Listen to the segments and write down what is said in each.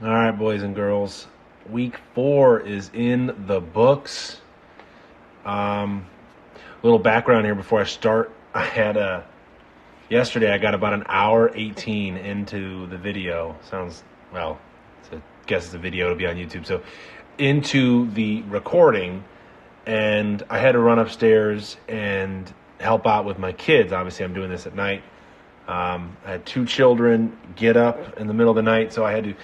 All right, boys and girls. Week 4 is in the books. Little background here before I start. Yesterday I got about an hour 18 into the video. I guess it's a video. It'll be on YouTube. So into the recording, and I had to run upstairs and help out with my kids. Obviously, I'm doing this at night. I had 2 children get up in the middle of the night, so I had to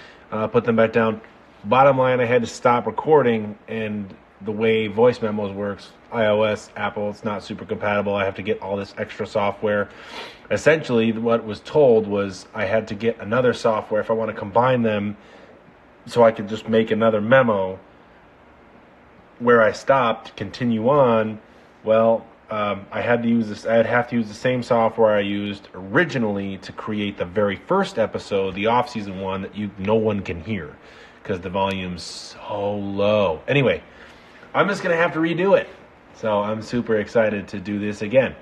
put them back down. Bottom line, I had to stop recording, and the way voice memos works, iOS, Apple, it's not super compatible. I have to get all this extra software. Essentially, what was told was I had to get another software if I want to combine them so I could just make another memo where I stopped, continue on. Well, I'd have to use the same software I used originally to create the very first episode, the off-season one that no one can hear because the volume's so low. Anyway, I'm just gonna have to redo it. So I'm super excited to do this again.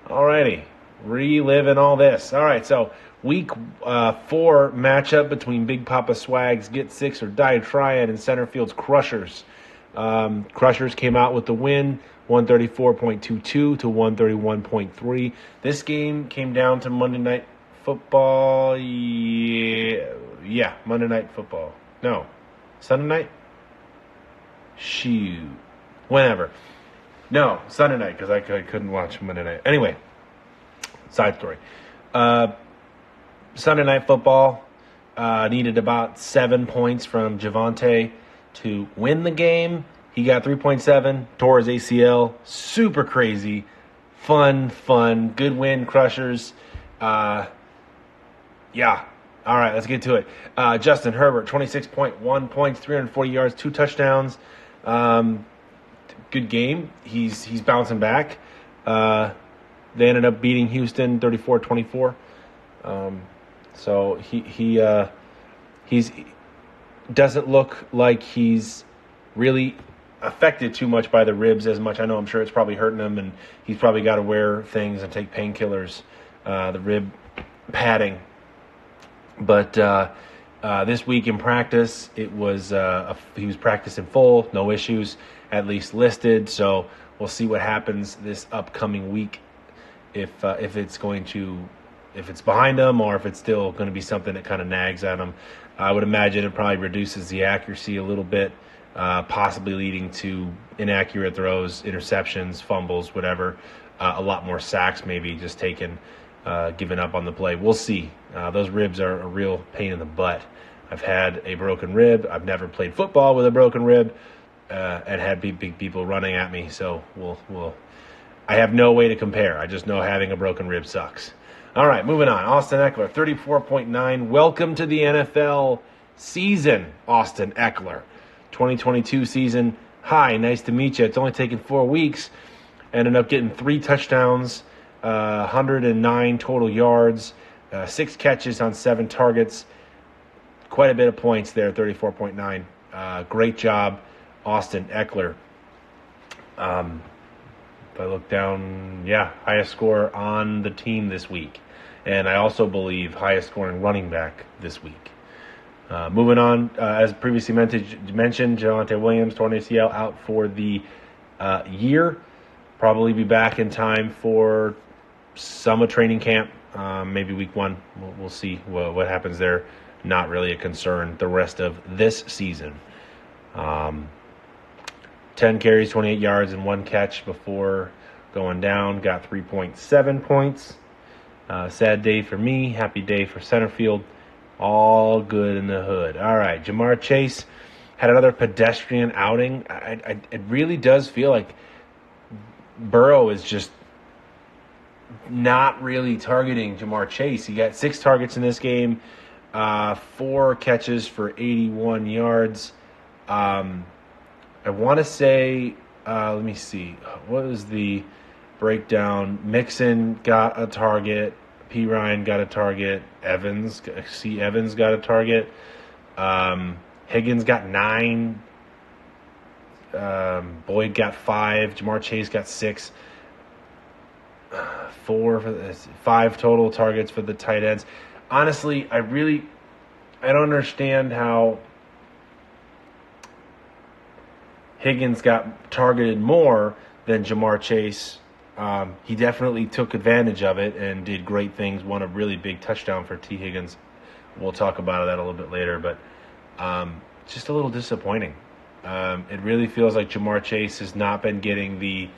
Alrighty, reliving all this. All right, so week 4 matchup between Big Papa Swag's Get Six or Die Trying and Centerfield's Crushers. Crushers came out with the win, 134.22 to 131.3. This game came down to Monday Night Football. Yeah, Monday Night Football. No, Sunday night? Shoot. Whenever. No, Sunday night, because I couldn't watch Monday night. Anyway, side story. Sunday Night Football needed about 7 points from Javonte to win the game. He got 3.7, tore his ACL. Super crazy. Fun. Good win, Crushers. Yeah. All right, let's get to it. Justin Herbert, 26.1 points, 340 yards, 2 touchdowns. Good game. He's bouncing back. They ended up beating Houston 34-24. So he doesn't look like he's really affected too much by the ribs as much. I'm sure it's probably hurting him, and he's probably got to wear things and take painkillers, the rib padding. But this week in practice, he was practicing full, no issues, at least listed. So we'll see what happens this upcoming week, if it's behind him or if it's still going to be something that kind of nags at him. I would imagine it probably reduces the accuracy a little bit, possibly leading to inaccurate throws, interceptions, fumbles, whatever. A lot more sacks maybe just giving up on the play. We'll see. Those ribs are a real pain in the butt. I've had a broken rib. I've never played football with a broken rib and had big people running at me. So I have no way to compare. I just know having a broken rib sucks. All right, moving on. Austin Ekeler, 34.9. Welcome to the NFL season, Austin Ekeler. 2022 season. Hi, nice to meet you. It's only taken 4 weeks. Ended up getting 3 touchdowns, 109 total yards, 6 catches on 7 targets. Quite a bit of points there, 34.9. Great job, Austin Ekeler. If I look down, highest score on the team this week. And I also believe highest scoring running back this week. Moving on, as previously mentioned, Javonte Williams, torn ACL, out for the year. Probably be back in time for summer training camp, maybe week 1. We'll see what happens there. Not really a concern the rest of this season. 10 carries, 28 yards, and 1 catch before going down. Got 3.7 points. Sad day for me. Happy day for Centerfield. All good in the hood. All right, Ja'Marr Chase had another pedestrian outing. It really does feel like Burrow is just not really targeting Ja'Marr Chase. He got 6 targets in this game, 4 catches for 81 yards. I want to say, let me see, what was the breakdown? Mixon got a target. P. Ryan got a target. Evans got a target. Higgins got 9. Boyd got 5. Ja'Marr Chase got 6. 5 total targets for the tight ends. Honestly, I don't understand how Higgins got targeted more than Jamar Chase. He definitely took advantage of it and did great things. Won a really big touchdown for T. Higgins. We'll talk about that a little bit later, but just a little disappointing. It really feels like Jamar Chase has not been getting the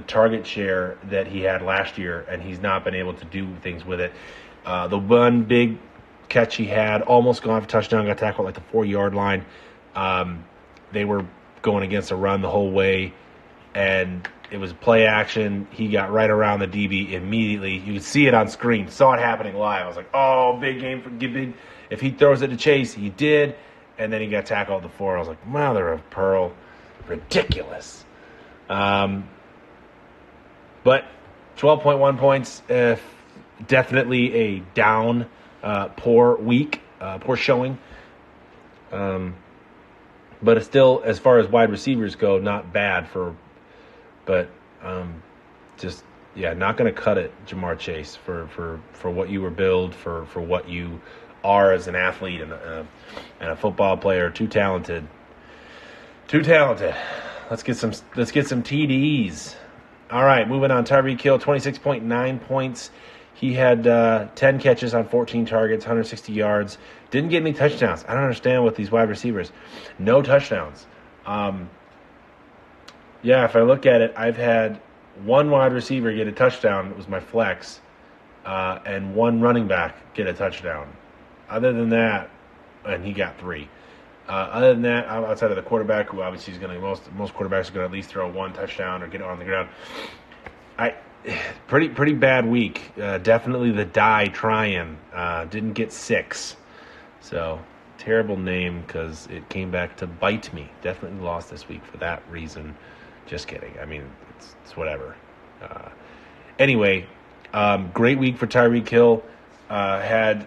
target share that he had last year, and he's not been able to do things with it. The one big catch he had, almost gone for a touchdown, got tackled like the 4-yard line. They were going against a run the whole way, and it was play action. He got right around the DB immediately. You could see it on screen. Saw it happening live. I was like, oh, big game for big. If he throws it to Chase, he did, and then he got tackled at the 4. I was like, mother of pearl. Ridiculous. But 12.1 points, definitely a down, poor week, poor showing. But it's still, as far as wide receivers go, not bad but not going to cut it, Jamar Chase, for what you were billed, for what you are as an athlete and a football player. Too talented. Let's get some TDs. All right, moving on. Tyreek Hill, 26.9 points. He had 10 catches on 14 targets, 160 yards. Didn't get any touchdowns. I don't understand with these wide receivers. No touchdowns. If I look at it, I've had one wide receiver get a touchdown. It was my flex. And one running back get a touchdown. Other than that, and he got 3. Other than that, outside of the quarterback, who obviously is going to most quarterbacks are going to at least throw one touchdown or get it on the ground. Pretty bad week. Definitely the trying. Didn't get 6. So terrible name because it came back to bite me. Definitely lost this week for that reason. Just kidding. I mean, it's whatever. Anyway, great week for Tyreek Hill. Had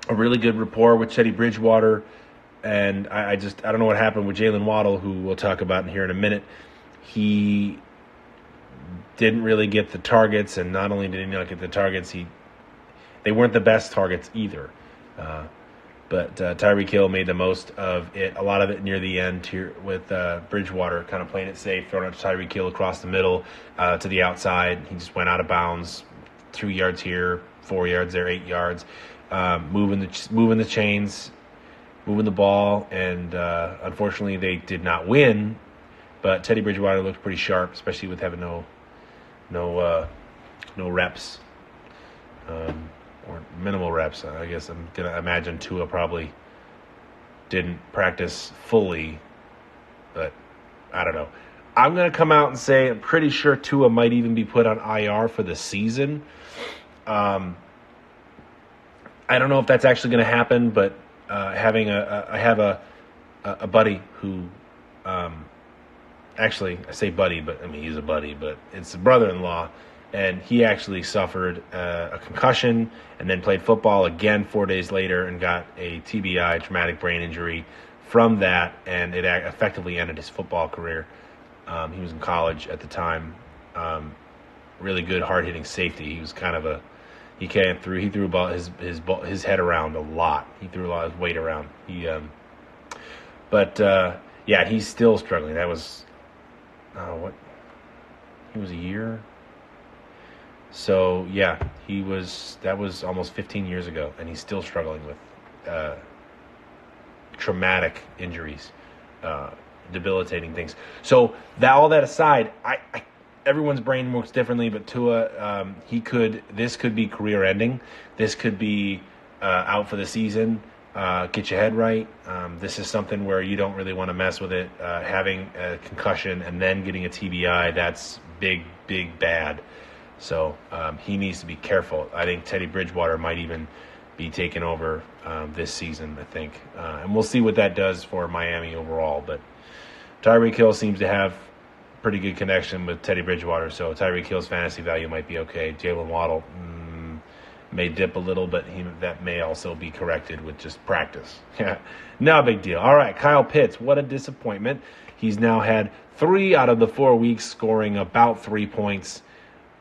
a really good rapport with Teddy Bridgewater. And I don't know what happened with Jalen Waddle, who we'll talk about here in a minute. He didn't really get the targets, and not only did he not get the targets, they weren't the best targets either. But Tyreek Hill made the most of it, a lot of it near the end here with Bridgewater kind of playing it safe, throwing it to Tyreek Hill across the middle to the outside. He just went out of bounds, 2 yards here, 4 yards there, 8 yards, moving the chains, moving the ball, and unfortunately they did not win. But Teddy Bridgewater looked pretty sharp, especially with having no reps, or minimal reps. I guess I'm gonna imagine Tua probably didn't practice fully, but I don't know. I'm gonna come out and say I'm pretty sure Tua might even be put on IR for the season. I don't know if that's actually going to happen, but I have a buddy who, actually I say buddy, but I mean he's a buddy, but it's a brother-in-law, and he actually suffered a concussion and then played football again 4 days later and got a TBI, traumatic brain injury, from that, and it effectively ended his football career. He was in college at the time. Really good, hard-hitting safety. He was kind of he threw his head around a lot. He threw a lot of his weight around. He's still struggling. That was he was a year. So that was almost 15 years ago, and he's still struggling with traumatic injuries, debilitating things. So all that aside, everyone's brain works differently, but Tua, this could be career ending. This could be out for the season. Get your head right. This is something where you don't really want to mess with it. Having a concussion and then getting a TBI, that's big, big bad. So he needs to be careful. I think Teddy Bridgewater might even be taken over this season, I think. And we'll see what that does for Miami overall. But Tyreek Hill seems to have pretty good connection with Teddy Bridgewater, so Tyreek Hill's fantasy value might be okay. Jalen Waddle may dip a little, but that may also be corrected with just practice. No big deal. All right, Kyle Pitts, what a disappointment. He's now had 3 out of the 4 weeks scoring about 3 points.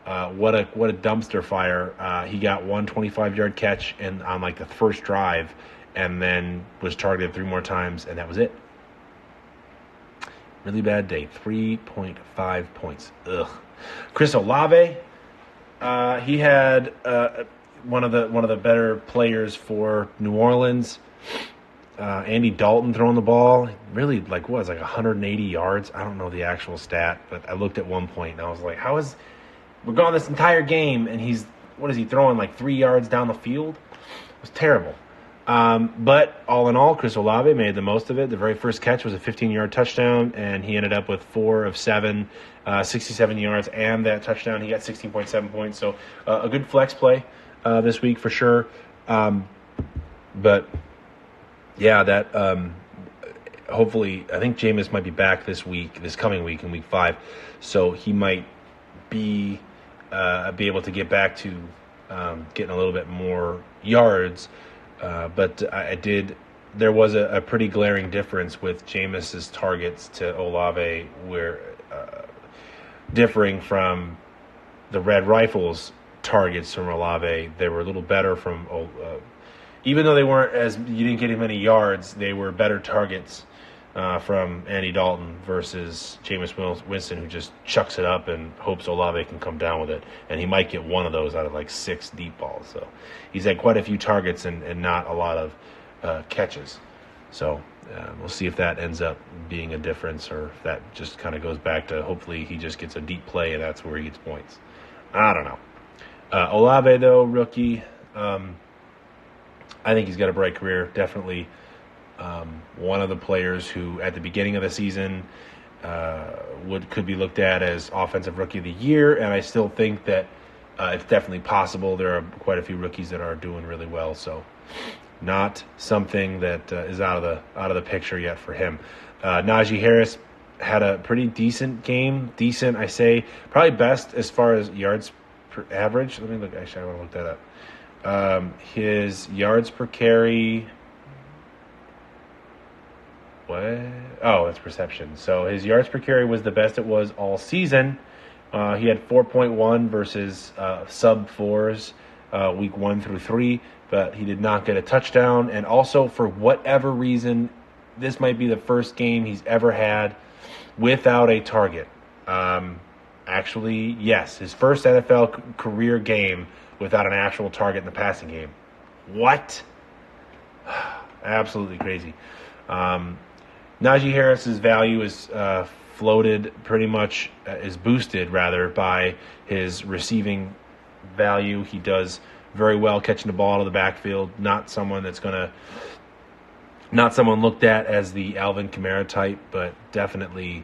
What a dumpster fire. He got one 25-yard catch and on like the first drive, and then was targeted 3 more times, and that was it. Really bad day. 3.5 points. Ugh. Chris Olave, he had one of the better players for New Orleans. Andy Dalton throwing the ball, really like 180 yards. I don't know the actual stat, but I looked at one point and I was like, we're going this entire game and he's throwing like 3 yards down the field? It was terrible. But all in all, Chris Olave made the most of it. The very first catch was a 15-yard touchdown, and he ended up with 4 of 7, 67 yards, and that touchdown. He got 16.7 points. So a good flex play this week for sure. But yeah, that hopefully, I think Jameis might be back this coming week in week 5. So he might be able to get back to getting a little bit more yards. But there was a pretty glaring difference with Jameis's targets to Olave, where differing from the Red Rifles' targets from Olave, they were a little better from, even though you didn't get as many yards, they were better targets from Andy Dalton versus Jameis Winston, who just chucks it up and hopes Olave can come down with it. And he might get one of those out of like 6 deep balls. So he's had quite a few targets and not a lot of catches. So we'll see if that ends up being a difference, or if that just kind of goes back to hopefully he just gets a deep play and that's where he gets points. I don't know. Olave, though, rookie, I think he's got a bright career, definitely. One of the players who at the beginning of the season could be looked at as offensive rookie of the year, and I still think that it's definitely possible. There are quite a few rookies that are doing really well, so not something that is out of the picture yet for him. Najee Harris had a pretty decent game. Decent, I say, probably best as far as yards per average. Let me look. Actually, I want to look that up. His yards per carry. What? Oh, that's reception. So his yards per carry was the best it was all season. He had 4.1 versus sub 4s week 1 through 3, but he did not get a touchdown. And also, for whatever reason, this might be the first game he's ever had without a target. Actually, yes, his first NFL career game without an actual target in the passing game. What? Absolutely crazy. Najee Harris's value is boosted by his receiving value. He does very well catching the ball out of the backfield. Not someone looked at as the Alvin Kamara type, but definitely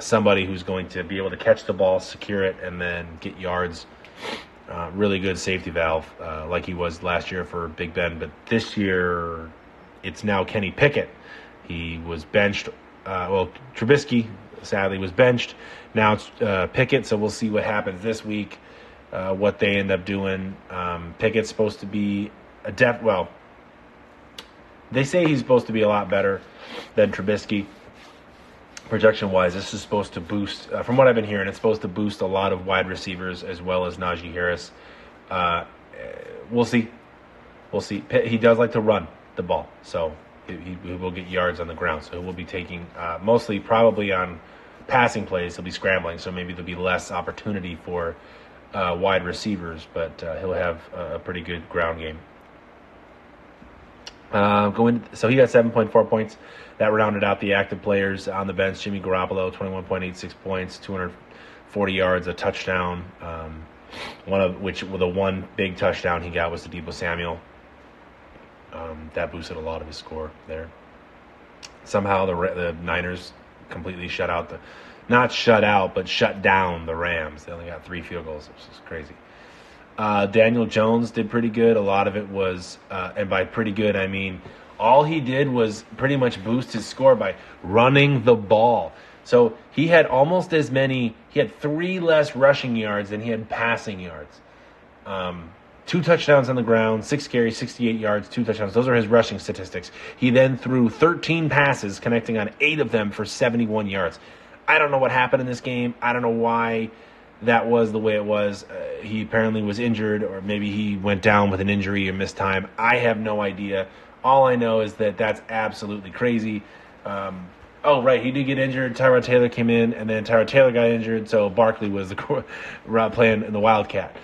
somebody who's going to be able to catch the ball, secure it, and then get yards. Really good safety valve, like he was last year for Big Ben. But this year, it's now Kenny Pickett. He was benched. Trubisky, sadly, was benched. Now it's Pickett, so we'll see what happens this week, what they end up doing. Pickett's supposed to be they say he's supposed to be a lot better than Trubisky. Projection-wise, this is supposed to boost, from what I've been hearing, it's supposed to boost a lot of wide receivers as well as Najee Harris. We'll see. He does like to run the ball, so he will get yards on the ground. So he'll be taking mostly probably on passing plays. He'll be scrambling, so maybe there'll be less opportunity for wide receivers, but he'll have a pretty good ground game. So he got 7.4 points. That rounded out the active players on the bench. Jimmy Garoppolo, 21.86 points, 240 yards, a touchdown. The one big touchdown he got was to Deebo Samuel. That boosted a lot of his score there. Somehow the Niners completely shut down the Rams. They only got 3 field goals, which is crazy. Daniel Jones did pretty good. A lot of it was, and by pretty good, I mean all he did was pretty much boost his score by running the ball. So he had he had 3 less rushing yards than he had passing yards. 2 touchdowns on the ground, 6 carries, 68 yards, 2 touchdowns. Those are his rushing statistics. He then threw 13 passes, connecting on 8 of them for 71 yards. I don't know what happened in this game. I don't know why that was the way it was. He apparently was injured, or maybe he went down with an injury and missed time. I have no idea. All I know is that that's absolutely crazy. Oh, right, he did get injured. Tyrod Taylor came in, and then Tyrod Taylor got injured, so Barkley was the playing in the Wildcat.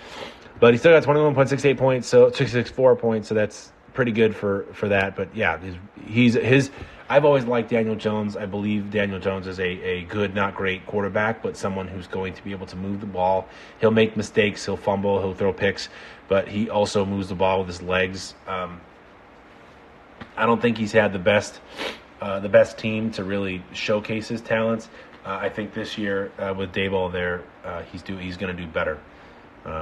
But he still got 21.68 points, so 664 points, so that's pretty good for that. But yeah, he's I've always liked Daniel Jones. I believe Daniel Jones is a good, not great quarterback, but someone who's going to be able to move the ball. He'll make mistakes, he'll fumble, he'll throw picks, but he also moves the ball with his legs. I don't think he's had the best team to really showcase his talents. I think this year with Daboll there, he's going to do better.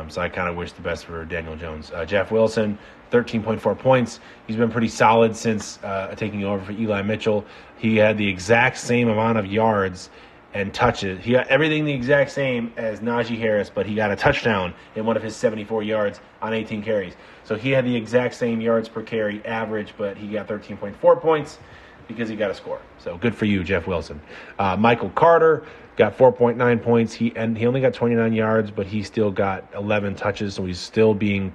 So I kind of wish the best for Daniel Jones. Jeff Wilson, 13.4 points. He's been pretty solid since taking over for Eli Mitchell. He had the exact same amount of yards and touches. He got everything the exact same as Najee Harris, but he got a touchdown in one of his 74 yards on 18 carries. So he had the exact same yards per carry average, but he got 13.4 points because he got a score. So good for you, Jeff Wilson. Michael Carter got 4.9 points. He only got 29 yards, but he still got 11 touches, so he's still being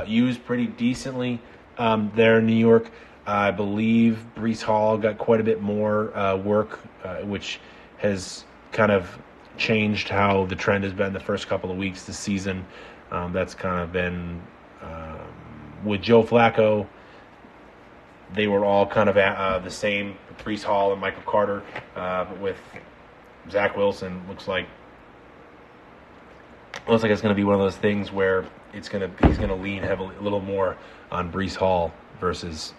used pretty decently there in New York. I believe Breece Hall got quite a bit more work, which has kind of changed how the trend has been the first couple of weeks this season. That's kind of been with Joe Flacco. They were all kind of the same, Breece Hall and Michael Carter, but with Zach Wilson, looks like it's going to be one of those things where he's going to lean heavily a little more on Breece Hall versus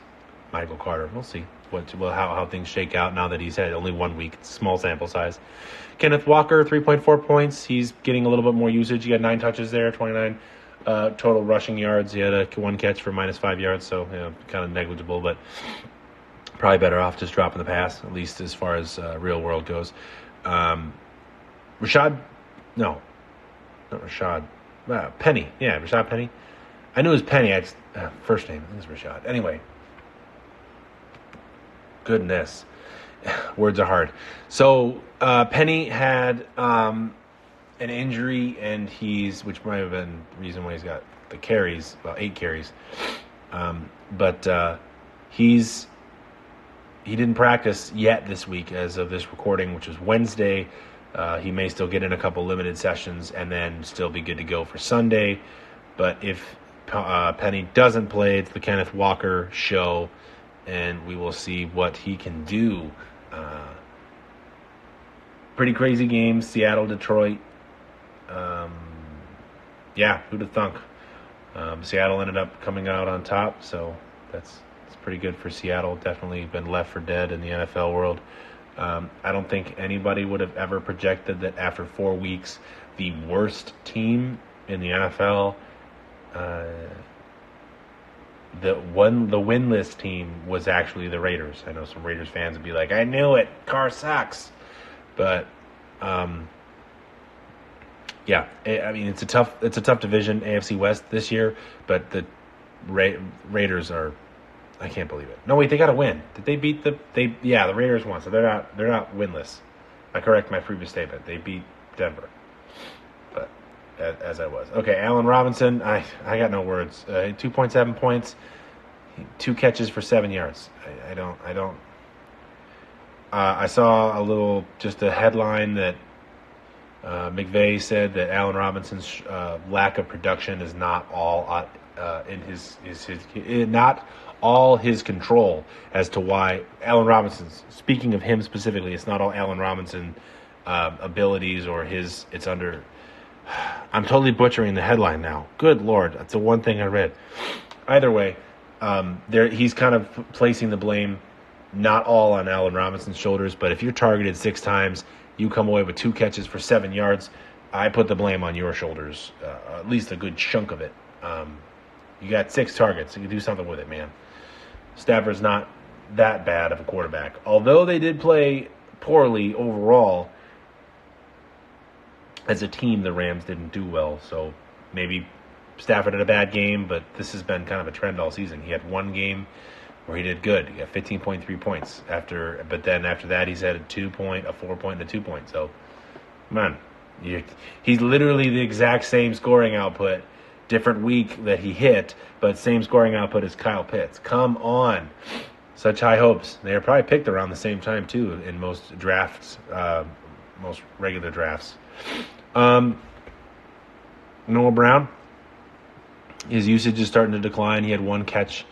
Michael Carter. We'll see how things shake out now that he's had only 1 week, small sample size. Kenneth Walker, 3.4 points. He's getting a little bit more usage. He got 9 touches there, 29 total rushing yards. He had one catch for -5 yards, so kind of negligible, but probably better off just dropping the pass, at least as far as real world goes. Rashad Penny. Yeah, Rashad Penny. I knew it was Penny. First name. I think it's Rashad. Anyway. Goodness. Words are hard. So Penny had an injury, and which might have been the reason why he's got the carries, about 8 carries. But he didn't practice yet this week as of this recording, which is Wednesday. He may still get in a couple limited sessions and then still be good to go for Sunday. But if Penny doesn't play, it's the Kenneth Walker show, and we will see what he can do. Pretty crazy game, Seattle, Detroit. Who'd have thunk? Seattle ended up coming out on top, so it's pretty good for Seattle. Definitely been left for dead in the NFL world. I don't think anybody would have ever projected that after 4 weeks, the worst team in the NFL, the winless team was actually the Raiders. I know some Raiders fans would be like, "I knew it. Carr sucks," but I mean it's a tough division, AFC West this year. But the Raiders are. I can't believe it. No, wait, they got to win. Did they beat the Raiders won, so they're not winless. I correct my previous statement. They beat Denver. But as I was. Okay, Allen Robinson, I got no words. 2.7 points, 2 catches for 7 yards. I saw just a headline that McVay said that Allen Robinson's lack of production is not all in his not all his control as to why Allen Robinson's, speaking of him specifically, it's not all Allen Robinson abilities or it's under. I'm totally butchering the headline now. Good Lord, that's the one thing I read. Either way, he's kind of placing the blame not all on Allen Robinson's shoulders, but if you're targeted 6 times, you come away with 2 catches for 7 yards, I put the blame on your shoulders, at least a good chunk of it. You got 6 targets. You can do something with it, man. Stafford's not that bad of a quarterback. Although they did play poorly overall, as a team, the Rams didn't do well. So maybe Stafford had a bad game, but this has been kind of a trend all season. He had 1 game where he did good. He got 15.3 points. But then after that, he's had a 2-point, a 4-point, and a 2-point. So, man, He's literally the exact same scoring output, different week that he hit, but same scoring output as Kyle Pitts. Come on. Such high hopes. They are probably picked around the same time, too, in most drafts, most regular drafts. Noah Brown, his usage is starting to decline. He had one catch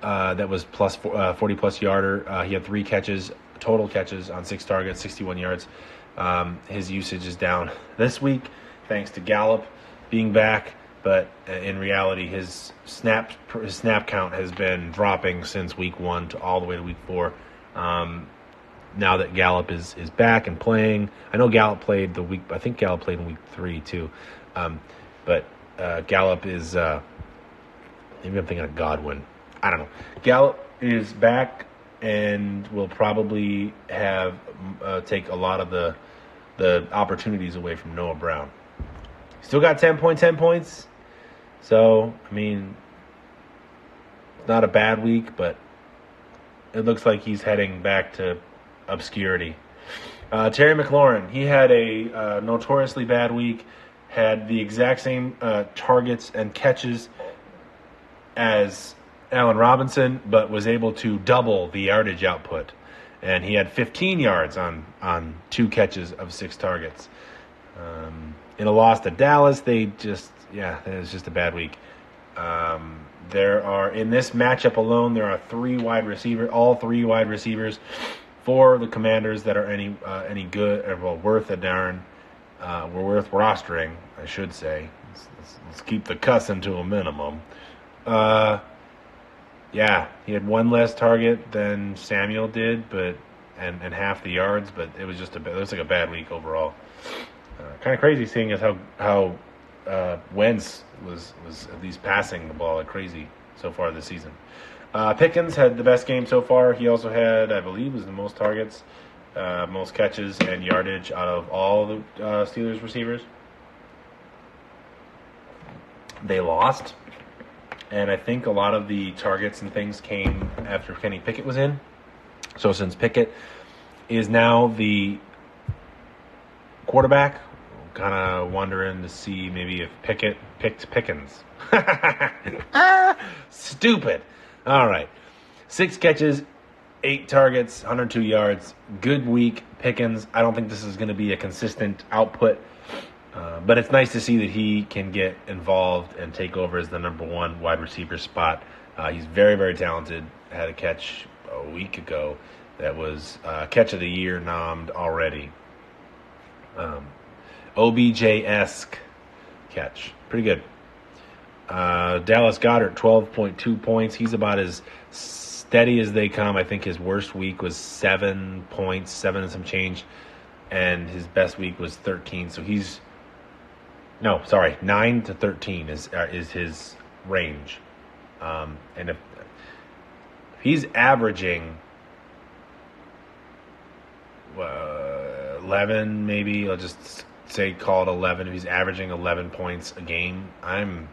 that was 40-plus yarder. He had 3 catches, total catches on 6 targets, 61 yards. His usage is down this week thanks to Gallup being back, but in reality, his snap count has been dropping since week 1 to all the way to week 4. Now that Gallup is back and playing, I know Gallup played I think Gallup played in week 3 too, but Gallup is maybe I'm thinking of Godwin. I don't know. Gallup is back and will probably have take a lot of the opportunities away from Noah Brown. Still got 10 points. So, I mean, not a bad week, but it looks like he's heading back to obscurity. Terry McLaurin, he had a notoriously bad week, had the exact same targets and catches as Allen Robinson, but was able to double the yardage output. And he had 15 yards on 2 catches of 6 targets. In a loss to Dallas, it was just a bad week. In this matchup alone, there are 3 wide receivers, all 3 wide receivers for the Commanders that are any good or worth worth rostering, I should say. Let's keep the cussing to a minimum. He had 1 less target than Samuel did, and half the yards, but it was it looks like a bad week overall. Kind of crazy seeing as how Wentz was at least passing the ball like crazy so far this season. Pickens had the best game so far. He also had, I believe, was the most targets, most catches, and yardage out of all the Steelers receivers. They lost, and I think a lot of the targets and things came after Kenny Pickett was in. So since Pickett is now the quarterback, kind of wondering to see maybe if Pickett picked Pickens. Stupid. All right. 6 catches, 8 targets, 102 yards. Good week, Pickens. I don't think this is going to be a consistent output, but it's nice to see that he can get involved and take over as the number 1 wide receiver spot. He's very, very talented. Had a catch a week ago that was catch of the year nommed already. OBJ-esque catch. Pretty good. Dallas Goedert, 12.2 points. He's about as steady as they come. I think his worst week was 7 points, 7 and some change, and his best week was 13. So 9 to 13 is his range. And if he's averaging 11, maybe I'll just say call it 11. If he's averaging 11 points a game, I'm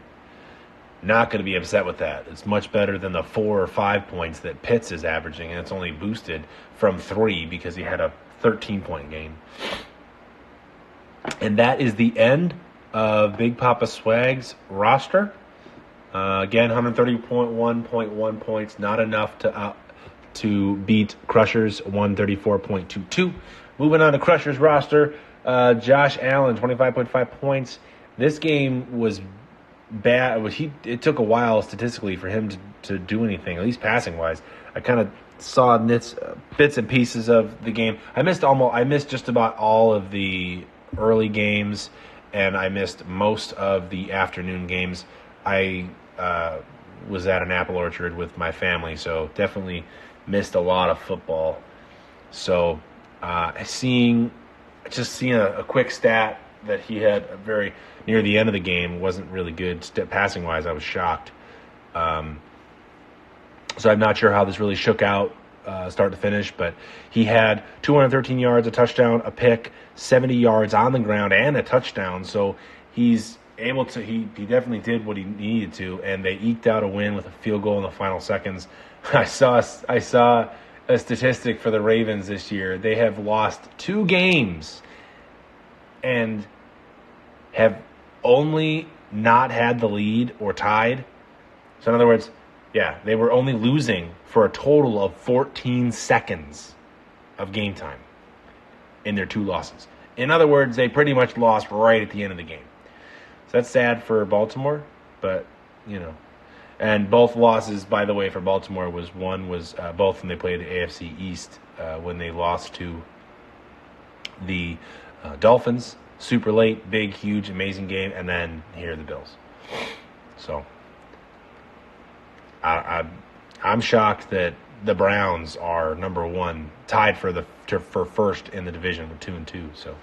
not going to be upset with that. It's much better than the 4 or 5 points that Pitts is averaging, and it's only boosted from 3 because he had a 13-point game. And that is the end of Big Papa Swag's roster. Again, 130.1 points, not enough to beat Crusher's 134.22. Moving on to Crusher's roster, Josh Allen, 25.5 points. This game was bad. It took a while statistically for him to do anything, at least passing wise. I kind of saw bits and pieces of the game. I missed just about all of the early games, and I missed most of the afternoon games. I was at an apple orchard with my family, so definitely missed a lot of football. So seeing a quick stat that he had very near the end of the game wasn't really good passing wise. I was shocked. So I'm not sure how this really shook out start to finish, but he had 213 yards, a touchdown, a pick, 70 yards on the ground, and a touchdown. So he's able to. He definitely did what he needed to, and they eked out a win with a field goal in the final seconds. I saw a statistic for the Ravens this year. They have lost 2 games, and have only not had the lead or tied. So in other words, they were only losing for a total of 14 seconds of game time in their 2 losses. In other words, they pretty much lost right at the end of the game. So that's sad for Baltimore, but, And both losses, by the way, for Baltimore was both when they played the AFC East when they lost to the Dolphins. Super late, big, huge, amazing game, and then here are the Bills. So I'm shocked that the Browns are number 1, tied for first in the division with 2-2. So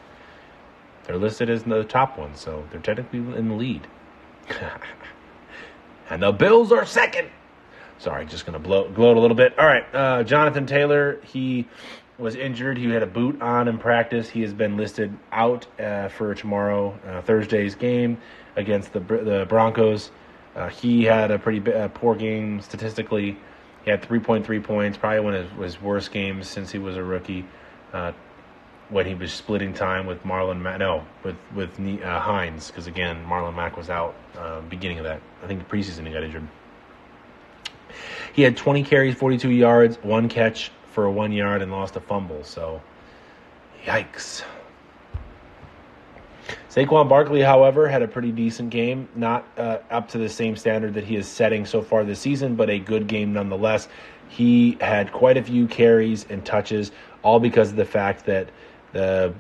they're listed as the top one, so they're technically in the lead. And the Bills are second. Sorry, just going to gloat a little bit. All right, Jonathan Taylor, he was injured. He had a boot on in practice. He has been listed out for tomorrow, Thursday's game against the Broncos. He had a pretty poor game statistically. He had 3.3 points, probably one of his worst games since he was a rookie. When he was splitting time with with Hines, because again, Marlon Mack was out beginning of that. I think the preseason he got injured. He had 20 carries, 42 yards, 1 catch for 1 yard, and lost a fumble. So, yikes. Saquon Barkley, however, had a pretty decent game. Not up to the same standard that he is setting so far this season, but a good game nonetheless. He had quite a few carries and touches, all because of the fact that the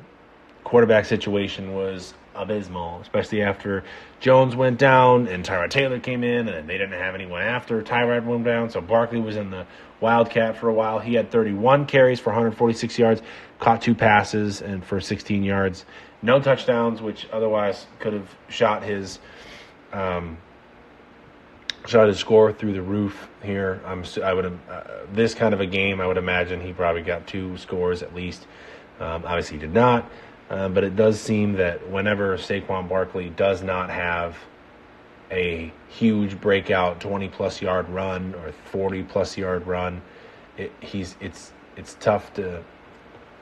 quarterback situation was abysmal, especially after Jones went down and Tyrod Taylor came in, and they didn't have anyone after Tyrod went down, so Barkley was in the Wildcat for a while. He had 31 carries for 146 yards, caught 2 passes and for 16 yards. No touchdowns, which otherwise could have shot his score through the roof here. This kind of a game, I would imagine he probably got 2 scores at least. Obviously, he did not. But it does seem that whenever Saquon Barkley does not have a huge breakout 20-plus yard run or 40-plus yard run, it's tough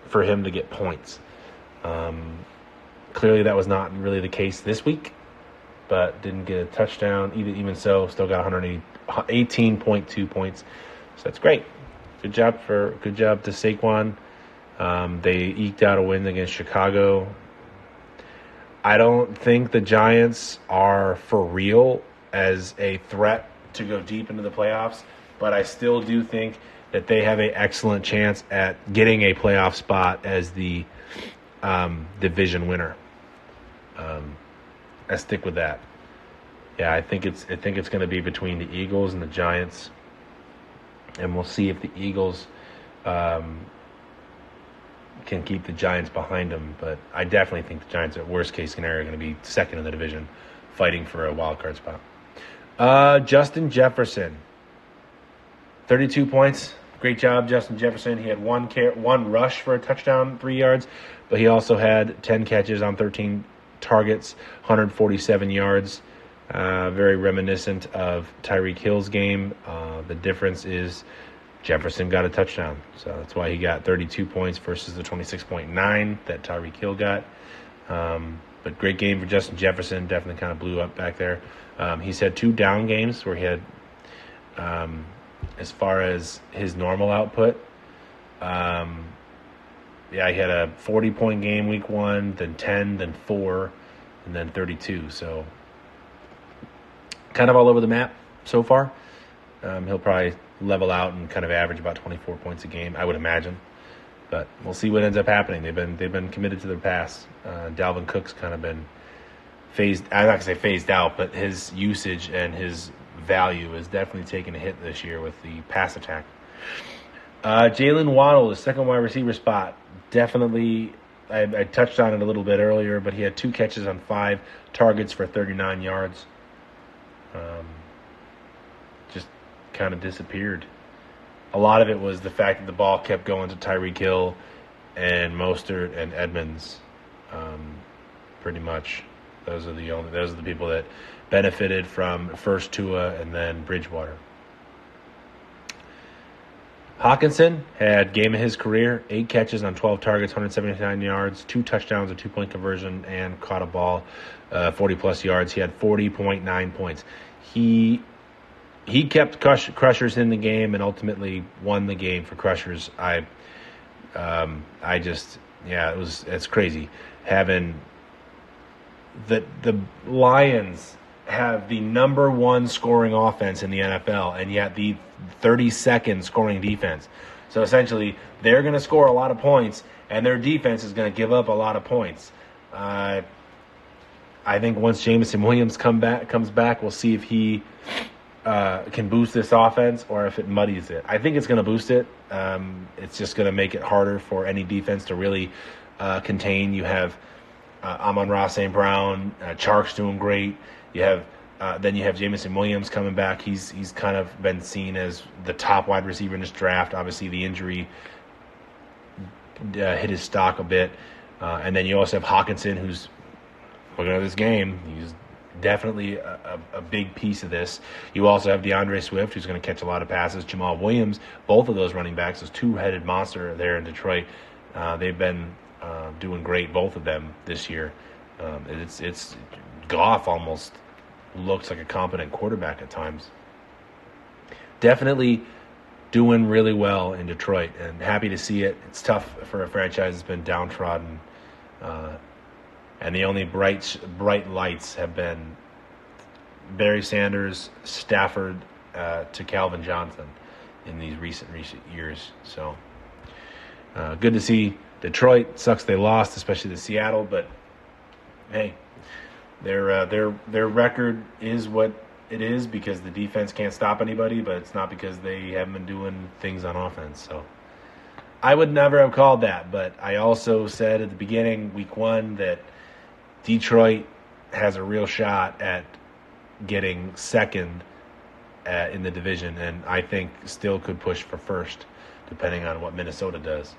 for him to get points. Clearly, that was not really the case this week, but didn't get a touchdown. Even so, still got 18.2 points. So that's great. Good job to Saquon. They eked out a win against Chicago. I don't think the Giants are for real as a threat to go deep into the playoffs, but I still do think that they have an excellent chance at getting a playoff spot as the division winner. I stick with that. Yeah, I think it's going to be between the Eagles and the Giants, and we'll see if the Eagles can keep the Giants behind them. But I definitely think the Giants, at worst case scenario, are going to be second in the division, fighting for a wild card spot. Justin Jefferson, 32 points. Great job, Justin Jefferson. He had one rush for a touchdown, 3 yards, but he also had 10 catches on 13 targets, 147 yards. Very reminiscent of Tyreek Hill's game. The difference is Jefferson got a touchdown, so that's why he got 32 points versus the 26.9 that Tyreek Hill got. But great game for Justin Jefferson. Definitely kind of blew up back there. He's had 2 down games where he had, as far as his normal output, he had a 40-point game week 1, then 10, then 4, and then 32. So kind of all over the map so far. He'll probably level out and kind of average about 24 points a game, I would imagine. But we'll see what ends up happening. They've been committed to their pass. Dalvin Cook's kind of been phased. I'm not gonna say phased out, but his usage and his value is definitely taking a hit this year with the pass attack. Jalen Waddle, the second wide receiver spot, definitely. I touched on it a little bit earlier, but he had 2 catches on 5 targets for 39 yards. Just kind of disappeared. A lot of it was the fact that the ball kept going to Tyreek Hill and Mostert and Edmonds. Pretty much, those are the people that benefited from first Tua and then Bridgewater. Hawkinson had game of his career, 8 catches on 12 targets, 179 yards, 2 touchdowns, a 2-point conversion, and caught a ball 40-plus yards. He had 40.9 points. He kept Crushers in the game and ultimately won the game for Crushers. It's crazy having the Lions have the number 1 scoring offense in the NFL, and yet the 32nd scoring defense. So essentially, they're going to score a lot of points, and their defense is going to give up a lot of points. I think once Jameson Williams comes back, we'll see if he can boost this offense or if it muddies it. I think it's going to boost it. It's just going to make it harder for any defense to really contain. You have Amon-Ra St. Brown, Chark's doing great. Then you have Jameson Williams coming back. He's kind of been seen as the top wide receiver in this draft. Obviously, the injury hit his stock a bit. And then you also have Hawkinson, who's looking at this game. He's definitely a big piece of this. You also have DeAndre Swift, who's going to catch a lot of passes. Jamal Williams, both of those running backs, those two-headed monster there in Detroit. They've been doing great, both of them, this year. It's Goff almost looks like a competent quarterback at times. Definitely doing really well in Detroit, and happy to see it. It's tough for a franchise that's been downtrodden, and the only bright lights have been Barry Sanders, Stafford, to Calvin Johnson in these recent years. So good to see Detroit. Sucks they lost, especially to Seattle, but hey, their record is what it is because the defense can't stop anybody, but it's not because they haven't been doing things on offense. So I would never have called that, but I also said at the beginning, week 1, that Detroit has a real shot at getting second in the division, and I think still could push for first, depending on what Minnesota does.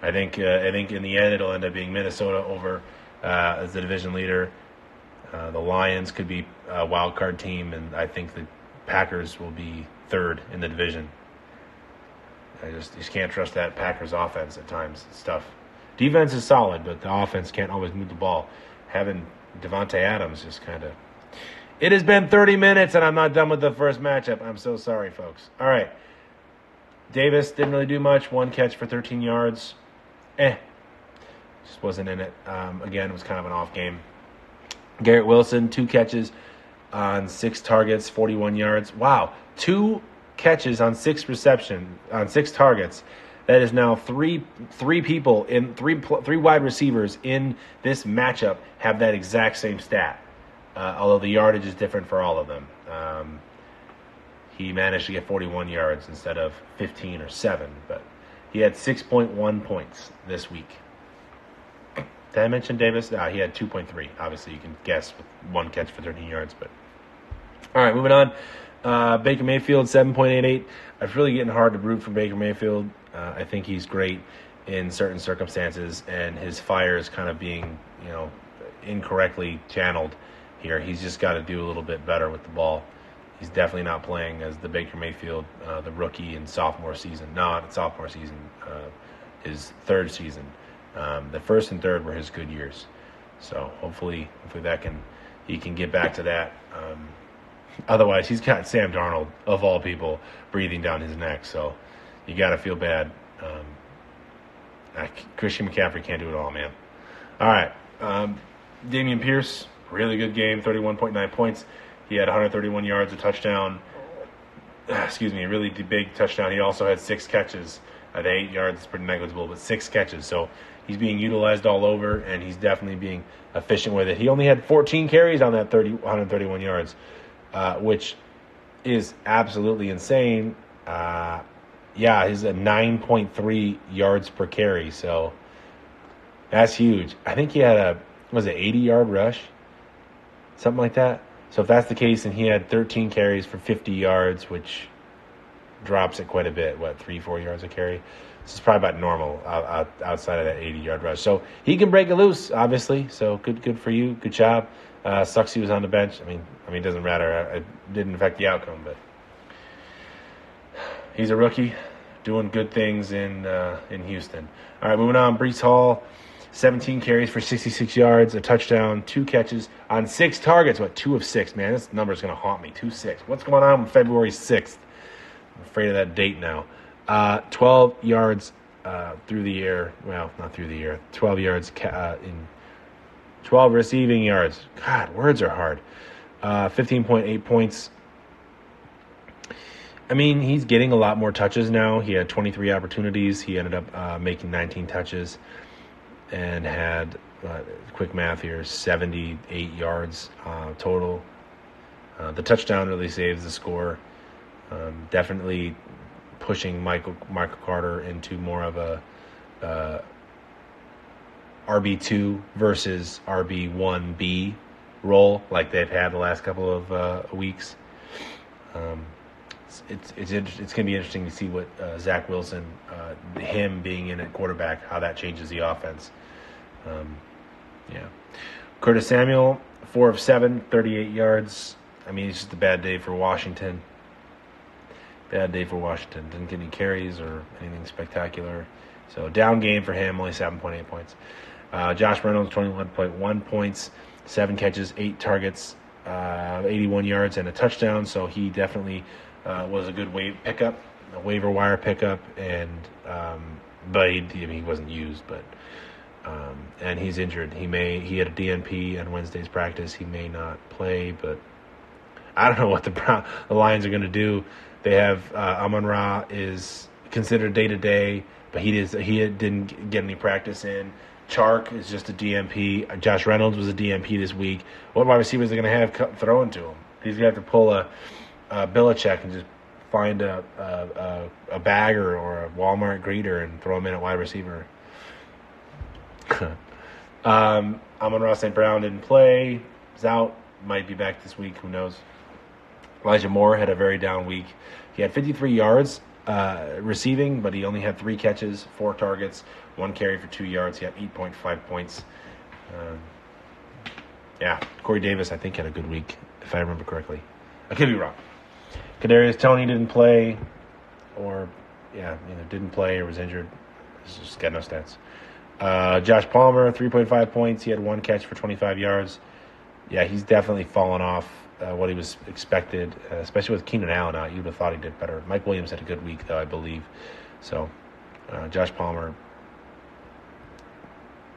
I think in the end it'll end up being Minnesota over as the division leader. The Lions could be a wild card team, and I think the Packers will be third in the division. I just can't trust that Packers offense at times. It's tough. Defense is solid, but the offense can't always move the ball. Having Devontae Adams just kind of... It has been 30 minutes, and I'm not done with the first matchup. I'm so sorry, folks. All right. Davis didn't really do much. 1 catch for 13 yards. Just wasn't in it. Again, it was kind of an off game. Garrett Wilson, 2 catches on 6 targets, 41 yards. Wow. 2 catches on 6 targets. That is now three people in three wide receivers in this matchup have that exact same stat. Although the yardage is different for all of them. He managed to get 41 yards instead of 15 or 7, but he had 6.1 points this week. Did I mention Davis? He had 2.3. Obviously, you can guess with 1 catch for 13 yards. But all right, moving on. Baker Mayfield, 7.88. It's really getting hard to root for Baker Mayfield. I think he's great in certain circumstances, and his fire is kind of being, incorrectly channeled here. He's just got to do a little bit better with the ball. He's definitely not playing as the Baker Mayfield, the rookie in sophomore season. Not sophomore season, his third season. The first and third were his good years. So hopefully he can get back to that. Otherwise, he's got Sam Darnold, of all people, breathing down his neck. So you got to feel bad. Christian McCaffrey can't do it all, man. All right. Dameon Pierce, really good game, 31.9 points. He had 131 yards, a touchdown. A really big touchdown. He also had 6 catches. The 8 yards is pretty negligible, but 6 catches. So he's being utilized all over, and he's definitely being efficient with it. He only had 14 carries on that 131 yards, which is absolutely insane. He's at 9.3 yards per carry, so that's huge. I think he had 80-yard rush? Something like that. So if that's the case, and he had 13 carries for 50 yards, which drops it quite a bit, 3-4 yards a carry. This is probably about normal outside of that 80-yard rush. So he can break it loose, obviously. So good for you. Good job. Sucks he was on the bench. I mean, it doesn't matter. It didn't affect the outcome, but he's a rookie. doing good things in Houston. All right, moving on. Breece Hall, 17 carries for 66 yards, a touchdown, 2 catches on 6 targets. 2 of 6, man. This number's going to haunt me. 2-6. What's going on with February 6th? I'm afraid of that date now. 12 yards through the air. Well, not through the air. 12 yards in 12 receiving yards. God, words are hard. 15.8 points. I mean, he's getting a lot more touches now. He had 23 opportunities. He ended up making 19 touches and had, quick math here, 78 yards total. The touchdown really saves the score. Definitely pushing Michael Carter into more of a RB2 versus RB1B role like they've had the last couple of weeks. It's going to be interesting to see what Zach Wilson, him being in at quarterback, how that changes the offense. Curtis Samuel, 4 of 7, 38 yards. I mean, it's just a bad day for Washington. Bad day for Washington. Didn't get any carries or anything spectacular. So down game for him, only 7.8 points. Josh Reynolds, 21.1 points, 7 catches, 8 targets, 81 yards, and a touchdown. So he definitely was a good waiver wire pickup, and but he wasn't used. But and he's injured. He had a DNP on Wednesday's practice. He may not play, but I don't know what the Lions are going to do. They have Amon-Ra is considered day-to-day, but he didn't get any practice in. Chark is just a DNP. Josh Reynolds was a DNP this week. What wide receivers are going to have throwing to him? He's going to have to pull a Belichick and just find a bagger or a Walmart greeter and throw him in at wide receiver. Amon-Ra St. Brown didn't play. He's out. Might be back this week. Who knows? Elijah Moore had a very down week. He had 53 yards receiving, but he only had 3 catches, 4 targets, 1 carry for 2 yards. He had 8.5 points. Corey Davis, I think, had a good week, if I remember correctly. I could be wrong. Kadarius Toney didn't play, either didn't play or was injured. He's just got no stats. Josh Palmer, 3.5 points. He had 1 catch for 25 yards. Yeah, he's definitely fallen off what he was expected, especially with Keenan Allen out. You would have thought he did better. Mike Williams had a good week, though, I believe. So, Josh Palmer.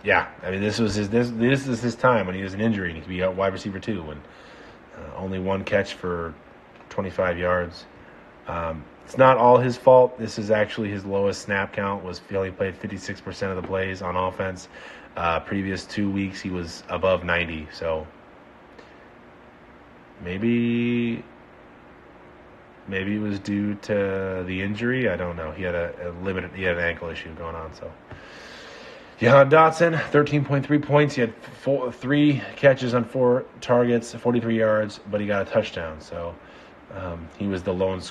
Yeah, I mean, this is his time when he has an injury and he could be a wide receiver too. When only 1 catch for 25 yards. It's not all his fault. This is actually his lowest snap count. He only played 56% of the plays on offense. Previous 2 weeks, he was above 90. So maybe it was due to the injury. I don't know. He had he had an ankle issue going on. So Jahan Dotson, 13.3 points. He had 3 catches on 4 targets, 43 yards, but he got a touchdown. So he was the lone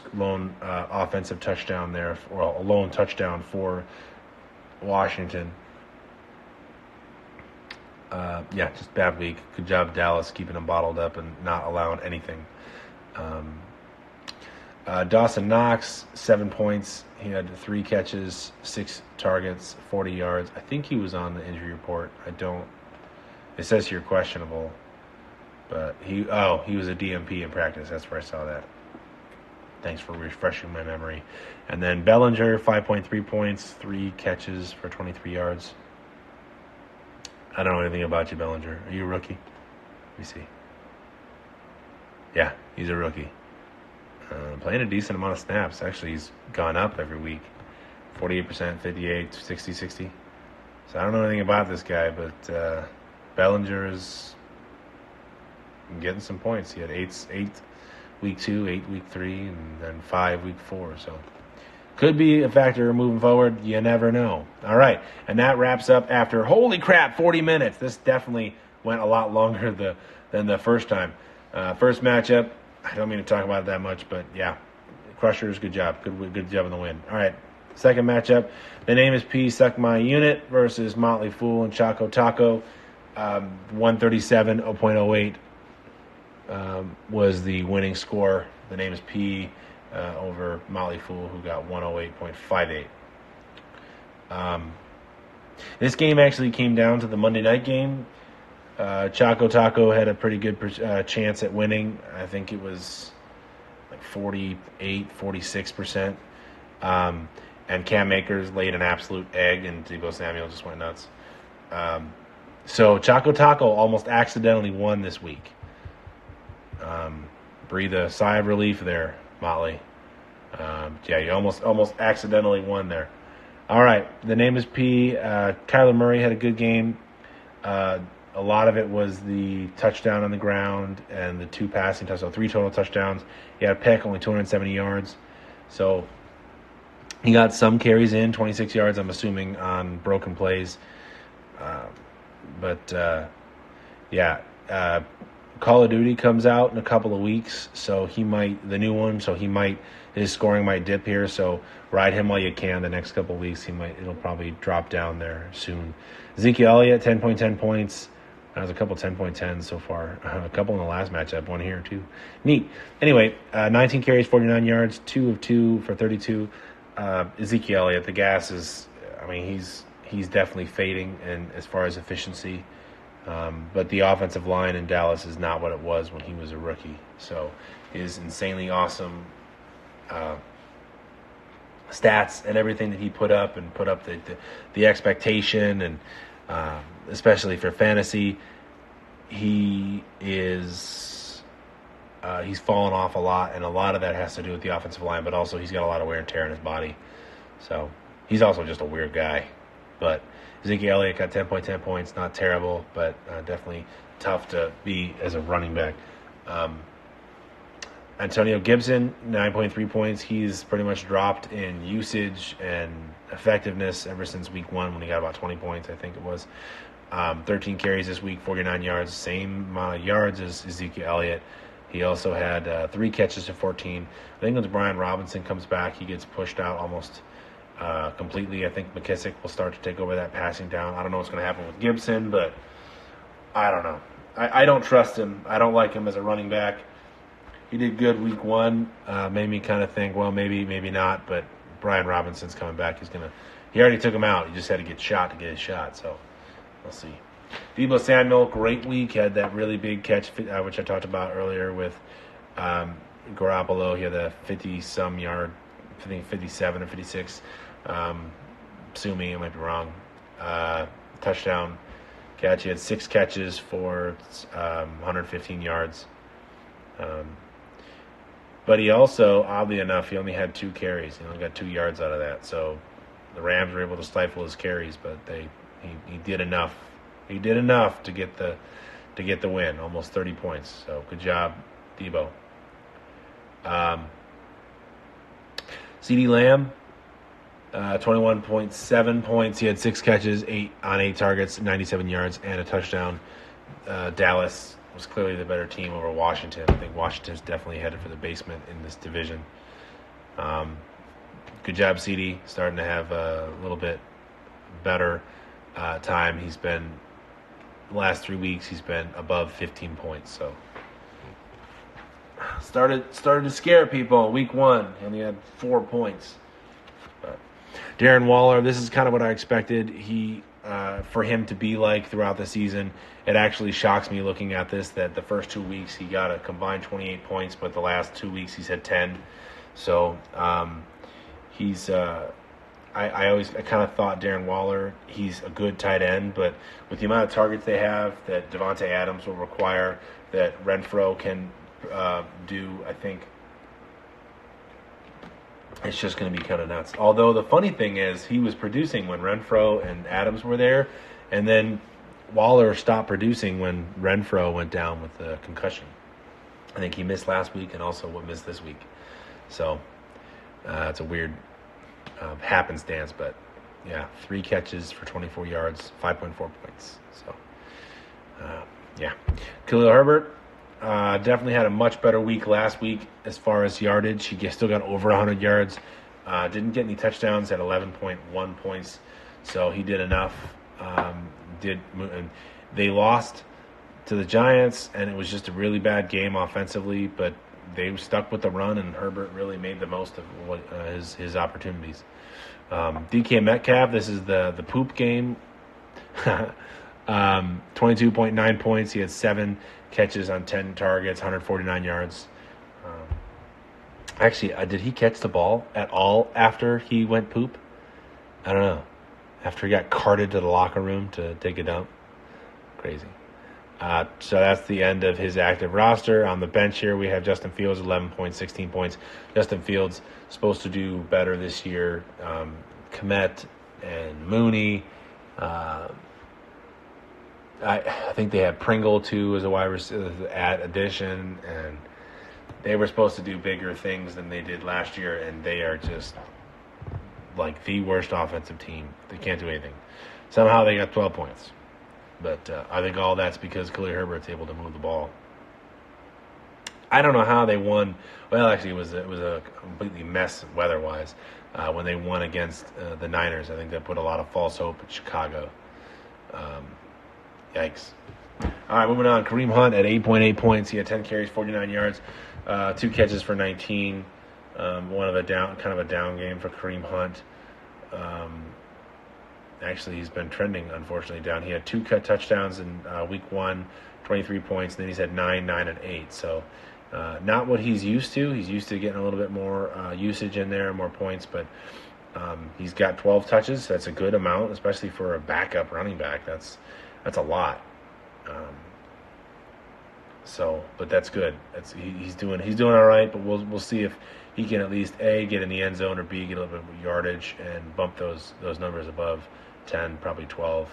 offensive touchdown there, or a lone touchdown for Washington. Just bad week. Good job, Dallas, keeping him bottled up and not allowing anything. Dawson Knox, 7 points. He had 3 catches, 6 targets, 40 yards. I think he was on the injury report. It says here questionable, but he was a DMP in practice. That's where I saw that. Thanks for refreshing my memory. And then Bellinger, 5.3 points, 3 catches for 23 yards. I don't know anything about you, Bellinger. Are you a rookie? Let me see. Yeah, he's a rookie. Playing a decent amount of snaps. Actually, he's gone up every week. 48%, 58, 60, 60. So I don't know anything about this guy, but Bellinger is getting some points. He had 8 week 2, 8 week 3, and then 5 week 4. So could be a factor moving forward. You never know. All right, and that wraps up after, holy crap, 40 minutes. This definitely went a lot longer than the first time. First matchup, I don't mean to talk about it that much, but yeah, Crushers, good job. Good job on the win. All right, second matchup, the name is P, Suck My Unit versus Motley Fool and Choco Taco. 137.08 was the winning score. The name is P over Motley Fool, who got 108.58. This game actually came down to the Monday night game. Choco Taco had a pretty good chance at winning. I think it was like 48, 46%. And Cam Akers laid an absolute egg, and Deebo Samuel just went nuts. So Choco Taco almost accidentally won this week. Breathe a sigh of relief there, Motley. You almost accidentally won there. All right, the name is P. Kyler Murray had a good game. A lot of it was the touchdown on the ground and the 2 passing touchdowns, 3 total touchdowns. He had a pick, only 270 yards. So he got some carries in, 26 yards, I'm assuming, on broken plays. Call of Duty comes out in a couple of weeks, so his scoring might dip here, so ride him while you can the next couple of weeks. It'll probably drop down there soon. Ezekiel Elliott, 10.10 points. There's a couple 10.10 so far. A couple in the last matchup, one here too. Neat. Anyway, 19 carries, 49 yards, 2 of 2 for 32. Ezekiel Elliott, the gas is, he's definitely fading and as far as efficiency. But the offensive line in Dallas is not what it was when he was a rookie. So his insanely awesome stats and everything that he put up the expectation, and especially for fantasy, he's fallen off a lot, and a lot of that has to do with the offensive line, but also he's got a lot of wear and tear in his body. So he's also just a weird guy. But Ezekiel Elliott got 10.10 points, not terrible, but definitely tough to be as a running back. Antonio Gibson, 9.3 points. He's pretty much dropped in usage and effectiveness ever since week 1 when he got about 20 points, I think it was. 13 carries this week, 49 yards, same amount of yards as Ezekiel Elliott. He also had 3 catches to 14. I think once Brian Robinson comes back, he gets pushed out almost completely. I think McKissick will start to take over that passing down. I don't know what's going to happen with Gibson, but I don't know. I don't trust him. I don't like him as a running back. He did good week 1. Made me kind of think, well, maybe not. But Brian Robinson's coming back. He already took him out. He just had to get shot to get his shot. So we'll see. Deebo Samuel, great week. Had that really big catch, which I talked about earlier with Garoppolo. He had a 50-some yard, I think 57 or 56. Sue me, I might be wrong. Touchdown catch. He had 6 catches for 115 yards. But he also, oddly enough, he only had 2 carries. He only got 2 yards out of that. So the Rams were able to stifle his carries, but he did enough. He did enough to get the win, almost 30 points. So good job, Deebo. CeeDee Lamb, 21.7 points. He had 6 catches, 8 targets, 97 yards, and a touchdown. Dallas was clearly the better team over Washington. I think Washington's definitely headed for the basement in this division. Good job, CeeDee, starting to have a little bit better time. He's been, the last 3 weeks, he's been above 15 points. So started to scare people. Week 1, and he had 4 points. But Darren Waller, this is kind of what I expected. For him to be like throughout the season. It actually shocks me looking at this that the first 2 weeks he got a combined 28 points, but the last 2 weeks he's had 10. So he's I kind of thought Darren Waller, he's a good tight end, but with the amount of targets they have that Devontae Adams will require, that Renfrow can do, I think it's just going to be kind of nuts. Although the funny thing is he was producing when Renfrow and Adams were there, and then Waller stopped producing when Renfrow went down with the concussion. I think he missed last week and also missed this week. So it's a weird happenstance, but yeah, 3 catches for 24 yards, 5.4 points. So yeah, Khalil Herbert definitely had a much better week last week as far as yardage. He still got over 100 yards. Didn't get any touchdowns, at 11.1 points. So he did enough. And they lost to the Giants, and it was just a really bad game offensively. But they stuck with the run, and Herbert really made the most of what his opportunities. DK Metcalf, this is the poop game. 22.9 points. He had 7 catches on 10 targets, 149 yards. Actually, did he catch the ball at all after he went poop? I don't know. After he got carted to the locker room to take a dump. Crazy. So that's the end of his active roster. On the bench here, we have Justin Fields, 11 points, 16 points. Justin Fields supposed to do better this year. Kmet and Mooney. I think they had Pringle, too, as a wide receiver addition. And they were supposed to do bigger things than they did last year. And they are just like the worst offensive team. They can't do anything. Somehow they got 12 points. But I think all that's because Khalil Herbert's able to move the ball. I don't know how they won. Well, actually, it was a completely mess weather-wise when they won against the Niners. I think that put a lot of false hope in Chicago. Yikes. All right, moving on. Kareem Hunt at 8.8 points. He had 10 carries, 49 yards, 2 catches for 19. One of a down game for Kareem Hunt. Actually, he's been trending, unfortunately, down. He had 2 touchdowns in week 1, 23 points, and then he's had 9, 9, and 8. So not what he's used to. He's used to getting a little bit more usage in there, more points, but he's got 12 touches. That's a good amount, especially for a backup running back. That's a lot. But that's good. He's doing all right, but we'll see if he can at least A, get in the end zone, or B, get a little bit of yardage and bump those numbers above 10, probably 12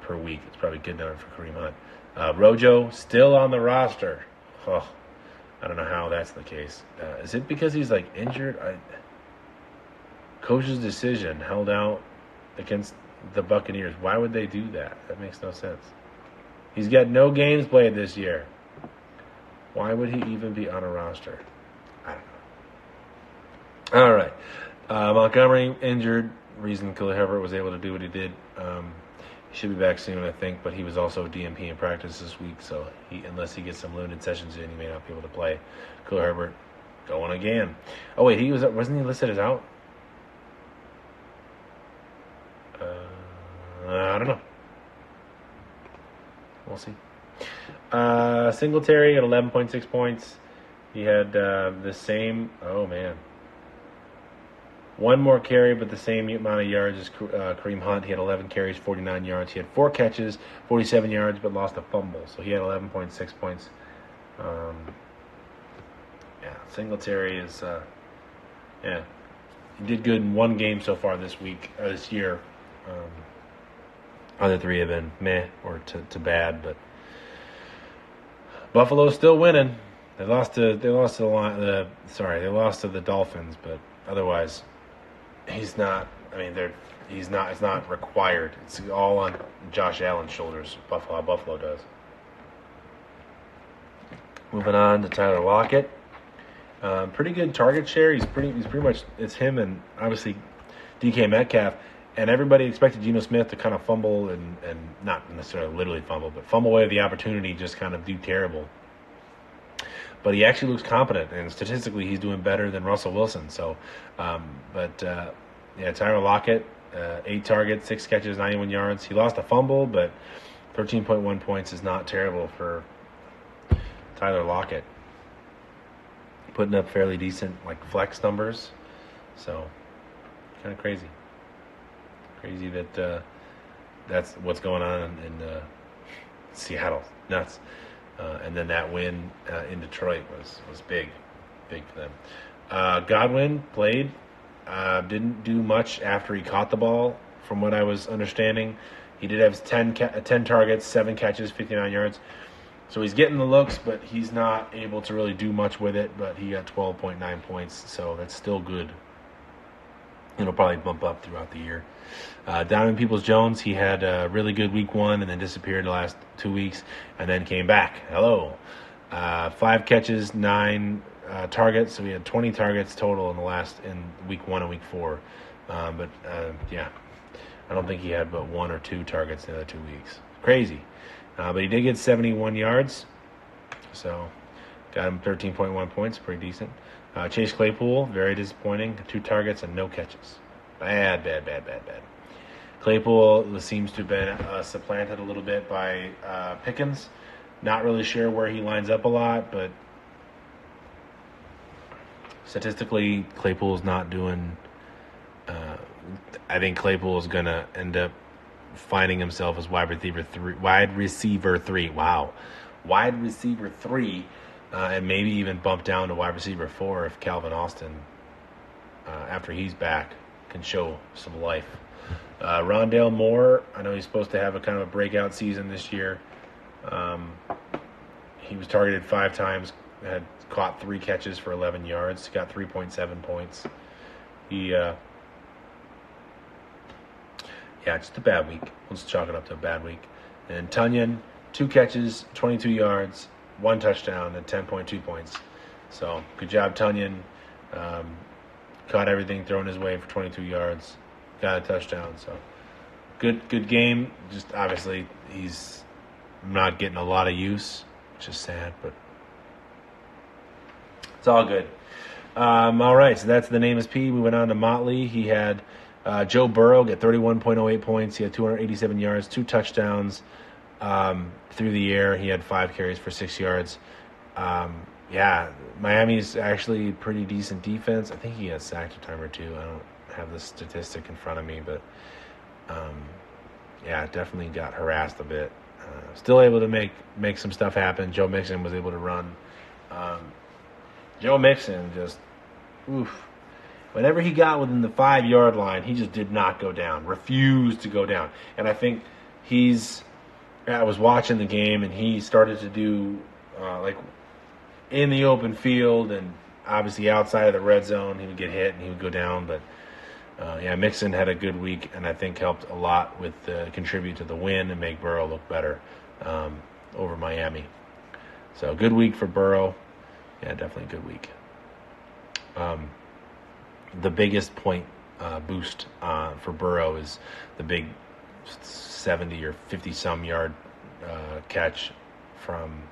per week. It's probably a good number for Kareem Hunt. Rojo, still on the roster. Oh, I don't know how that's the case. Is it because he's, injured? Coach's decision held out against the Buccaneers. Why would they do that? That makes no sense. He's got no games played this year. Why would he even be on a roster? I don't know. All right. Montgomery injured. Reason Khalil Herbert was able to do what he did. He should be back soon, I think, but he was also DNP in practice this week, so unless he gets some limited sessions in, he may not be able to play. Khalil Herbert going again. Oh, wait, wasn't he listed as out? I don't know. We'll see. Singletary at 11.6 points. He had the same. Oh, man. One more carry, but the same amount of yards as Kareem Hunt. He had 11 carries, 49 yards. He had 4 catches, 47 yards, but lost a fumble. So he had 11.6 points. Singletary is, he did good in one game so far this year. Other 3 have been meh or to bad, but Buffalo's still winning. They lost to the Dolphins, but otherwise, he's not. I mean, he's not. It's not required. It's all on Josh Allen's shoulders. Buffalo does. Moving on to Tyler Lockett. Pretty good target share. He's pretty much. It's him and obviously DK Metcalf. And everybody expected Geno Smith to kind of fumble and not necessarily literally fumble, but fumble away the opportunity, just kind of do terrible. But he actually looks competent, and statistically he's doing better than Russell Wilson. So, Tyler Lockett, 8 targets, 6 catches, 91 yards. He lost a fumble, but 13.1 points is not terrible for Tyler Lockett. Putting up fairly decent flex numbers. So, kind of crazy. Crazy that that's what's going on in Seattle. Nuts. And then that win in Detroit was big for them. Godwin played. Didn't do much after he caught the ball, from what I was understanding. He did have 10 targets, 7 catches, 59 yards. So he's getting the looks, but he's not able to really do much with it. But he got 12.9 points, so that's still good. It'll probably bump up throughout the year. Donovan Peoples-Jones, he had a really good week 1 and then disappeared the last 2 weeks and then came back. Hello. 5 catches, 9 targets. So we had 20 targets total in week 1 and week 4. I don't think he had but 1 or 2 targets in the other 2 weeks. Crazy. But he did get 71 yards. So Got him 13.1 points, pretty decent. Chase Claypool, very disappointing. 2 targets and no catches. Bad. Claypool seems to have been supplanted a little bit by Pickens. Not really sure where he lines up a lot, but statistically, Claypool is not doing. I think Claypool is going to end up finding himself as wide receiver three. Wow, wide receiver 3, and maybe even bump down to wide receiver 4 if Calvin Austin, after he's back, can show some life. Rondale Moore, I know he's supposed to have a kind of a breakout season this year. He was targeted 5 times, had caught 3 catches for 11 yards, got 3.7 points. Just a bad week. Let's chalk it up to a bad week. And Tonyan, 2 catches, 22 yards, 1 touchdown, and 10.2 points. So good job, Tonyan. Caught everything thrown his way for 22 yards, got a touchdown. So good game. Just obviously he's not getting a lot of use, which is sad, but it's all good. All right, so that's the name is P. We went on to Motley. He had Joe Burrow get 31.08 points. He had 287 yards, 2 touchdowns through the air. He had 5 carries for 6 yards. Miami's actually pretty decent defense. I think he got sacked a time or 2. I don't have the statistic in front of me, but definitely got harassed a bit. Still able to make some stuff happen. Joe Mixon was able to run. Joe Mixon just, whenever he got within the 5-yard line, he just did not go down, refused to go down. And I think I was watching the game, and he started to do, in the open field and obviously outside of the red zone, he would get hit and he would go down. But, Mixon had a good week, and I think helped a lot with contribute to the win and make Burrow look better over Miami. So good week for Burrow. Yeah, definitely a good week. The biggest point boost for Burrow is the big 70 or 50-some yard catch from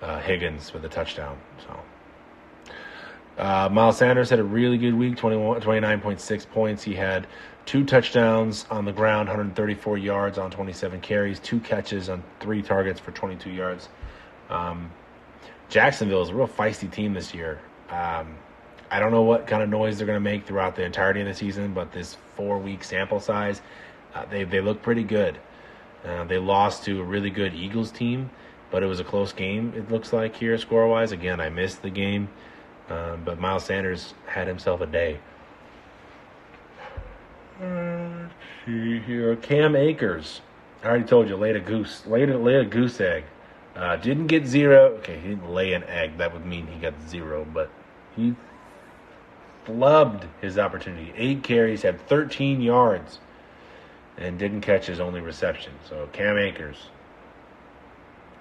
Higgins with a touchdown. So Miles Sanders had a really good week, 29.6 points. He had 2 touchdowns on the ground, 134 yards on 27 carries, 2 catches on 3 targets for 22 yards. Jacksonville is a real feisty team this year. I don't know what kind of noise they're going to make throughout the entirety of the season, but this 4-week sample size, they look pretty good. They lost to a really good Eagles team, but it was a close game, it looks like, here score-wise. Again, I missed the game, but Miles Sanders had himself a day. Let's see here. Cam Akers, I already told you, laid a goose egg. Didn't get 0. Okay, he didn't lay an egg. That would mean he got 0, but he flubbed his opportunity. 8 carries, had 13 yards, and didn't catch his only reception. So Cam Akers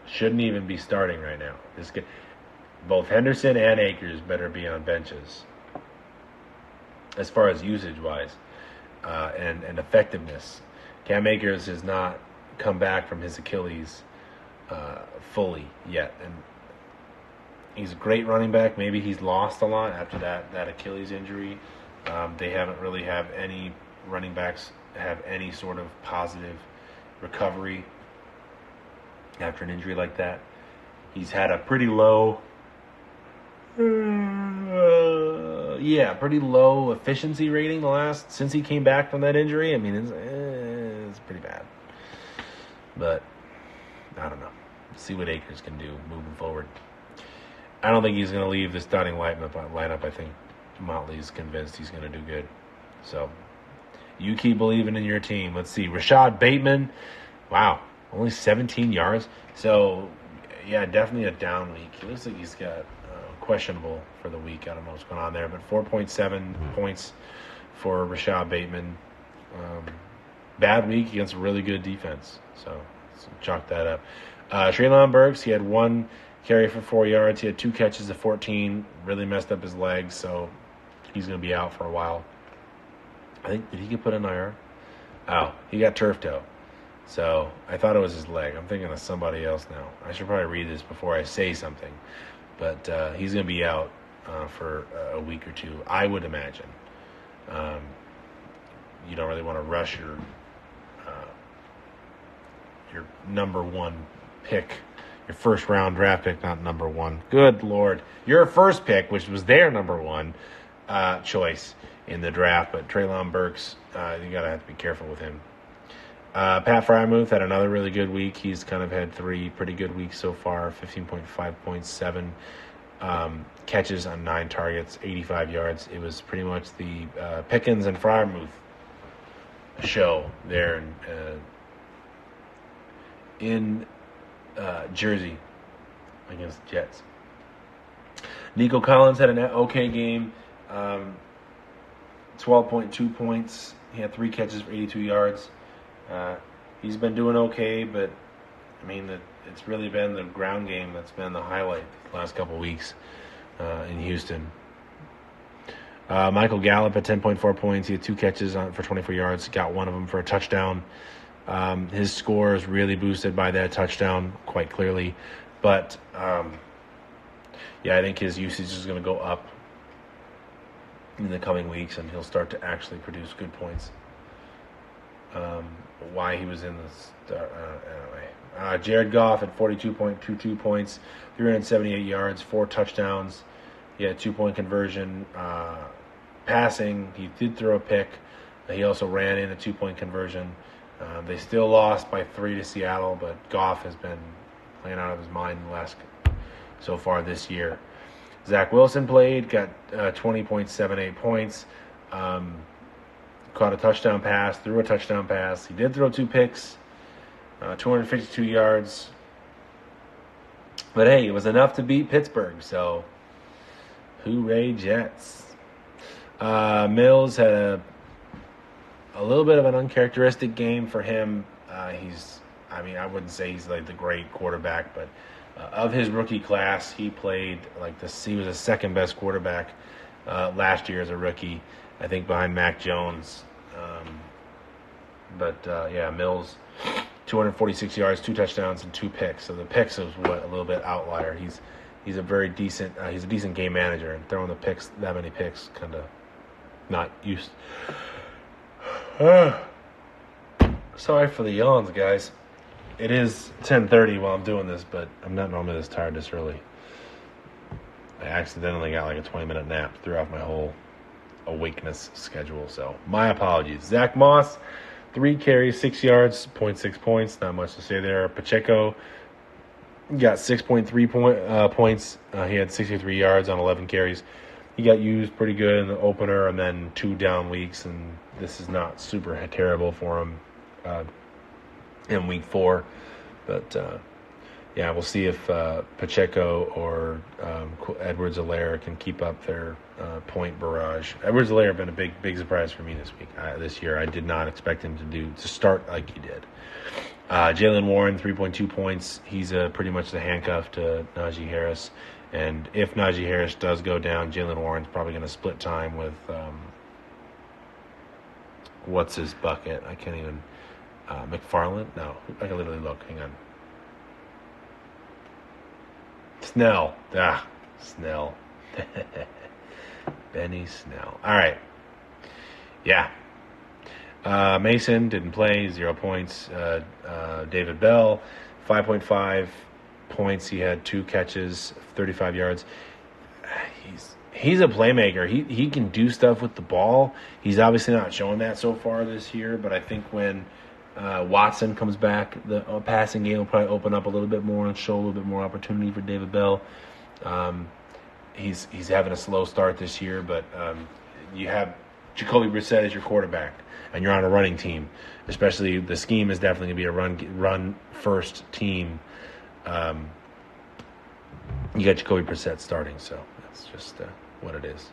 shouldn't even be starting right now. Both Henderson and Akers better be on benches as far as usage-wise and effectiveness. Cam Akers has not come back from his Achilles fully yet, and he's a great running back. Maybe he's lost a lot after that Achilles injury. They haven't really have any running backs have any sort of positive recovery after an injury like that. He's had a pretty low efficiency rating since he came back from that injury. I mean, it's pretty bad. But I don't know. See what Akers can do moving forward. I don't think he's going to leave the starting lineup. I think Motley's convinced he's going to do good. So you keep believing in your team. Let's see. Rashad Bateman. Wow. Only 17 yards. So, yeah, definitely a down week. He looks like he's got questionable for the week. I don't know what's going on there. But 4.7 points for Rashad Bateman. Bad week against a really good defense. So chalk that up. Treylon Burks, he had 1 carry for 4 yards. He had 2 catches of 14. Really messed up his legs, so he's going to be out for a while. I think, did he get put in IR? Oh, he got turf toe. So I thought it was his leg. I'm thinking of somebody else now. I should probably read this before I say something. but he's going to be out for a week or two, I would imagine. You don't really want to rush your number one pick, your first round draft pick, not number one. Good Lord. Your first pick, which was their number one choice in the draft, but Treylon Burks, you got to have to be careful with him. Pat Freiermuth had another really good week. He's kind of had 3 pretty good weeks so far, 15.5 points, 7 catches on 9 targets, 85 yards. It was pretty much the Pickens and Freiermuth show there in Jersey against the Jets. Nico Collins had an okay game, 12.2 points. He had 3 catches for 82 yards. He's been doing okay, but I mean, it's really been the ground game that's been the highlight the last couple of weeks in Houston. Michael Gallup at 10.4 points. He had 2 catches for 24 yards. Got one of them for a touchdown. His score is really boosted by that touchdown, quite clearly. But, I think his usage is going to go up in the coming weeks, and he'll start to actually produce good points. Why he was in this anyway. Jared Goff at 42.22 points, 378 yards, 4 touchdowns. He had 2-point conversion. Passing, he did throw a pick. He also ran in a 2-point conversion. They still lost by 3 to Seattle, but Goff has been playing out of his mind so far this year. Zach Wilson played, got 20.78 points. Caught a touchdown pass, threw a touchdown pass. He did throw 2 picks, 252 yards. But hey, it was enough to beat Pittsburgh, so hooray Jets. Mills had a little bit of an uncharacteristic game for him. I wouldn't say he's like the great quarterback, but of his rookie class, he played like this. He was the second best quarterback last year as a rookie, I think, behind Mac Jones. Mills, 246 yards, 2 touchdowns, and 2 picks. So the picks was a little bit outlier. He's a very decent. He's a decent game manager, and throwing that many picks, kind of not used. Sorry for the yawns, guys. It is 10:30 while I'm doing this, but I'm not normally this tired this early. I accidentally got like a 20-minute nap, threw off my whole awakeness schedule, so my apologies. Zach Moss, 3 carries, 6 yards, 0.6 points. Not much to say there. Pacheco got 6.3 points. He had 63 yards on 11 carries. He got used pretty good in the opener, and then 2 down weeks, and this is not super terrible for him in week 4. But, we'll see if Pacheco or Edwards-Helaire can keep up their point barrage. Edwards-Helaire been a big surprise for me this year. I did not expect him to start like he did. Jaylen Warren, 3.2 points. He's pretty much the handcuff to Najee Harris. And if Najee Harris does go down, Jaylen Warren's probably going to split time with what's his bucket? I can't even. McFarland? No, I can literally look. Hang on. Snell. Snell. Benny Snell. All right. Yeah. Mason didn't play, 0 points. David Bell, 5.5 points. He had 2 catches, 35 yards. He's a playmaker. He can do stuff with the ball. He's obviously not showing that so far this year, but I think when Watson comes back, the passing game will probably open up a little bit more and show a little bit more opportunity for David Bell. He's having a slow start this year, but you have Jacoby Brissett as your quarterback, and you're on a running team. Especially the scheme is definitely going to be a run first team. You got Jacoby Brissett starting, so that's just what it is.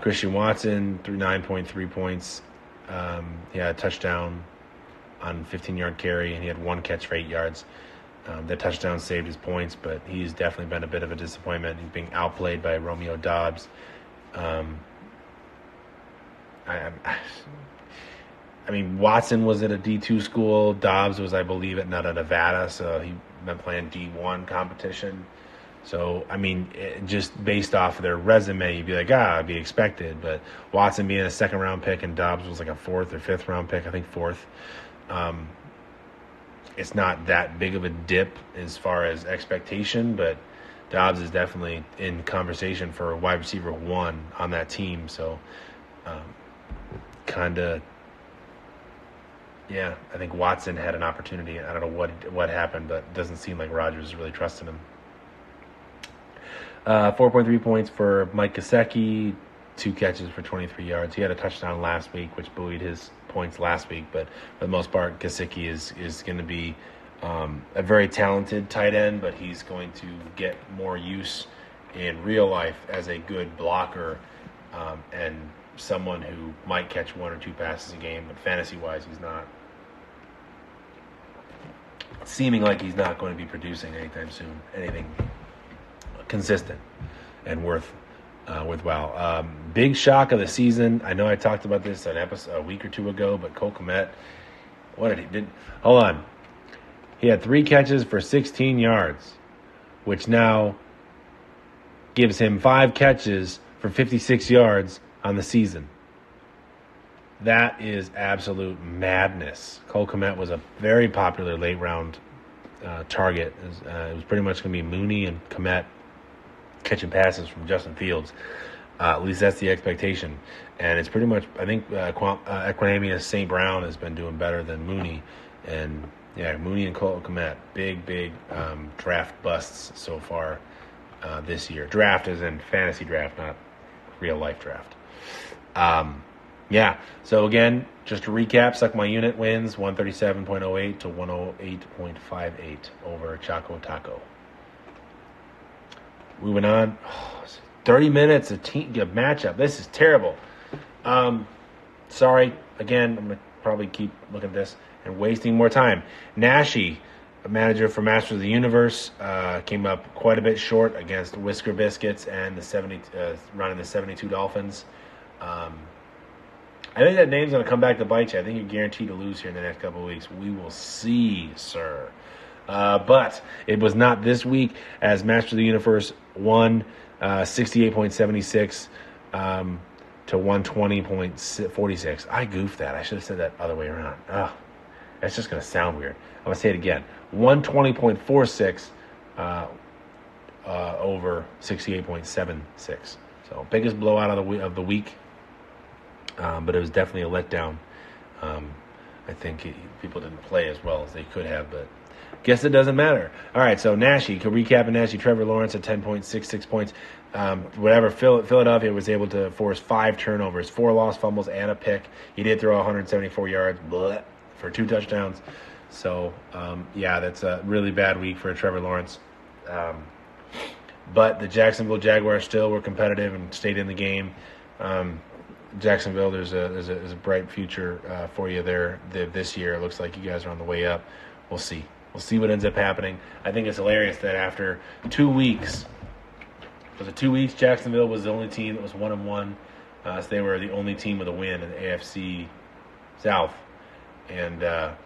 Christian Watson, 9.3 points. He had a touchdown on 15-yard carry, and he had 1 catch for 8 yards. That touchdown saved his points, but he's definitely been a bit of a disappointment. He's being outplayed by Romeo Doubs. Watson was at a D2 school. Dobbs was, I believe, at Nevada, so he's been playing D1 competition. So, I mean, just based off of their resume, you'd be like, it'd be expected. But Watson being a second-round pick and Dobbs was like a fourth or fifth-round pick, I think fourth. It's not that big of a dip as far as expectation, but Dobbs is definitely in conversation for wide receiver one on that team. So, I think Watson had an opportunity. I don't know what happened, but it doesn't seem like Rodgers really trusted him. 4.3 points for Mike Gesicki, 2 catches for 23 yards. He had a touchdown last week, which buoyed his points last week. But for the most part, Gesicki is going to be a very talented tight end, but he's going to get more use in real life as a good blocker and someone who might catch 1 or 2 passes a game. But fantasy-wise, he's not. Seeming like he's not going to be producing anytime soon anything consistent and worthwhile. Big shock of the season. I know I talked about this a week or two ago, but Cole Kmet, hold on. He had 3 catches for 16 yards, which now gives him 5 catches for 56 yards on the season. That is absolute madness. Cole Kmet was a very popular late-round target. It was pretty much going to be Mooney and Kmet catching passes from Justin Fields. At least that's the expectation. And it's pretty much, I think, Equanimeous St. Brown has been doing better than Mooney. And, Mooney and Cole Kmet, big draft busts so far this year. Draft is in fantasy draft, not real-life draft. So again, just to recap, Suck My Unit wins 137.08 to 108.58 over Choco Taco. Moving on, 30 minutes of matchup. This is terrible. Sorry, again, I'm going to probably keep looking at this and wasting more time. Nashi, a manager for Masters of the Universe, came up quite a bit short against Whisker Biscuits and running the 72 Dolphins. I think that name's going to come back to bite you. I think you're guaranteed to lose here in the next couple of weeks. We will see, sir. But it was not this week, as Master of the Universe won 68.76 to 120.46. I goofed that. I should have said that other way around. That's just going to sound weird. I'm going to say it again. 120.46 over 68.76. So biggest blowout of the week. But it was definitely a letdown. I think people didn't play as well as they could have, but guess it doesn't matter. All right, so Nashi, to recap in Nashi, Trevor Lawrence at 10.66 points. Philadelphia was able to force 5 turnovers, 4 lost fumbles, and a pick. He did throw 174 yards for 2 touchdowns. So, that's a really bad week for Trevor Lawrence. But the Jacksonville Jaguars still were competitive and stayed in the game. Jacksonville, there's a bright future for you there this year. It looks like you guys are on the way up. We'll see. We'll see what ends up happening. I think it's hilarious that after 2 weeks, Jacksonville was the only team that was 1-1. So they were the only team with a win in the AFC South. And are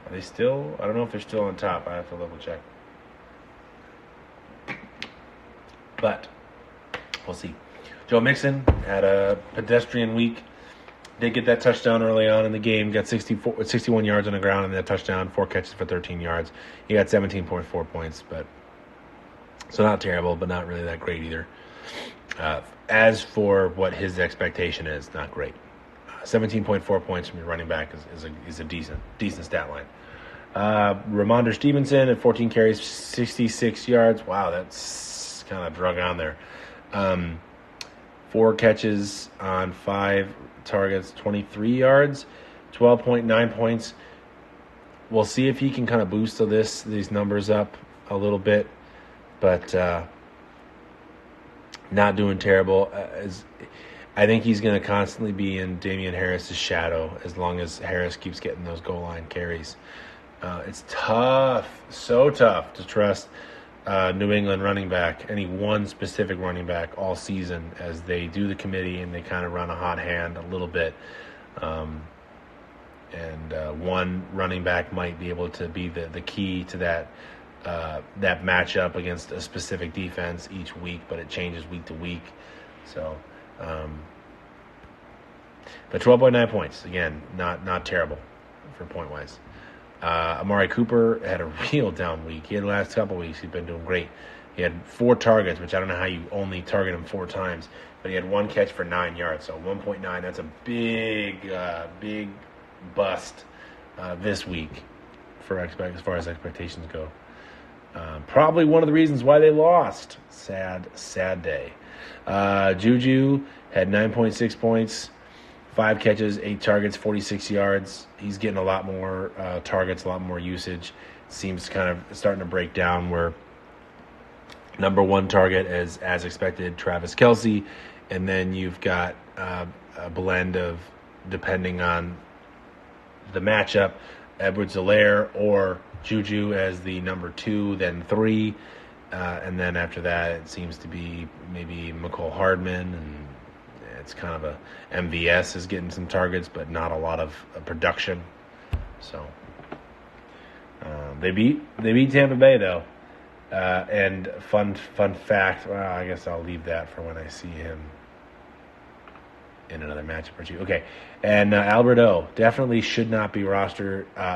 they still? I don't know if they're still on top. I have to double check. But we'll see. Joe Mixon had a pedestrian week. Did get that touchdown early on in the game. Got 61 yards on the ground and that touchdown. 4 catches for 13 yards. He got 17.4 points, so not terrible, but not really that great either. As for what his expectation is, not great. 17.4 points from your running back is a decent stat line. Ramondre Stevenson at 14 carries, 66 yards. Wow, that's kind of drug on there. 4 catches on 5 targets, 23 yards, 12.9 points. We'll see if he can kind of boost these numbers up a little bit, but not doing terrible. I think he's going to constantly be in Damian Harris's shadow as long as Harris keeps getting those goal line carries. It's tough, so tough to trust New England running back, any one specific running back all season, as they do the committee and they kind of run a hot hand a little bit. And one running back might be able to be the key to that that matchup against a specific defense each week, but it changes week to week. So, but 12.9 points, again, not terrible for point-wise. Amari Cooper had a real down week. He had the last couple weeks. He's been doing great. He had 4 targets, which I don't know how you only target him 4 times, but he had 1 catch for 9 yards. So 1.9, that's a big bust this week as far as expectations go. Probably one of the reasons why they lost. Sad day. Juju had 9.6 points, 5 catches, 8 targets, 46 yards. He's getting a lot more targets, a lot more usage. Seems kind of starting to break down where number 1 target is, as expected, Travis Kelce. And then you've got a blend of, depending on the matchup, Edwards-Helaire or Juju as the number 2, then 3. And then after that, it seems to be maybe McCole Hardman, and it's kind of a MVS is getting some targets, but not a lot of production. So they beat Tampa Bay though. And fun fact. Well, I guess I'll leave that for when I see him in another matchup or two. Okay, and Albert O definitely should not be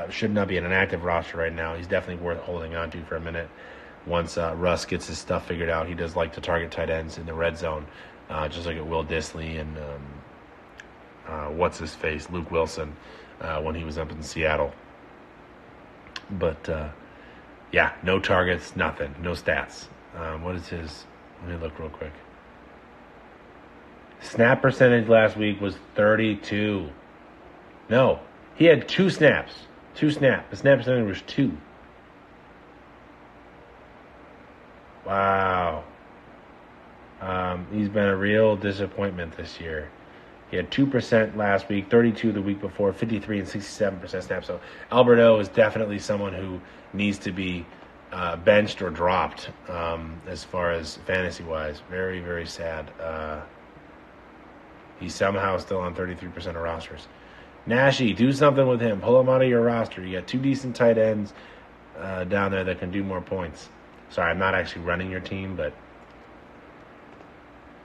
should not be in an active roster right now. He's definitely worth holding on to for a minute. Once Russ gets his stuff figured out, he does like to target tight ends in the red zone, just like at Will Dissly and Luke Wilson, when he was up in Seattle. But yeah, no targets, nothing, no stats. What is his? Let me look real quick. Snap percentage last week was 32. No, he had 2 snaps. 2 snaps. The snap percentage was 2. Wow. He's been a real disappointment this year. He had 2% last week, 32 the week before, 53 and 67% snaps. So Alberto is definitely someone who needs to be benched or dropped as far as fantasy-wise. Very, very sad. He's somehow still on 33% of rosters. Nashi, do something with him. Pull him out of your roster. You got 2 decent tight ends down there that can do more points. Sorry, I'm not actually running your team, but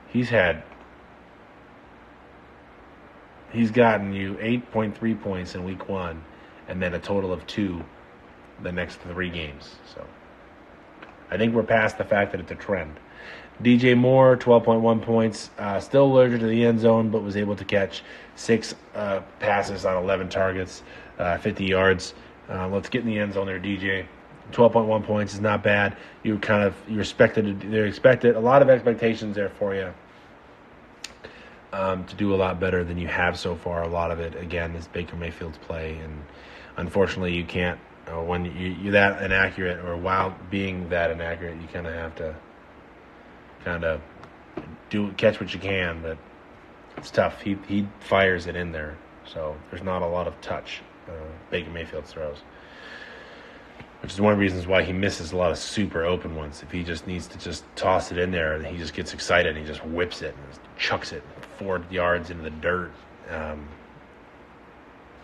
he's gotten you 8.3 points in week 1, and then a total of 2 the next 3 games. So I think we're past the fact that it's a trend. DJ Moore, 12.1 points, still allergic to the end zone, but was able to catch 6 passes on 11 targets, 50 yards. Let's get in the end zone there, DJ. 12.1 points is not bad. You expected a lot of expectations there for you to do a lot better than you have so far. A lot of it, again, is Baker Mayfield's play, and unfortunately, you can't. When you're that inaccurate, or while being that inaccurate, you kind of have to catch what you can, but it's tough. He fires it in there, so there's not a lot of touch. Baker Mayfield throws, which is one of the reasons why he misses a lot of super open ones. If he just needs to just toss it in there, and he just gets excited and he just whips it and just chucks it 4 yards into the dirt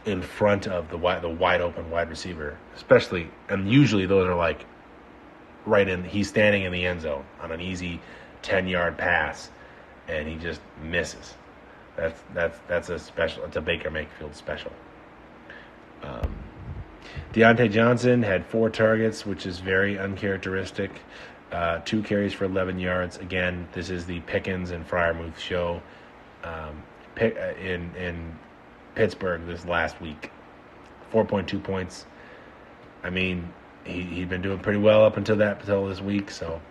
in front of the wide open wide receiver, especially, and usually those are like right in. He's standing in the end zone on an easy 10-yard pass, and he just misses. That's a special. It's a Baker Mayfield special. Deontay Johnson had 4 targets, which is very uncharacteristic. 2 carries for 11 yards. Again, this is the Pickens and Freiermuth show in Pittsburgh this last week. 4.2 points. I mean, he'd been doing pretty well up until this week, so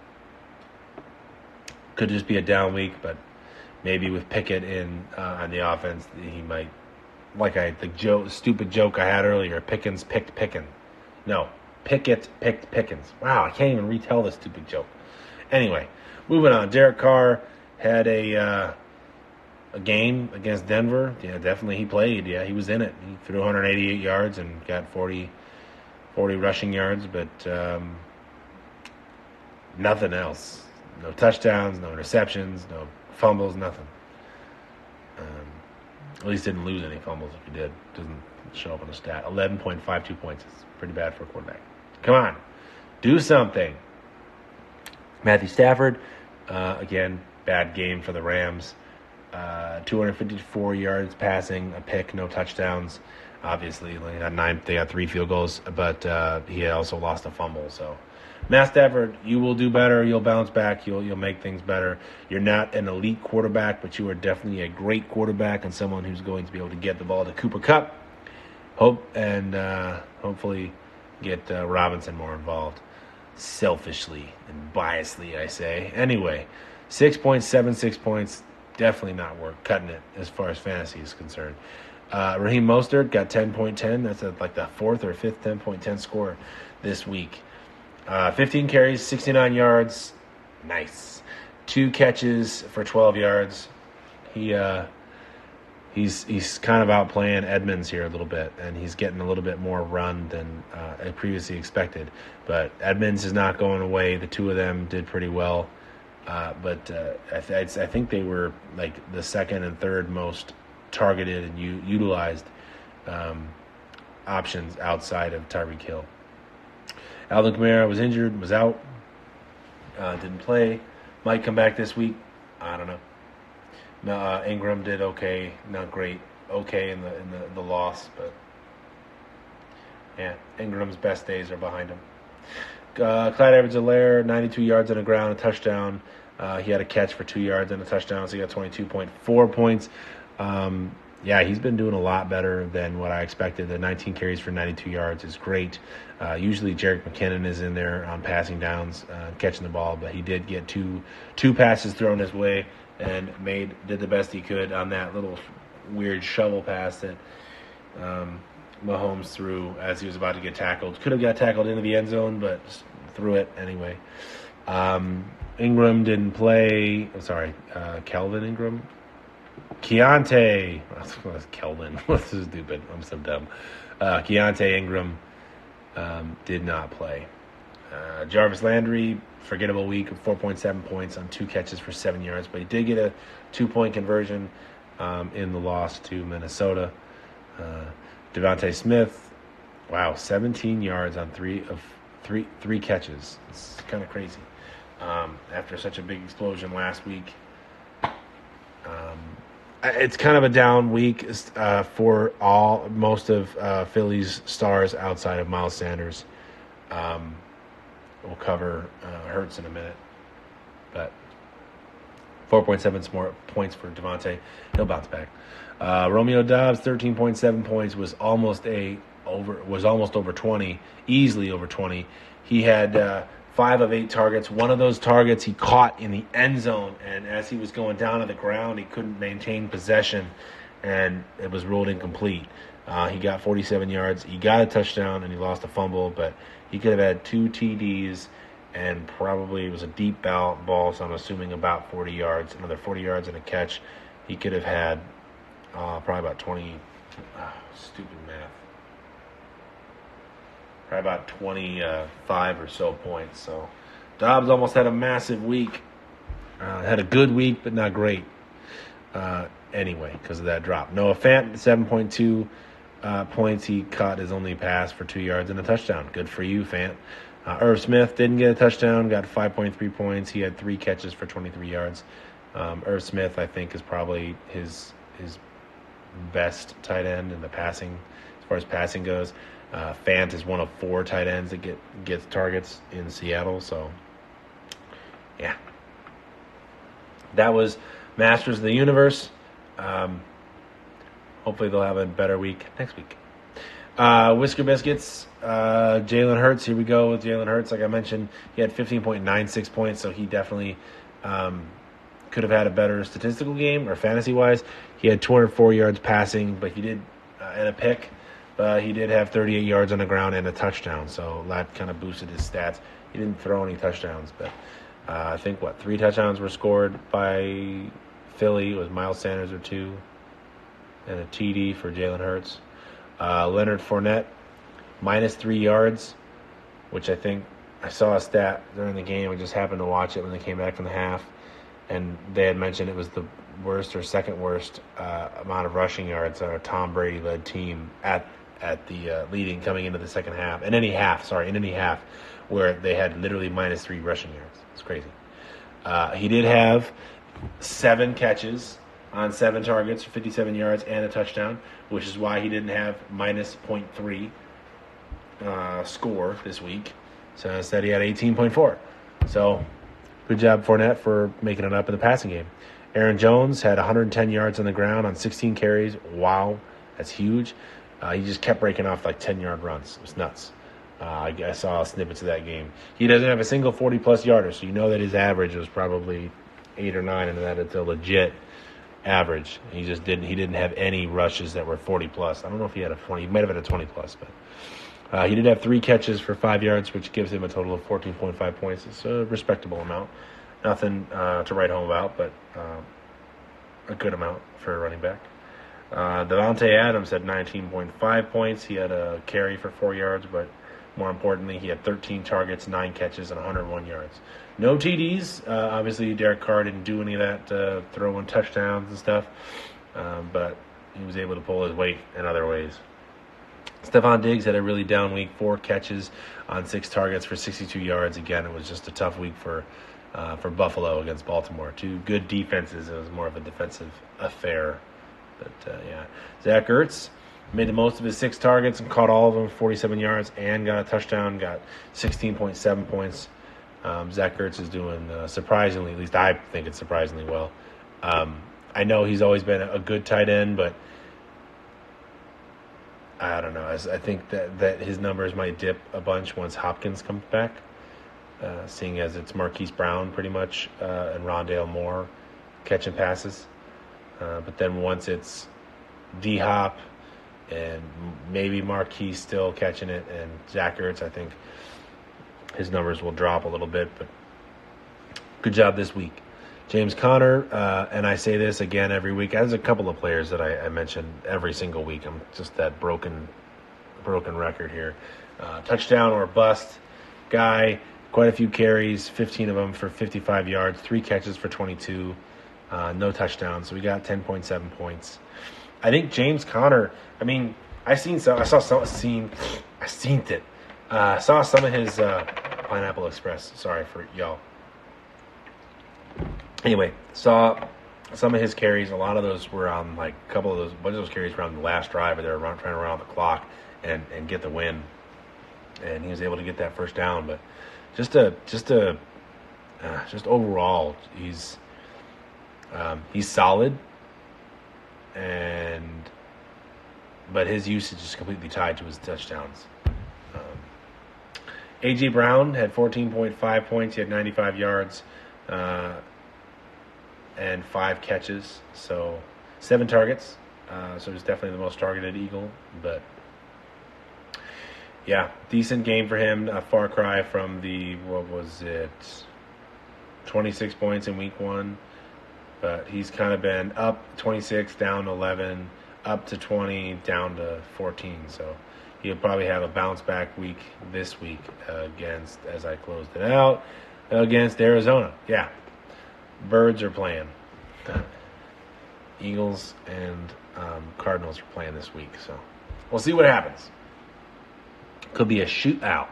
could just be a down week, but maybe with Pickett in on the offense, he might, stupid joke I had earlier, Pickens picked Pickens. No, Pickett picked Pickens. Wow, I can't even retell this stupid joke. Anyway, moving on. Derek Carr had a game against Denver. Yeah, definitely he played. Yeah, he was in it. He threw 188 yards and got 40 rushing yards, but nothing else. No touchdowns, no interceptions, no fumbles, nothing. At least didn't lose any fumbles. If he did, doesn't show up on the stat. 11.52 points. It's pretty bad for a quarterback. Come on. Do something. Matthew Stafford, again, bad game for the Rams. 254 yards passing, a pick, no touchdowns. Obviously, they got 3 field goals, but he also lost a fumble. So, Matt Stafford, you will do better. You'll bounce back. You'll make things better. You're not an elite quarterback, but you are definitely a great quarterback and someone who's going to be able to get the ball to Cooper Kupp. Hopefully get Robinson more involved. Selfishly and biasedly, I say. Anyway, 6.76 points. Definitely not cutting it as far as fantasy is concerned. Raheem Mostert got 10.10. That's like the 4th or 5th 10.10 score this week. 15 carries, 69 yards. Nice. 2 catches for 12 yards. He's kind of outplaying Edmonds here a little bit, and he's getting a little bit more run than I previously expected. But Edmonds is not going away. The 2 of them did pretty well. But I think they were like the 2nd and 3rd most targeted and utilized options outside of Tyreek Hill. Alvin Kamara was injured, was out, didn't play. Might come back this week. I don't know. No, Ingram did okay, not great. Okay in the loss, but yeah, Ingram's best days are behind him. Clyde Edwards-Helaire, 92 yards on the ground, a touchdown. He had a catch for 2 yards and a touchdown, so he got 22.4 points. He's been doing a lot better than what I expected. The 19 carries for 92 yards is great. Usually Jerick McKinnon is in there on passing downs, catching the ball, but he did get two passes thrown his way and did the best he could on that little weird shovel pass that Mahomes threw as he was about to get tackled. Could have got tackled into the end zone, but threw it anyway. Ingram didn't play. Kelvin Ingram. Keontae. Kelvin. This is stupid. I'm so dumb. Keontae Ingram did not play. Jarvis Landry, forgettable week of 4.7 points on 2 catches for 7 yards, but he did get a 2-point conversion in the loss to Minnesota. Devontae Smith, 17 yards on three catches. It's kind of crazy. After such a big explosion last week. It's kind of a down week for most of Philly's stars outside of Miles Sanders. We'll cover Hurts in a minute. But 4.7 more points for Devontae. He'll bounce back. Romeo Doubs, 13.7 points, was almost over 20, easily over 20. He had 5 of 8 targets. One of those targets he caught in the end zone, and as he was going down to the ground, he couldn't maintain possession, and it was ruled incomplete. He got 47 yards. He got a touchdown, and he lost a fumble, but he could have had 2 TDs, and probably it was a deep ball, so I'm assuming about 40 yards, another 40 yards and a catch. He could have had probably about 20, stupid math, probably about 25 or so points. So Dobbs almost had a massive week. Had a good week, but not great. Anyway, because of that drop. Noah Fant, 7.2 points. He caught his only pass for 2 yards and a touchdown. Good for you, Fant. Irv Smith didn't get a touchdown, got 5.3 points. He had 3 catches for 23 yards. Irv Smith, I think, is probably his best tight end in the passing, as far as passing goes. Fant is one of 4 tight ends that gets targets in Seattle. So, yeah. That was Masters of the Universe. Hopefully they'll have a better week next week. Whisker Biscuits, Jalen Hurts. Here we go with Jalen Hurts. Like I mentioned, he had 15.96 points, so he definitely could have had a better statistical game or fantasy-wise. He had 204 yards passing, but he did and a pick. He did have 38 yards on the ground and a touchdown, so that kind of boosted his stats. He didn't throw any touchdowns, but I think, 3 touchdowns were scored by Philly. It was Miles Sanders or 2, and a TD for Jalen Hurts. Leonard Fournette, minus 3 yards, which I think I saw a stat during the game. I just happened to watch it when they came back from the half, and they had mentioned it was the worst or second worst amount of rushing yards on a Tom Brady-led team at at the leading coming into the second half, in any half, where they had literally -3 rushing yards. It's crazy. He did have 7 catches on 7 targets for 57 yards and a touchdown, which is why he didn't have -0.3 score this week. So instead he had 18.4. So good job, Fournette, for making it up in the passing game. Aaron Jones had 110 yards on the ground on 16 carries. Wow, that's huge. He just kept breaking off like 10-yard runs. It was nuts. I saw snippets of that game. He doesn't have a single 40-plus yarder, so you know that his average was probably 8 or 9, and that it's a legit average. He didn't have any rushes that were 40-plus. I don't know if he had a 20. He might have had a 20-plus, but he did have 3 catches for 5 yards, which gives him a total of 14.5 points. It's a respectable amount. Nothing to write home about, but a good amount for a running back. Davante Adams had 19.5 points. He had a carry for 4 yards, but more importantly, he had 13 targets, 9 catches, and 101 yards. No TDs. Obviously, Derek Carr didn't do any of that, throwing touchdowns and stuff, but he was able to pull his weight in other ways. Stephon Diggs had a really down week, 4 catches on 6 targets for 62 yards. Again, it was just a tough week for Buffalo against Baltimore. 2 good defenses. It was more of a defensive affair. But, yeah. Zach Ertz made the most of his 6 targets and caught all of them, 47 yards, and got a touchdown, got 16.7 points. Zach Ertz is doing surprisingly, at least I think it's surprisingly well. I know he's always been a good tight end, but I don't know. I think that his numbers might dip a bunch once Hopkins comes back, seeing as it's Marquise Brown pretty much and Rondale Moore catching passes. But then once it's D-Hop and maybe Marquise still catching it and Zach Ertz, I think his numbers will drop a little bit. But good job this week. James Conner, and I say this again every week. There's a couple of players that I mention every single week. I'm just that broken record here. Touchdown or bust guy, quite a few carries, 15 of them for 55 yards, 3 catches for 22, no touchdowns. So we got 10.7 points. I think James Conner, I saw some of his Pineapple Express. Sorry for y'all. Anyway, saw some of his carries. A lot of those were on bunch of those carries were on the last drive, where they were trying to run on the clock and get the win. And he was able to get that first down. But just overall, he's solid, but his usage is completely tied to his touchdowns. A.J. Brown had 14.5 points. He had 95 yards. And 5 catches, so 7 targets. So he's definitely the most targeted Eagle. But yeah, decent game for him. A far cry from the 26 points in week 1. But he's kind of been up 26, down 11, up to 20, down to 14. So he'll probably have a bounce back week this week against, as I closed it out, against Arizona. Yeah. Birds are playing. The Eagles and Cardinals are playing this week, so we'll see what happens. Could be a shootout.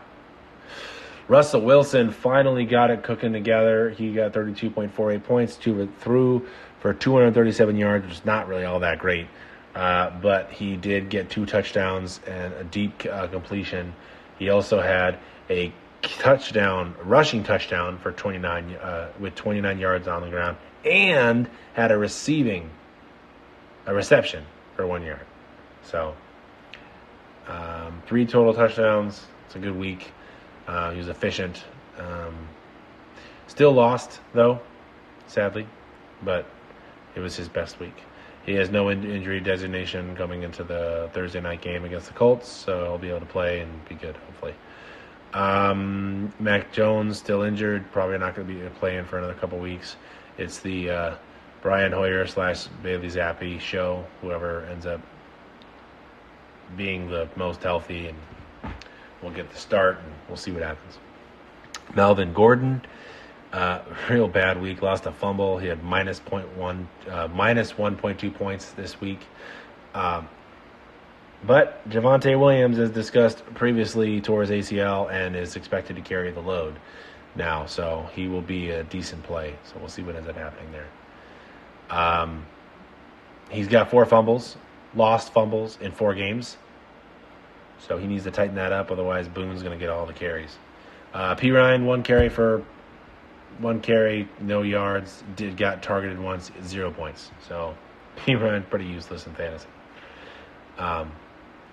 Russell Wilson finally got it cooking together. He got 32.48 points, threw for 237 yards, which is not really all that great, but he did get 2 touchdowns and a deep completion. He also had a rushing touchdown for 29 with 29 yards on the ground, and had a reception for 1 yard. So 3 total touchdowns. It's a good week. He was efficient. Still lost though, sadly, but it was his best week. He has no injury designation coming into the Thursday night game against the Colts, so he'll be able to play and be good, hopefully. Mac Jones still injured, probably not going to be playing for another couple weeks. It's the Brian Hoyer / Bailey Zappi show, whoever ends up being the most healthy, and we'll get the start and we'll see what happens. Melvin Gordon, real bad week, lost a fumble. He had minus 1.2 points this week. But Javonte Williams, as discussed previously, tore his ACL and is expected to carry the load now. So he will be a decent play. So we'll see what ends up happening there. He's got 4 fumbles, lost fumbles in 4 games. So he needs to tighten that up. Otherwise, Boone's going to get all the carries. P. Ryan, 1 carry, no yards. Got targeted once, 0 points. So P. Ryan's pretty useless in fantasy.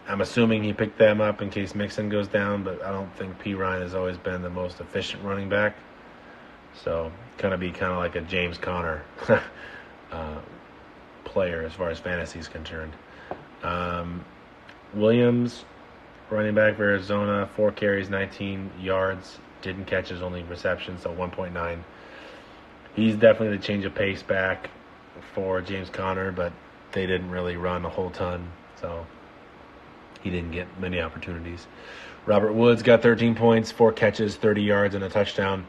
I'm assuming he picked them up in case Mixon goes down, but I don't think P. Ryan has always been the most efficient running back. So kind of like a James Conner player as far as fantasy is concerned. Williams, running back for Arizona, 4 carries, 19 yards. Didn't catch his only reception, so 1.9. He's definitely the change of pace back for James Conner, but they didn't really run a whole ton, so he didn't get many opportunities. Robert Woods got 13 points, 4 catches, 30 yards, and a touchdown.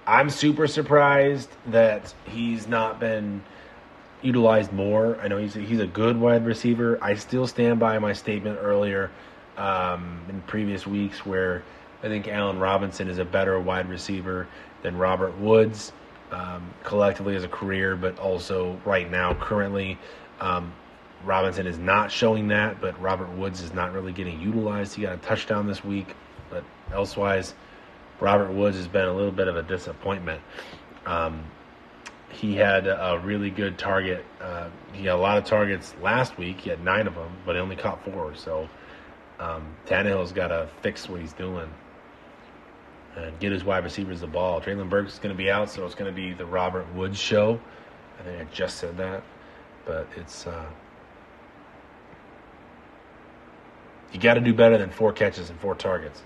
I'm super surprised that he's not been utilized more. I know he's a good wide receiver. I still stand by my statement earlier in previous weeks where I think Allen Robinson is a better wide receiver than Robert Woods collectively as a career, but also right now, currently, Robinson is not showing that, but Robert Woods is not really getting utilized. He got a touchdown this week, but elsewise, Robert Woods has been a little bit of a disappointment. He had a really good target. He had a lot of targets last week. He had 9 of them, but he only caught 4. So Tannehill's got to fix what he's doing and get his wide receivers the ball. Traylon Burks is going to be out, so it's going to be the Robert Woods show. I think I just said that, but it's you got to do better than 4 catches and 4 targets.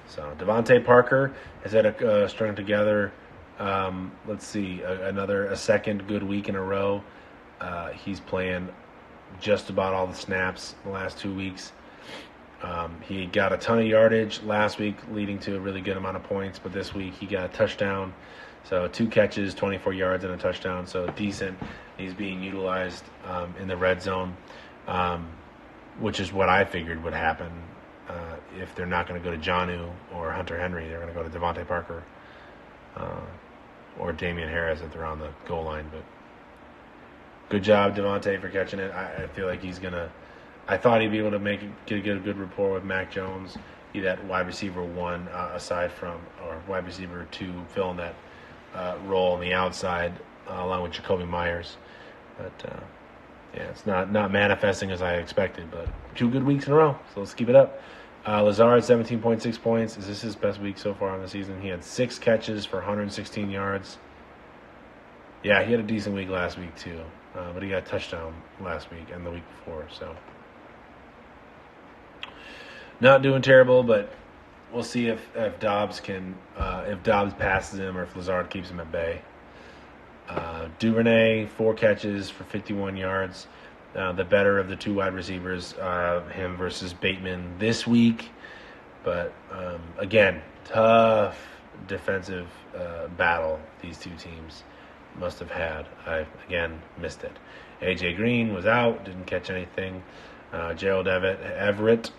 So Devontae Parker has had a strung together. Let's see, a second good week in a row. He's playing just about all the snaps the last 2 weeks. He got a ton of yardage last week, leading to a really good amount of points. But this week he got a touchdown. So 2 catches, 24 yards, and a touchdown. So decent. He's being utilized in the red zone, which is what I figured would happen. If they're not going to go to Jonnu or Hunter Henry, they're going to go to Devontae Parker or Damian Harris if they're on the goal line. But good job, Devontae, for catching it. I feel like he's going to – I thought he'd be able to get a good rapport with Mac Jones, be that wide receiver 1 aside from – or wide receiver 2 filling that role on the outside along with Jacoby Myers. But, yeah, it's not manifesting as I expected, but 2 good weeks in a row, so let's keep it up. Lazard, 17.6 points. Is this his best week so far in the season? He had 6 catches for 116 yards. Yeah, he had a decent week last week too, but he got a touchdown last week and the week before, so not doing terrible, but we'll see if Dobbs passes him or if Lazard keeps him at bay. Duvernay, 4 catches for 51 yards. The better of the 2 wide receivers, him versus Bateman this week. But, again, tough defensive battle these 2 teams must have had. I, again, missed it. A.J. Green was out, didn't catch anything. Gerald Everett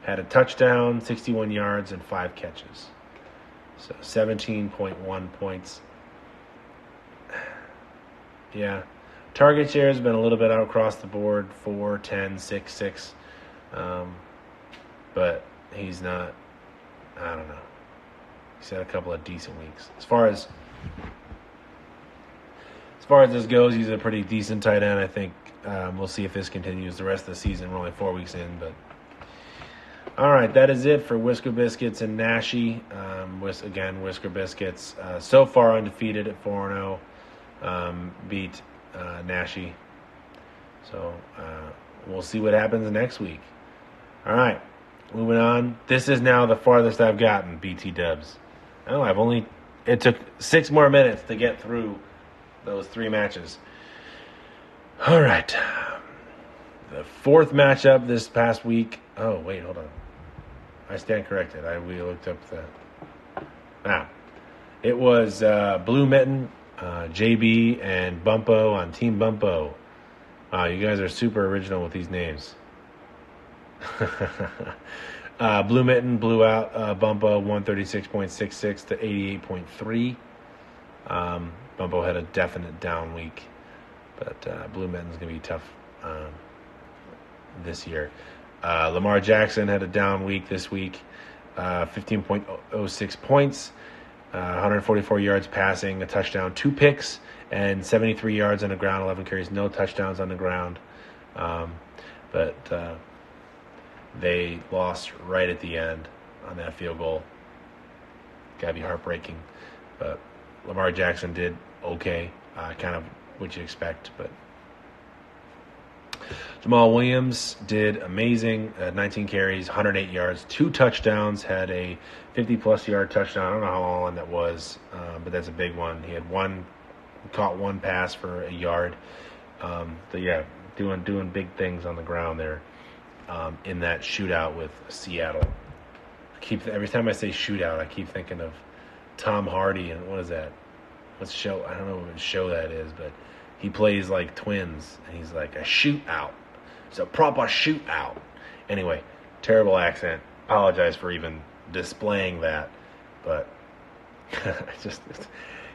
had a touchdown, 61 yards, and 5 catches. So 17.1 points. Yeah. Target share has been a little bit out across the board, 4, 10, 6, 6. But he's not, I don't know. He's had a couple of decent weeks. As far as this goes, he's a pretty decent tight end. I think we'll see if this continues the rest of the season. We're only 4 weeks in, but all right, that is it for Whisker Biscuits and Nashi. Whisker Biscuits so far undefeated at 4-0. Beat Nashi. So we'll see what happens next week. All right, moving on. This is now the farthest I've gotten, BT Dubs. It took 6 more minutes to get through those 3 matches. All right. The 4th matchup this past week. Oh, wait, hold on. I stand corrected. We looked up it was Blue Mitten, JB, and Bumpo on Team Bumpo. Wow, you guys are super original with these names. Blue Mitten blew out Bumpo 136.66 to 88.3. Bumpo had a definite down week, but Blue Mitten's going to be tough this year. Lamar Jackson had a down week this week, 15.06 points, 144 yards passing, a touchdown, 2 picks, and 73 yards on the ground, 11 carries, no touchdowns on the ground. But they lost right at the end on that field goal. Gotta be heartbreaking. But Lamar Jackson did okay, kind of what you expect. But Jamal Williams did amazing, 19 carries, 108 yards, 2 touchdowns, had a 50-plus yard touchdown. I don't know how long that was, but that's a big one. He had caught one pass for a yard. So yeah, doing big things on the ground there in that shootout with Seattle. Every time I say shootout, I keep thinking of Tom Hardy and what is that? What show? I don't know what show that is, but he plays like twins and he's like a shootout. It's a proper shootout. Anyway, terrible accent. Apologize for even displaying that, but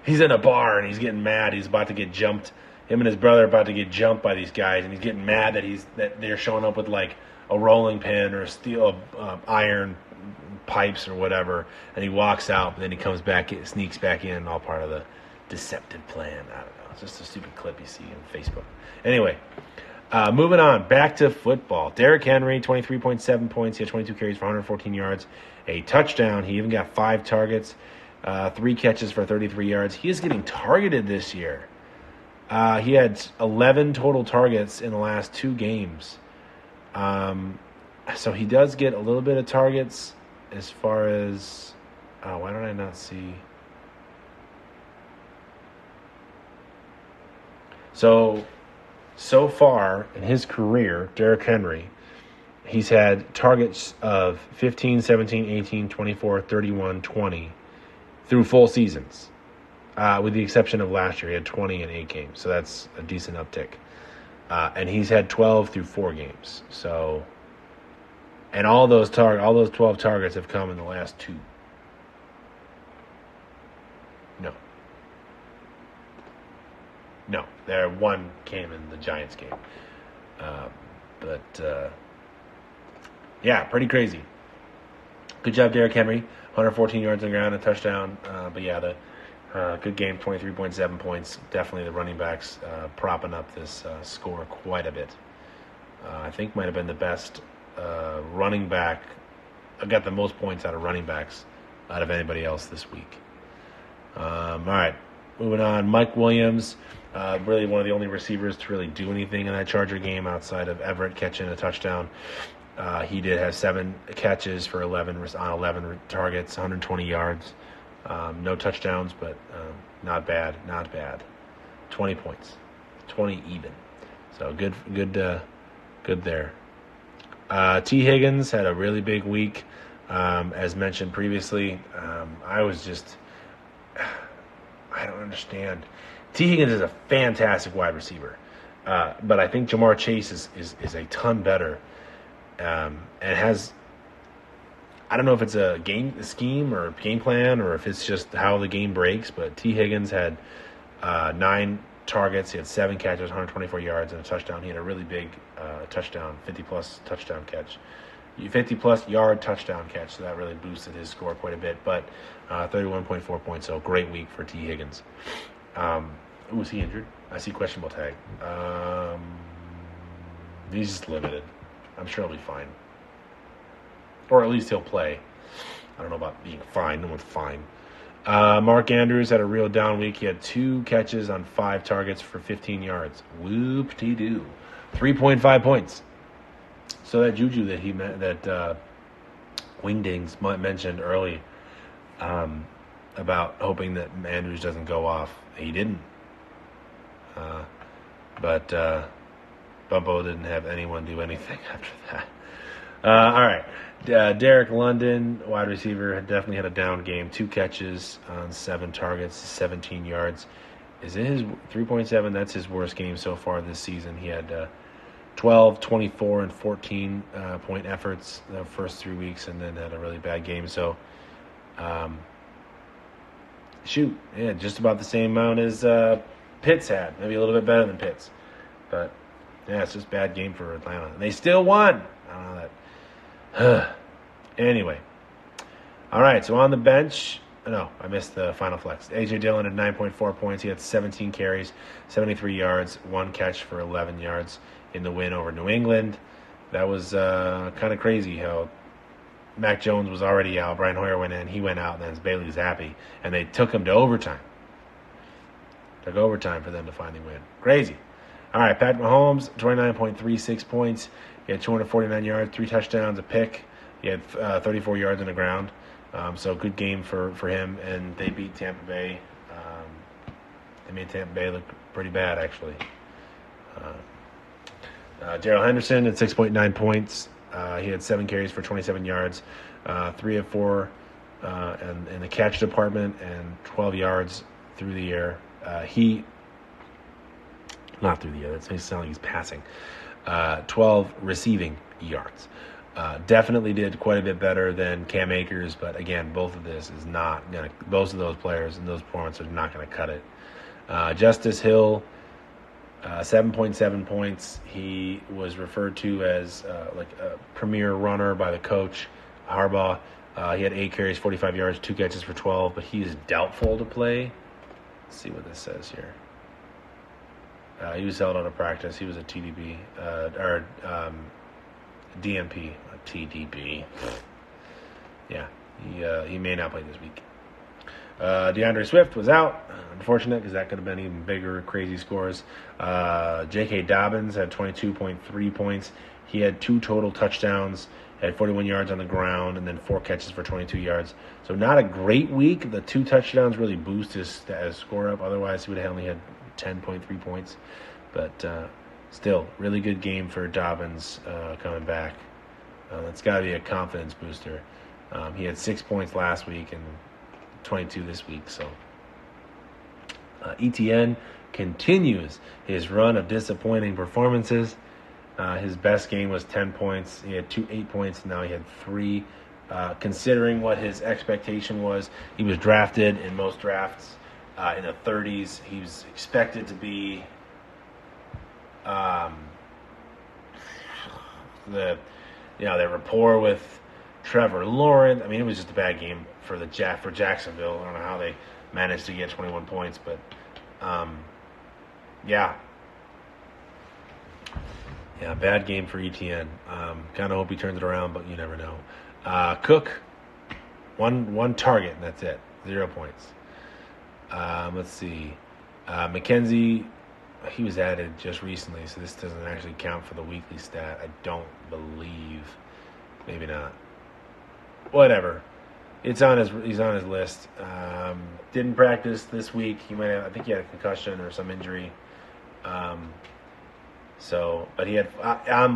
he's in a bar and he's getting mad. He's about to get jumped. Him and his brother are about to get jumped by these guys, and he's getting mad that they're showing up with like a rolling pin or steel iron pipes or whatever, and he walks out, but then he comes back, sneaks back in, all part of the deceptive plan. I don't know. It's just a stupid clip you see on Facebook. Anyway, moving on, back to football. Derrick Henry, 23.7 points. He had 22 carries for 114 yards, a touchdown. He even got 5 targets, 3 catches for 33 yards. He is getting targeted this year. He had 11 total targets in the last 2 games. So he does get a little bit of targets as far as... why don't I not see... So far in his career, Derrick Henry, he's had targets of 15, 17, 18, 24, 31, 20 through full seasons. With the exception of last year, he had 20 in 8 games, so that's a decent uptick. And he's had 12 through 4 games. So, and all those 12 targets have come in the last 2. No, one came in the Giants game. Yeah, pretty crazy. Good job, Derrick Henry. 114 yards on the ground, a touchdown. Good game, 23.7 points. Definitely the running backs propping up this score quite a bit. I think might have been the best running back. I got the most points out of running backs out of anybody else this week. All right, moving on. Mike Williams, really one of the only receivers to really do anything in that Charger game outside of Everett catching a touchdown. He did have 7 catches for 11 targets, 120 yards. No touchdowns, but not bad. 20 points, 20 even. So good there. T. Higgins had a really big week, as mentioned previously. I don't understand. T. Higgins is a fantastic wide receiver, but I think Jamar Chase is a ton better, and has. I don't know if it's a scheme or game plan or if it's just how the game breaks, but T. Higgins had 9 targets. He had 7 catches, 124 yards, and a touchdown. He had a really big touchdown, 50-plus touchdown catch. 50-plus yard touchdown catch, so that really boosted his score quite a bit. But 31.4 points, so great week for T. Higgins. Was he injured? I see questionable tag. He's just limited. I'm sure he'll be fine. Or at least he'll play. I don't know about being fine. No one's fine. Mark Andrews had a real down week. He had 2 catches on 5 targets for 15 yards. Whoop-de-doo. 3.5 points. So that juju that Wingdings mentioned early about hoping that Andrews doesn't go off, he didn't. But Bumpo didn't have anyone do anything after that. All right. Derek London, wide receiver, definitely had a down game. 2 catches on 7 targets, 17 yards. Is it his 3.7? That's his worst game so far this season. He had 12, 24, and 14 point efforts the first 3 weeks, and then had a really bad game. So, just about the same amount as Pitts had. Maybe a little bit better than Pitts. But, yeah, it's just a bad game for Atlanta. And they still won. I don't know that. Anyway. All right, so on the bench, no, I missed the final flex. A.J. Dillon had 9.4 points. He had 17 carries, 73 yards, 1 catch for 11 yards in the win over New England. That was kind of crazy how Mac Jones was already out. Brian Hoyer went in. He went out, and then Bailey's happy. And they took him to overtime. Took overtime for them to finally win. Crazy. All right, Patrick Mahomes, 29.36 points. He had 249 yards, 3 touchdowns, a pick. He had 34 yards on the ground. So good game for him, and they beat Tampa Bay. They made Tampa Bay look pretty bad, actually. Darrell Henderson at 6.9 points. He had 7 carries for 27 yards, 3 of 4 in the catch department, and 12 yards through the air. Not through the air. That makes it sound like he's passing. 12 receiving yards. Definitely did quite a bit better than Cam Akers, but again, both of those players and those performances are not going to cut it. Justice Hill, 7.7 points. He was referred to as like a premier runner by the coach, Harbaugh. He had 8 carries, 45 yards, 2 catches for 12, but he is doubtful to play. Let's see what this says here. He was held out of practice. He was a TDB, DNP, TDB. Yeah, he may not play this week. DeAndre Swift was out. Unfortunate, because that could have been even bigger, crazy scores. J.K. Dobbins had 22.3 points. He had 2 total touchdowns, had 41 yards on the ground, and then 4 catches for 22 yards. So not a great week. The 2 touchdowns really boost his score up. Otherwise, he would have only had 10.3 points. But still, really good game for Dobbins coming back. That's got to be a confidence booster. He had 6 points last week and 22 this week. So ETN continues his run of disappointing performances. His best game was 10 points. He had 8 points. Now he had 3. Considering what his expectation was, he was drafted in most drafts in the 30s. He was expected to be the rapport with Trevor Lawrence. I mean, it was just a bad game for Jacksonville. I don't know how they managed to get 21 points, but bad game for ETN. Kind of hope he turns it around, but you never know. Cook, one target, and that's it. 0 points. Let's see. McKenzie, he was added just recently, so this doesn't actually count for the weekly stat. I don't believe. Maybe not. Whatever. He's on his list. Didn't practice this week. I think he had a concussion or some injury. But he had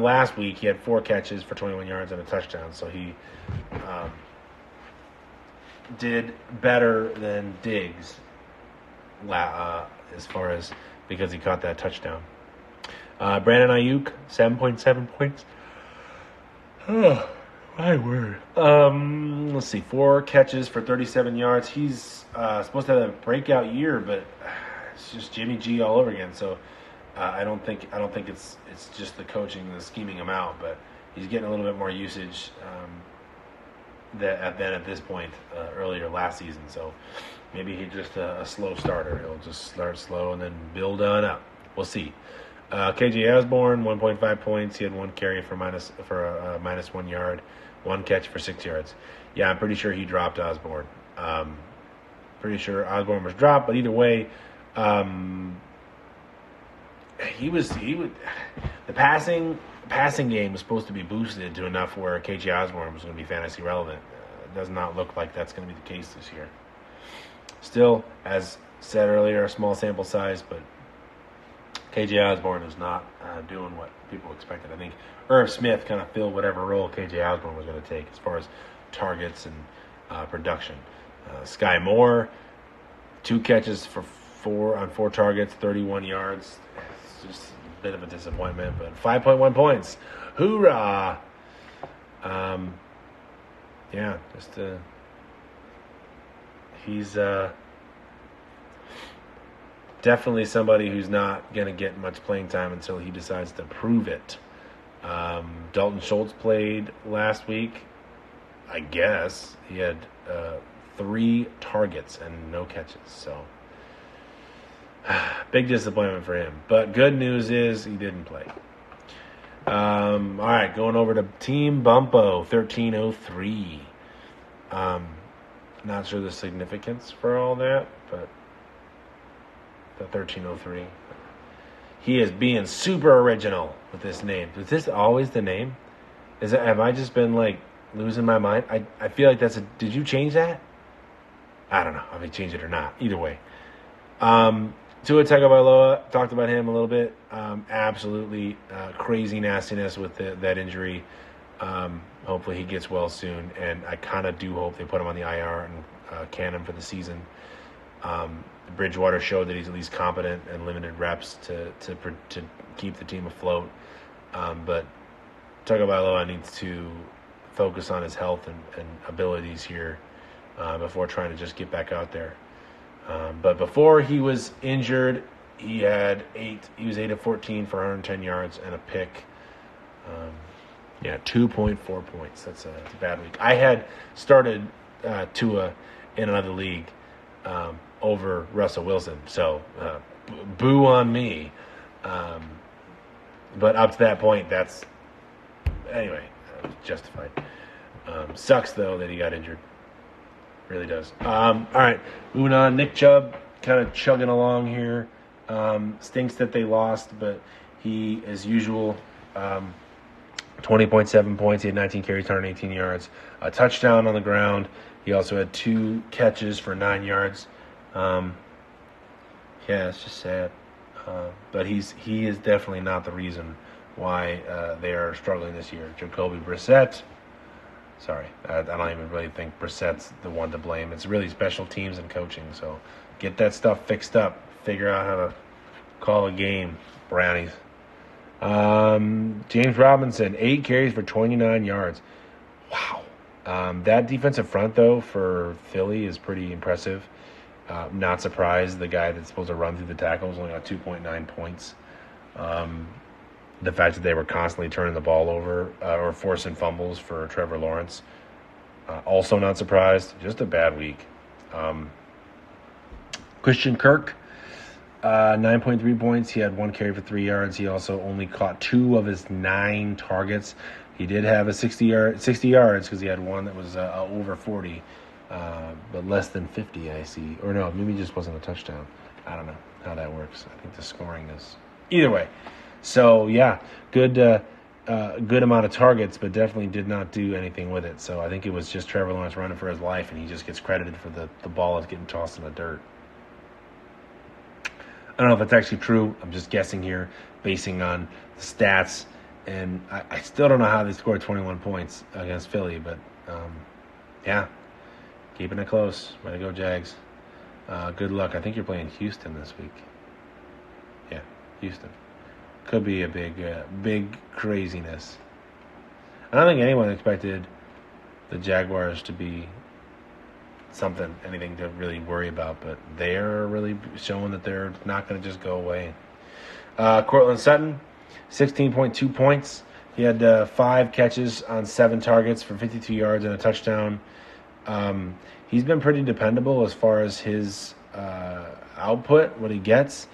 last week he had 4 catches for 21 yards and a touchdown. So he did better than Diggs as far as because he caught that touchdown. Brandon Ayuk, 7.7 points. Oh, my word. Let's see, 4 catches for 37 yards. He's supposed to have a breakout year, but it's just Jimmy G all over again. So I don't think it's just the coaching and the scheming him out, but he's getting a little bit more usage than at this point earlier last season. So maybe he's just a slow starter. He'll just start slow and then build on up. We'll see. KJ Osborne, 1.5 points. He had 1 carry for minus 1 yard, 1 catch for 6 yards. Yeah, I'm pretty sure he dropped Osborne. Pretty sure Osborne was dropped, but either way, the passing game was supposed to be boosted to enough where KJ Osborne was going to be fantasy relevant. It does not look like that's going to be the case this year. Still, as said earlier, a small sample size, but KJ Osborne is not doing what people expected. I think Irv Smith kind of filled whatever role KJ Osborne was going to take as far as targets and production. Sky Moore, 2 catches for 4 targets, 31 yards. It's just bit of a disappointment, but 5.1 points. Hoorah! Yeah, just he's definitely somebody who's not going to get much playing time until he decides to prove it. Dalton Schultz played last week. I guess he had 3 targets and no catches, so big disappointment for him. But good news is he didn't play. All right, going over to Team Bumpo, 1303. Not sure the significance for all that, but the 1303. He is being super original with this name. Is this always the name? Have I just been like losing my mind? I feel like that's did you change that? I don't know if I changed it or not. Either way. Tua Tagovailoa, talked about him a little bit. Absolutely crazy nastiness with that injury. Hopefully he gets well soon, and I kind of do hope they put him on the IR and can him for the season. Bridgewater showed that he's at least competent and limited reps to keep the team afloat. But Tagovailoa needs to focus on his health and abilities here before trying to just get back out there. But before he was injured, he was 8 of 14 for 110 yards and a pick. 2.4 points. That's a bad week. I had started Tua in another league over Russell Wilson, so boo on me. But up to that point, anyway, justified. Sucks, though, that he got injured. Really does. All right, moving on. Nick Chubb kind of chugging along here. Stinks that they lost, but he, as usual, 20.7 points. He had 19 carries, 118 yards, a touchdown on the ground. He also had 2 catches for 9 yards. It's just sad. But he is definitely not the reason why they are struggling this year. Jacoby Brissett. Sorry, I don't even really think Brissett's the one to blame. It's really special teams and coaching. So get that stuff fixed up. Figure out how to call a game, Brownies. James Robinson, 8 carries for 29 yards. Wow. That defensive front, though, for Philly is pretty impressive. Not surprised. The guy that's supposed to run through the tackles only got 2.9 points. The fact that they were constantly turning the ball over or forcing fumbles for Trevor Lawrence, also not surprised. Just a bad week. Christian Kirk, 9.3 points. He had 1 carry for 3 yards. He also only caught 2 of his 9 targets. He did have a 60 yards because he had one that was over 40, but less than 50, I see. Or no, maybe it just wasn't a touchdown. I don't know how that works. I think the scoring is... Either way. So, yeah, good amount of targets, but definitely did not do anything with it. So I think it was just Trevor Lawrence running for his life, and he just gets credited for the ball is getting tossed in the dirt. I don't know if that's actually true. I'm just guessing here, basing on the stats. And I still don't know how they scored 21 points against Philly, but, keeping it close. Way to go, Jags. Good luck. I think you're playing Houston this week. Yeah, Houston. Could be a big craziness. I don't think anyone expected the Jaguars to be anything to really worry about, but they're really showing that they're not going to just go away. Cortland Sutton, 16.2 points. He had 5 catches on 7 targets for 52 yards and a touchdown. He's been pretty dependable as far as his output, what he gets.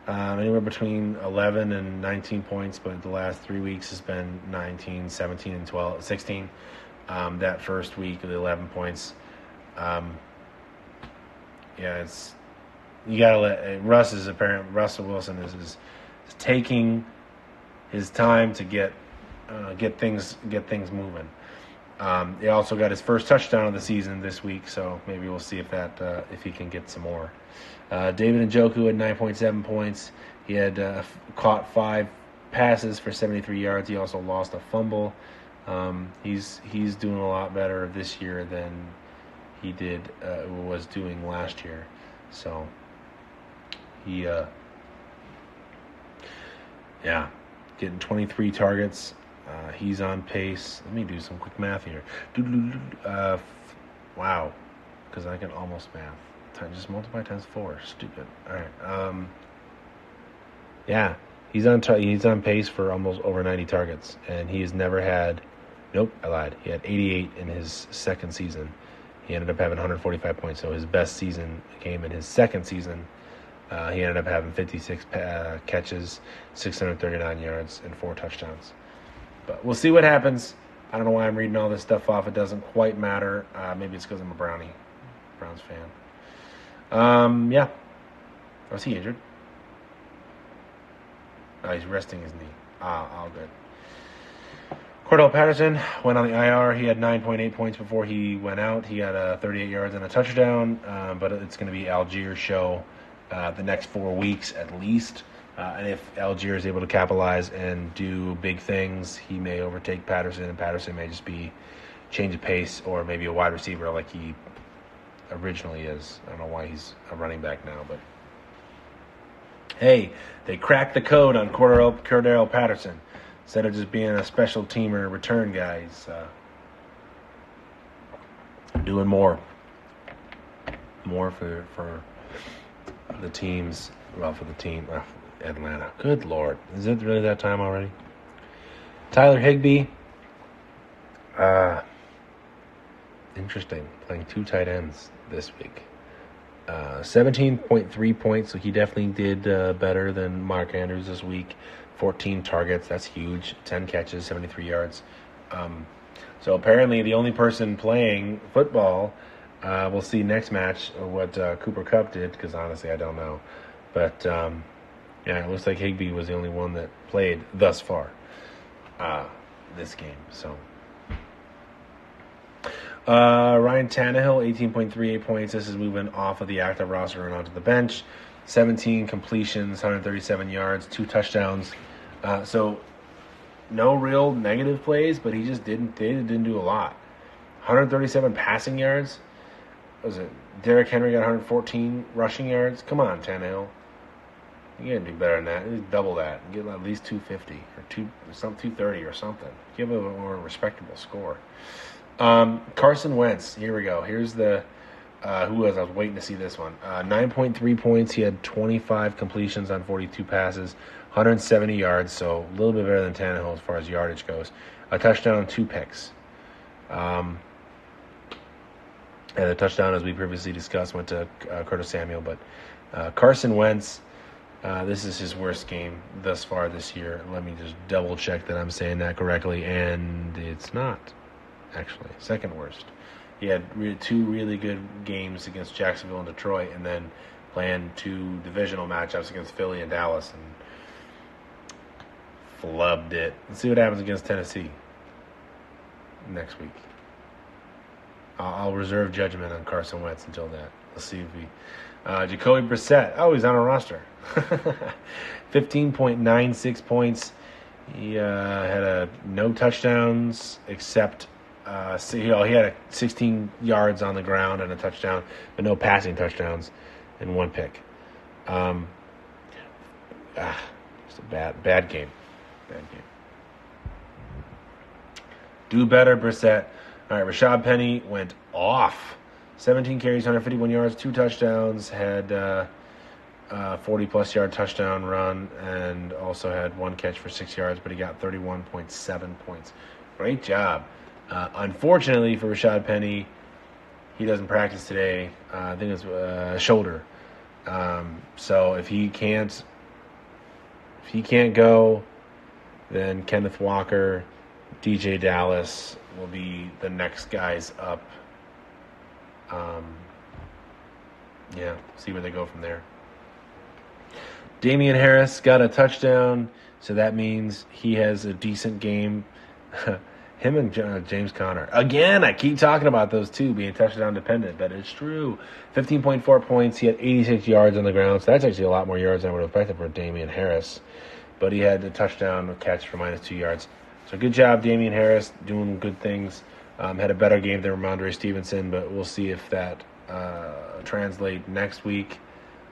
Anywhere between 11 and 19 points, but the last 3 weeks has been 19, 17, and 16. That first week of the 11 points. You gotta let Russell Wilson is taking his time to get things moving. He also got his first touchdown of the season this week, so maybe we'll see if he can get some more. David Njoku had 9.7 points. He had caught 5 passes for 73 yards. He also lost a fumble. He's doing a lot better this year than he was doing last year. So he Yeah, getting 23 targets. He's on pace. Let me do some quick math here. Wow, because I can almost math. Just multiply times 4. Stupid. All right. Yeah, he's on pace for almost over 90 targets, and he has never had. Nope, I lied. He had 88 in his second season. He ended up having 145 points. So his best season came in his second season. He ended up having 56 catches, 639 yards, and 4 touchdowns. But we'll see what happens. I don't know why I'm reading all this stuff off. It doesn't quite matter. Maybe it's because I'm a Browns fan. Yeah. Was he injured? He's resting his knee. All good. Cordell Patterson went on the IR. He had 9.8 points before he went out. He had 38 yards and a touchdown, but it's going to be Algiers' show the next 4 weeks at least. And if Algiers is able to capitalize and do big things, he may overtake Patterson, and Patterson may just be change of pace or maybe a wide receiver like he originally is. I don't know why he's a running back now, but hey, they cracked the code on Cordell Patterson. Instead of just being a special teamer return guy, he's doing more for the teams. Well, for the team, Atlanta. Good Lord, is it really that time already? Tyler Higbee. Interesting, playing 2 tight ends this week. 17.3 points, so he definitely did better than Mark Andrews this week. 14 targets, that's huge. 10 catches, 73 yards. So apparently the only person playing football, we'll see next match what Cooper Kupp did, because honestly I don't know. But yeah, it looks like Higbee was the only one that played thus far this game. So Ryan Tannehill, 18.38 points. This is moving off of the active roster and onto the bench. 17 completions, 137 yards, 2 touchdowns. So no real negative plays, but he just didn't do a lot. 137 passing yards. What was it? Derrick Henry got 114 rushing yards. Come on, Tannehill. You gotta do better than that. Just double that and get at least 250 or 230 or something. Give a more respectable score. Carson Wentz. Here we go. Here's the who was I was waiting to see this one. 9.3 points. He had 25 completions on 42 passes, 170 yards. So a little bit better than Tannehill as far as yardage goes. A touchdown, 2 picks. And the touchdown, as we previously discussed, went to Curtis Samuel. But Carson Wentz. This is his worst game thus far this year. Let me just double check that I'm saying that correctly, and it's not, actually. Second worst. He had 2 really good games against Jacksonville and Detroit, and then playing 2 divisional matchups against Philly and Dallas, and flubbed it. Let's see what happens against Tennessee next week. I'll reserve judgment on Carson Wentz until that. Let's see if he... Jacoby Brissett. Oh, he's on a roster. 15.96 points. He had no touchdowns except he had 16 yards on the ground and a touchdown, but no passing touchdowns and 1 pick. Just a bad game. Bad game. Do better, Brissett. All right, Rashad Penny went off. 17 carries, 151 yards, 2 touchdowns, had 40-plus yard touchdown run, and also had 1 catch for 6 yards, but he got 31.7 points. Great job. Unfortunately for Rashad Penny, he doesn't practice today. I think it's shoulder. So if he can't go, then Kenneth Walker, DJ Dallas will be the next guys up. See where they go from there. Damian Harris got a touchdown, so that means he has a decent game. Him and James Conner. Again, I keep talking about those two being touchdown dependent, but it's true. 15.4 points. He had 86 yards on the ground, so that's actually a lot more yards than I would have expected for Damian Harris. But he had a touchdown catch for -2 yards. So good job, Damian Harris, doing good things. Had a better game than Ramondre Stevenson, but we'll see if that translates next week.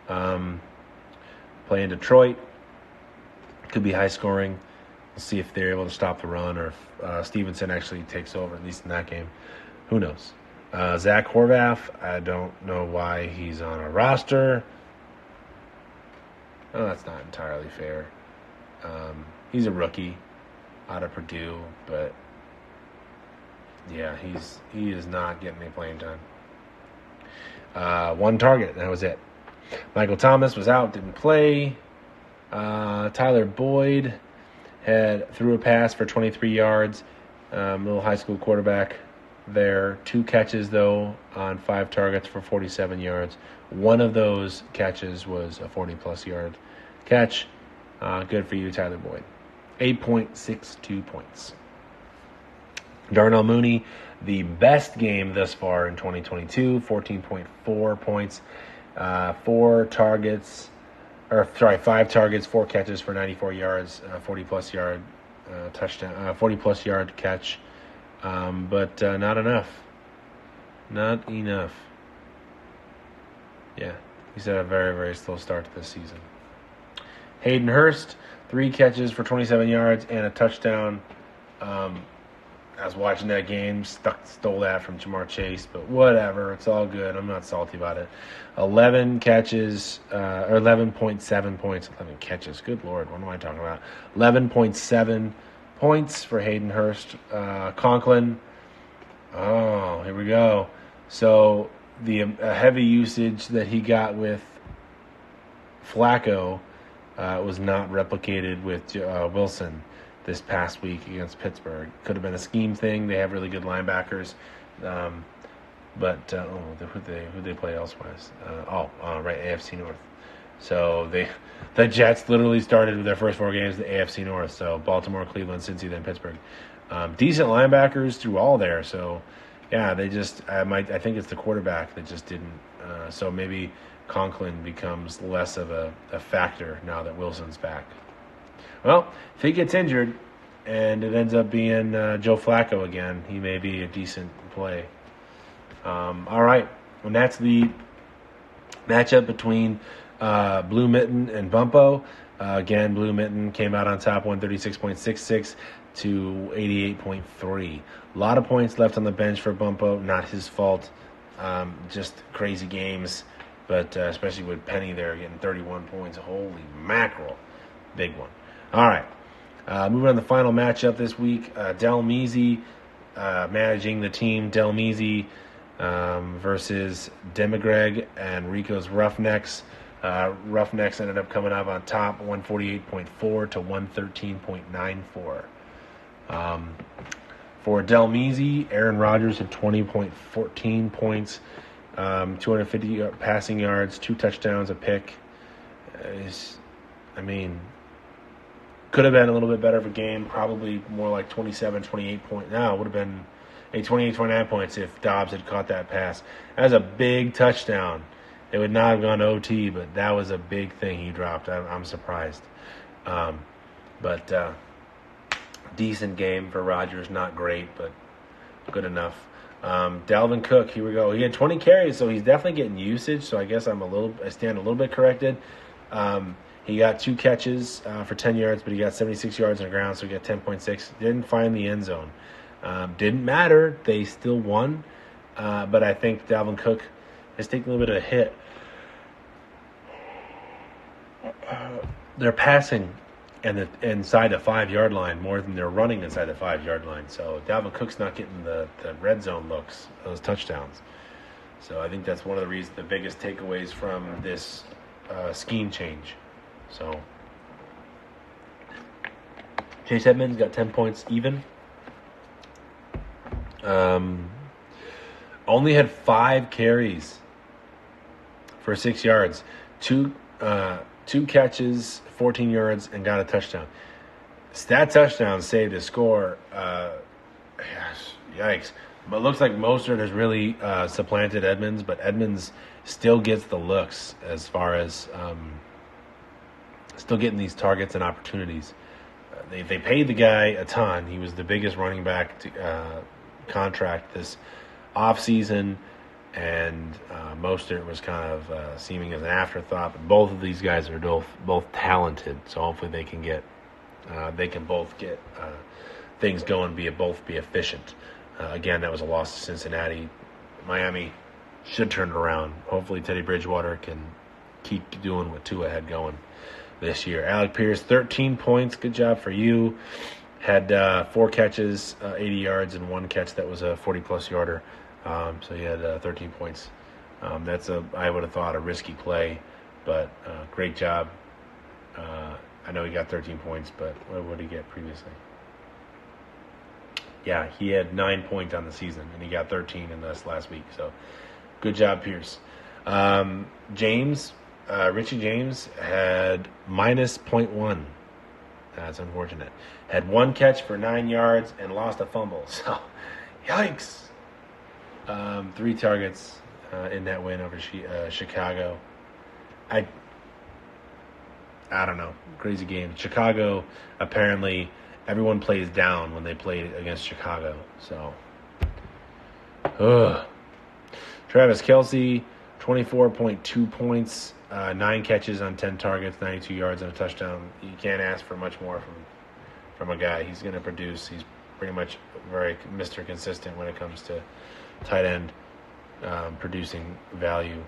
Playing Detroit. Could be high scoring. We'll see if they're able to stop the run or if Stevenson actually takes over, at least in that game. Who knows? Zach Horvath, I don't know why he's on a roster. Oh, that's not entirely fair. He's a rookie out of Purdue, but yeah, he is not getting any playing time. One target, and that was it. Michael Thomas was out, didn't play. Tyler Boyd threw a pass for 23 yards. Little high school quarterback there. 2 catches, though, on 5 targets for 47 yards. One of those catches was a 40-plus yard catch. Good for you, Tyler Boyd. 8.62 points. Darnell Mooney, the best game thus far in 2022, 14.4 points, 5 targets, 4 catches for 94 yards, 40-plus yard touchdown, 40-plus yard catch, but not enough. Not enough. Yeah, he's had a very, very slow start to this season. Hayden Hurst, 3 catches for 27 yards and a touchdown. I was watching that game, stole that from Jamar Chase, but whatever, it's all good. I'm not salty about it. 11 catches, or 11.7 points. 11 catches, good Lord, what am I talking about? 11.7 points for Hayden Hurst. Conklin, oh, here we go. So the heavy usage that he got with Flacco was not replicated with Wilson this past week against Pittsburgh. Could have been a scheme thing. They have really good linebackers. But who they play elsewise? Right, AFC North. So the Jets literally started with their first 4 games in the AFC North. So Baltimore, Cleveland, Cincy, then Pittsburgh. Decent linebackers through all there. So yeah, I think it's the quarterback that just didn't. So maybe Conklin becomes less of a factor now that Wilson's back. Well, if he gets injured and it ends up being Joe Flacco again, he may be a decent play. All right, and that's the matchup between Blue Mitten and Bumpo. Again, Blue Mitten came out on top, 136.66 to 88.3. A lot of points left on the bench for Bumpo. Not his fault. Just crazy games, but especially with Penny there getting 31 points. Holy mackerel. Big one. All right. Moving on to the final matchup this week. Del Measy managing the team. Del Measy versus Demagreg and Rico's Roughnecks. Roughnecks ended up coming up on top, 148.4 to 113.94. For Del Measy, Aaron Rodgers had 20.14 points, 250 passing yards, 2 touchdowns, a pick. Could have been a little bit better of a game, probably more like 27, 28 points. No, it would have been 28, 29 points if Dobbs had caught that pass. That was a big touchdown. It would not have gone to OT, but that was a big thing he dropped. I'm surprised. But decent game for Rodgers. Not great, but good enough. Dalvin Cook, here we go. He had 20 carries, so he's definitely getting usage. So I guess I stand a little bit corrected. He got 2 catches for 10 yards, but he got 76 yards on the ground, so he got 10.6. Didn't find the end zone. Didn't matter. They still won. But I think Dalvin Cook has taken a little bit of a hit. They're passing inside the 5-yard line more than they're running inside the 5-yard line. So Dalvin Cook's not getting the red zone looks, those touchdowns. So I think that's one of the reasons, the biggest takeaways from this scheme change. So Chase Edmonds got 10 points even. Only had 5 carries for 6 yards. 2 catches, 14 yards, and got a touchdown. That touchdown saved his score. Yikes. But it looks like Mostert has really supplanted Edmonds, but Edmonds still gets the looks as far as still getting these targets and opportunities. They paid the guy a ton. He was the biggest running back contract this offseason, and Mostert was kind of seeming as an afterthought. But both of these guys are both talented, so hopefully they can get they can both get things going, both be efficient. Again, that was a loss to Cincinnati. Miami should turn it around. Hopefully Teddy Bridgewater can keep doing what Tua had going this year. Alec Pierce, 13 points. Good job for you. Had 4 catches, 80 yards, and 1 catch that was a 40-plus yarder. So he had 13 points. That's I would have thought, a risky play, but great job. I know he got 13 points, but what did he get previously? Yeah, he had 9 points on the season, and he got 13 in this last week. So good job, Pierce. Richie James had minus 0.1. That's unfortunate. Had 1 catch for 9 yards and lost a fumble. So, yikes. 3 targets in that win over Chicago. I don't know. Crazy game. Chicago, apparently, everyone plays down when they play against Chicago. So, Travis Kelce, 24.2 points, 9 catches on 10 targets, 92 yards and a touchdown. You can't ask for much more from a guy. He's going to produce. He's pretty much very Mr. Consistent when it comes to tight end producing value.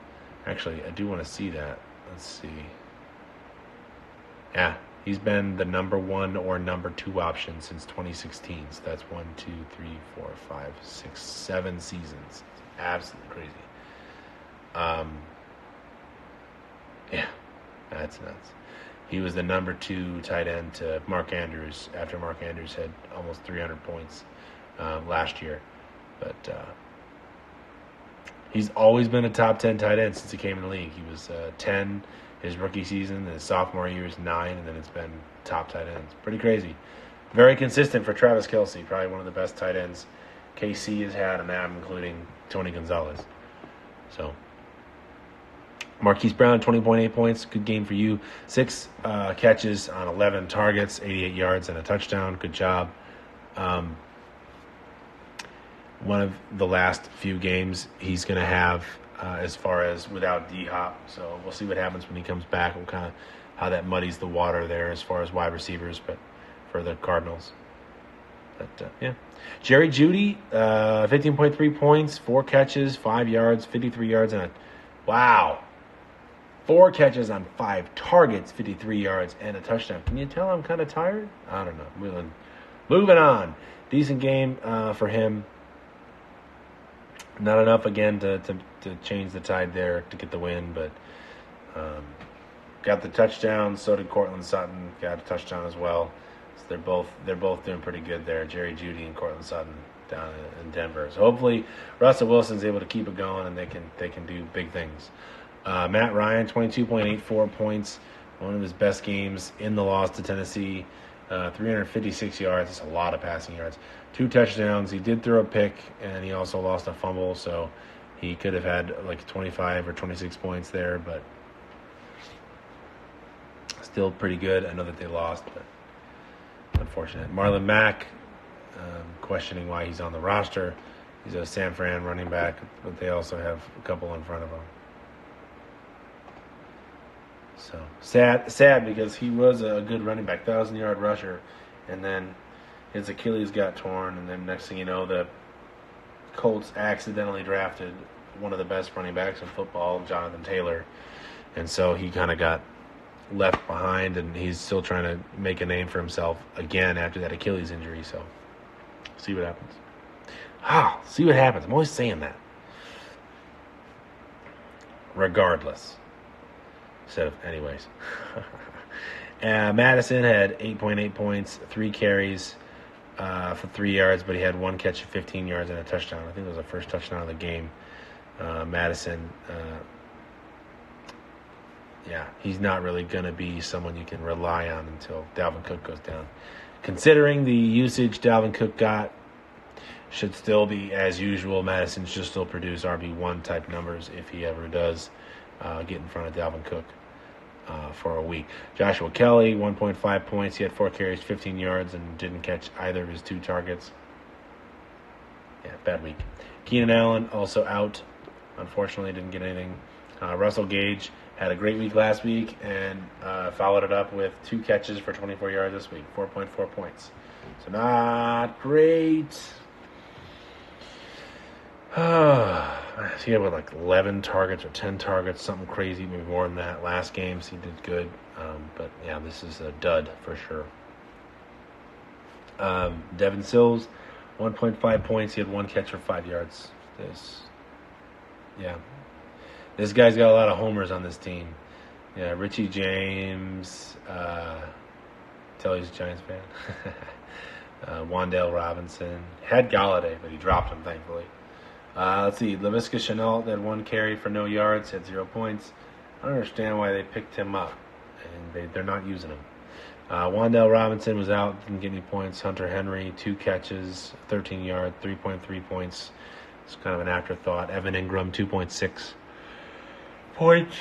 Actually, I do want to see that. Let's see. Yeah, he's been the number 1 or number 2 option since 2016. So that's 1, 2, 3, 4, 5, 6, 7 seasons. It's absolutely crazy. Yeah, that's nuts. He was the number 2 tight end to Mark Andrews after Mark Andrews had almost 300 points last year. But he's always been a top 10 tight end since he came in the league. He was 10 his rookie season, his sophomore year was 9, and then it's been top tight ends. Pretty crazy. Very consistent for Travis Kelce, probably one of the best tight ends KC has had, and that including Tony Gonzalez. So, Marquise Brown, 20.8 points. Good game for you. 6 catches on 11 targets, 88 yards, and a touchdown. Good job. One of the last few games he's going to have as far as without D-Hop. So we'll see what happens when he comes back. We'll kind of how that muddies the water there as far as wide receivers, but for the Cardinals. But, yeah. Jerry Jeudy, 15.3 points, 4 catches, 5 yards, 53 yards, and 4 catches on 5 targets, 53 yards, and a touchdown. Can you tell I'm kind of tired? I don't know. Moving on. Decent game for him. Not enough, again, to change the tide there to get the win, but got the touchdown. So did Cortland Sutton. Got a touchdown as well. So they're both doing pretty good there, Jerry Jeudy and Cortland Sutton down in Denver. So hopefully Russell Wilson's able to keep it going and they can do big things. Matt Ryan, 22.84 points, one of his best games in the loss to Tennessee. 356 yards. That's a lot of passing yards. 2 touchdowns. He did throw a pick, and he also lost a fumble, so he could have had like 25 or 26 points there, but still pretty good. I know that they lost, but unfortunate. Marlon Mack, questioning why he's on the roster. He's a San Fran running back, but they also have a couple in front of him. So sad because he was a good running back, 1,000-yard rusher, and then his Achilles got torn, and then next thing you know, the Colts accidentally drafted one of the best running backs in football, Jonathan Taylor, and so he kind of got left behind, and he's still trying to make a name for himself again after that Achilles injury. So see what happens. See what happens. I'm always saying that. Regardless. Instead of anyways. Madison had 8.8 points, 3 carries for 3 yards, but he had 1 catch of 15 yards and a touchdown. I think it was the first touchdown of the game. Madison, he's not really going to be someone you can rely on until Dalvin Cook goes down. Considering the usage Dalvin Cook got, should still be as usual. Madison should still produce RB1 type numbers if he ever does get in front of Dalvin Cook for a week. Joshua Kelly, 1.5 points. He had 4 carries, 15 yards, and didn't catch either of his 2 targets. Yeah, bad week. Keenan Allen also out. Unfortunately, didn't get anything. Russell Gage Had a great week last week and followed it up with 2 catches for 24 yards this week, 4.4 points. So not great. He had like 11 targets or 10 targets, something crazy, maybe more than that. Last games he did good, but yeah, this is a dud for sure. Devin Sills, 1.5 points. He had 1 catch for 5 yards. This guy's got a lot of homers on this team. Yeah, Richie James. Tell he's a Giants fan. Wan'Dale Robinson had Galladay, but he dropped him thankfully. Let's see. Laviska Shenault had 1 carry for no yards, had 0 points. I don't understand why they picked him up, and they're not using him. Wan'Dale Robinson was out, didn't get any points. Hunter Henry, 2 catches, 13 yards, 3.3 points. It's kind of an afterthought. Evan Ingram, 2.6 points.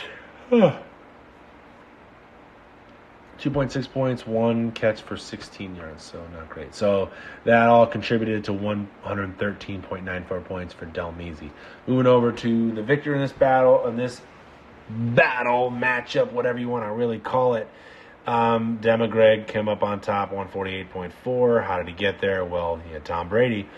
2.6 points, 1 catch for 16 yards, so not great. So that all contributed to 113.94 points for Del Measy. Moving over to the victor in this battle, matchup, whatever you want to really call it. Demagog came up on top, 148.4. How did he get there? Well, he had Tom Brady,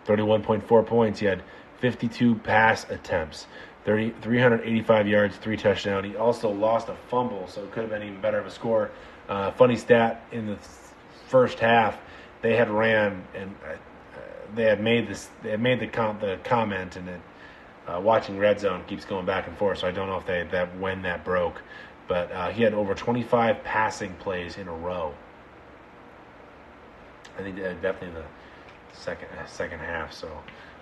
31.4 points. He had 52 pass attempts, 385 yards, 3 touchdowns. He also lost a fumble, so it could have been even better of a score. Funny stat, in the first half, they had ran and they had made the comment, and it, watching Red Zone keeps going back and forth, so I don't know if when that broke. But he had over 25 passing plays in a row. I think definitely in the second half. So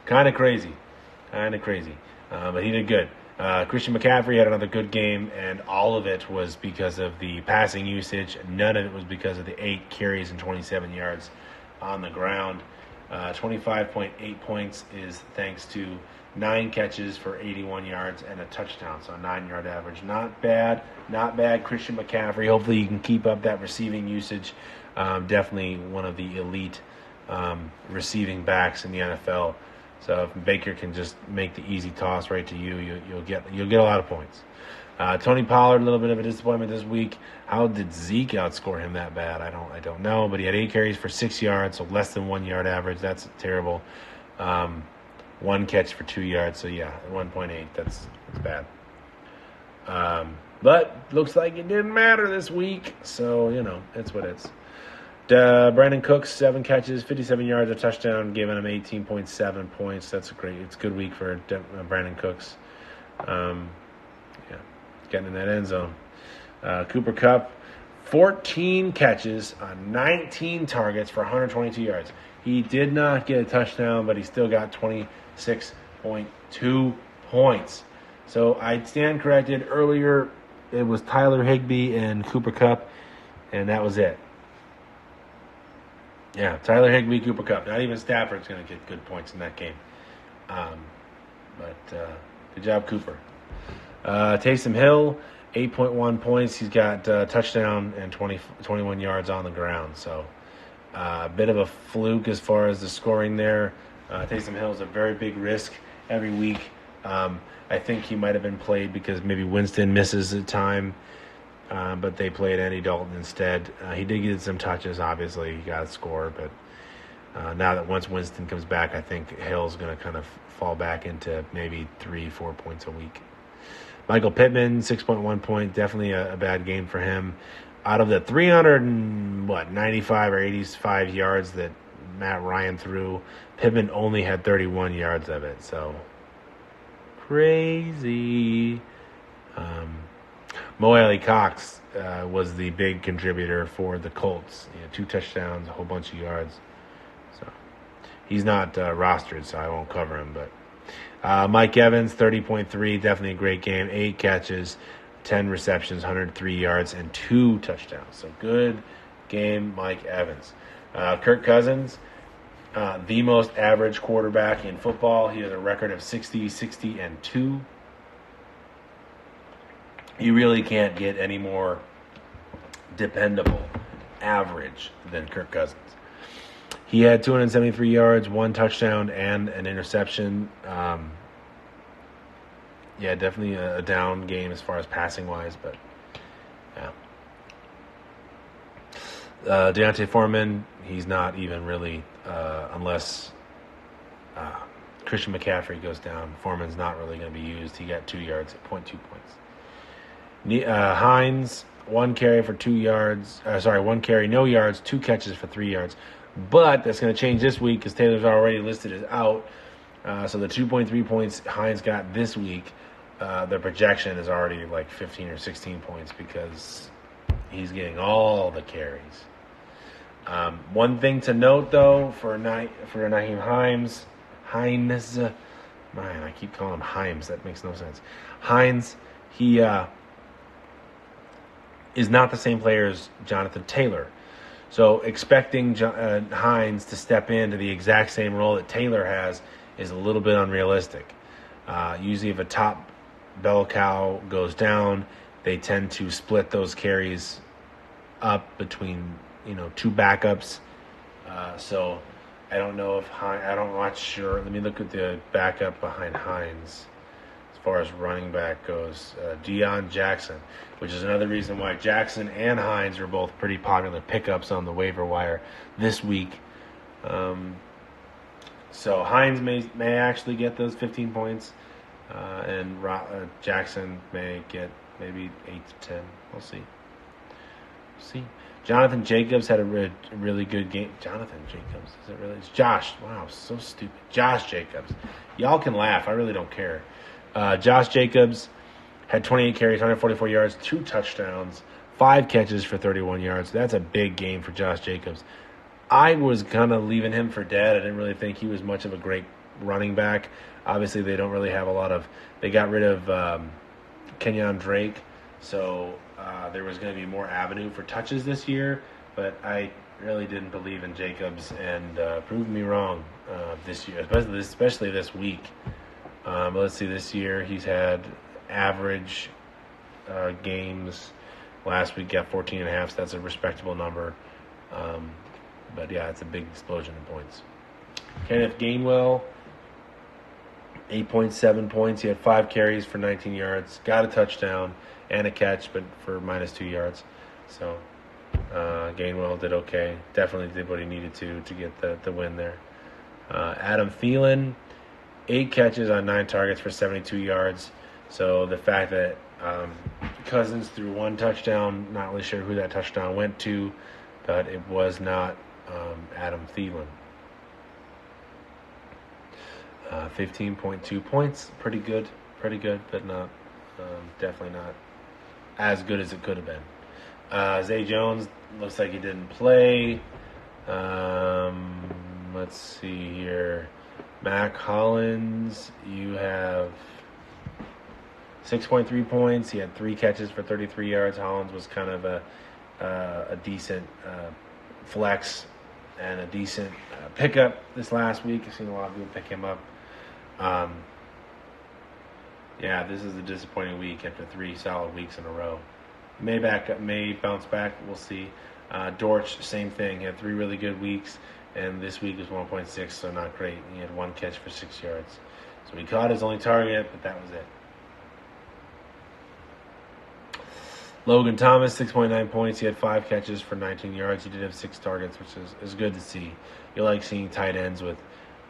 kind of crazy. But he did good. Christian McCaffrey had another good game, and all of it was because of the passing usage. None of it was because of the 8 carries and 27 yards on the ground. 25.8 points is thanks to 9 catches for 81 yards and a touchdown, so a 9-yard average. Not bad, Christian McCaffrey. Hopefully you can keep up that receiving usage. Definitely one of the elite receiving backs in the NFL. So if Baker can just make the easy toss right to you, you'll get a lot of points. Tony Pollard, a little bit of a disappointment this week. How did Zeke outscore him that bad? I don't know, but he had 8 carries for 6 yards, so less than 1 yard average. That's terrible. 1 catch for 2 yards, so yeah, 1.8. That's bad. But looks like it didn't matter this week, so it's what it's. Brandon Cooks, 7 catches, 57 yards, a touchdown, giving him 18.7 points. That's it's a good week for Brandon Cooks. Getting in that end zone. Cooper Kupp, 14 catches on 19 targets for 122 yards. He did not get a touchdown, but he still got 26.2 points. So I stand corrected. Earlier, it was Tyler Higbee and Cooper Kupp, and that was it. Yeah, Tyler Higbee, Cooper Kupp. Not even Stafford's going to get good points in that game. But good job, Cooper. Taysom Hill, 8.1 points. He's got a touchdown and 21 yards on the ground. So a bit of a fluke as far as the scoring there. Taysom Hill is a very big risk every week. I think he might have been played because maybe Winston misses the time, but they played Andy Dalton instead. He did get some touches, obviously. He got a score, but now that once Winston comes back, I think Hill's going to kind of fall back into maybe 3-4 points a week. Michael Pittman, 6.1 point, definitely a bad game for him. Out of the 395 or 85 yards that Matt Ryan threw, Pittman only had 31 yards of it. So crazy. Mo Alley-Cox was the big contributor for the Colts. 2 touchdowns, a whole bunch of yards. So he's not rostered, so I won't cover him, but. Mike Evans, 30.3, definitely a great game. 8 catches, 10 receptions, 103 yards, and 2 touchdowns. So good game, Mike Evans. Kirk Cousins, the most average quarterback in football. He has a record of 60-60-2. You really can't get any more dependable average than Kirk Cousins. He had 273 yards, 1 touchdown, and an interception. yeah, definitely a down game as far as passing wise, but yeah. Deontay Foreman, he's not even really, unless Christian McCaffrey goes down. Foreman's not really going to be used. He got 2 yards at 0.2 points. Hines, 1 carry for 2 yards. 1 carry, no yards, 2 catches for 3 yards. But that's going to change this week because Taylor's already listed as out. So the 2.3 points Hines got this week, the projection is already like 15 or 16 points because he's getting all the carries. One thing to note, though, for Nyheim Hines, man, I keep calling him Himes. That makes no sense. Hines, he is not the same player as Jonathan Taylor. So expecting Hines to step into the exact same role that Taylor has is a little bit unrealistic. Usually if a top bell cow goes down, they tend to split those carries up between, two backups. So I don't know if I'm not sure. Let me look at the backup behind Hines as far as running back goes. Deion Jackson, which is another reason why Jackson and Hines are both pretty popular pickups on the waiver wire this week. So Hines may actually get those 15 points, and Jackson may get maybe 8 to 10. We'll see. Jonathan Jacobs had a really good game. Jonathan Jacobs, is it really? It's Josh. Wow, so stupid. Josh Jacobs. Y'all can laugh. I really don't care. Josh Jacobs had 28 carries, 144 yards, 2 touchdowns, 5 catches for 31 yards. That's a big game for Josh Jacobs. I was kind of leaving him for dead. I didn't really think he was much of a great running back. Obviously, they don't really have a lot of – they got rid of Kenyon Drake, so there was going to be more avenue for touches this year. But I really didn't believe in Jacobs and proved me wrong this year, especially this week. Let's see, this year he's had average games. Last week got 14.5, so that's a respectable number. But yeah, it's a big explosion in points. Kenneth Gainwell, 8.7 points. He had 5 carries for 19 yards, got a touchdown and a catch, but for -2 yards. So Gainwell did okay. Definitely did what he needed to get the win there. Adam Thielen, 8 catches on 9 targets for 72 yards. So the fact that Cousins threw 1 touchdown, not really sure who that touchdown went to, but it was not Adam Thielen. 15.2 points, pretty good, but not definitely not as good as it could have been. Zay Jones looks like he didn't play. Let's see here. Mac Hollins, you have 6.3 points. He had 3 catches for 33 yards. Hollins was kind of a decent flex and a decent pickup this last week. I've seen a lot of people pick him up. Yeah, this is a disappointing week after 3 solid weeks in a row. May bounce back. We'll see. Dortch, same thing. He had 3 really good weeks, and this week was 1.6, so not great. He had 1 catch for 6 yards. So he caught his only target, but that was it. Logan Thomas, 6.9 points. He had 5 catches for 19 yards. He did have 6 targets, which is good to see. You like seeing tight ends with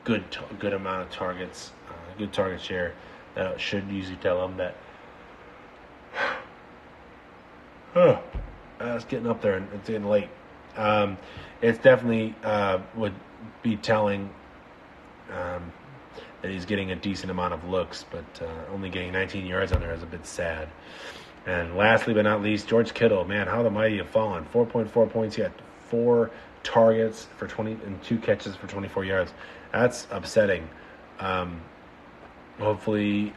good amount of targets, good target share. That should usually tell them that it's getting up there and it's getting late. It's definitely would be telling that he's getting a decent amount of looks, but only getting 19 yards on there is a bit sad. And lastly but not least, George Kittle. Man, how the mighty have fallen. 4.4 points. He had 4 targets for 20 and 2 catches for 24 yards. That's upsetting. Hopefully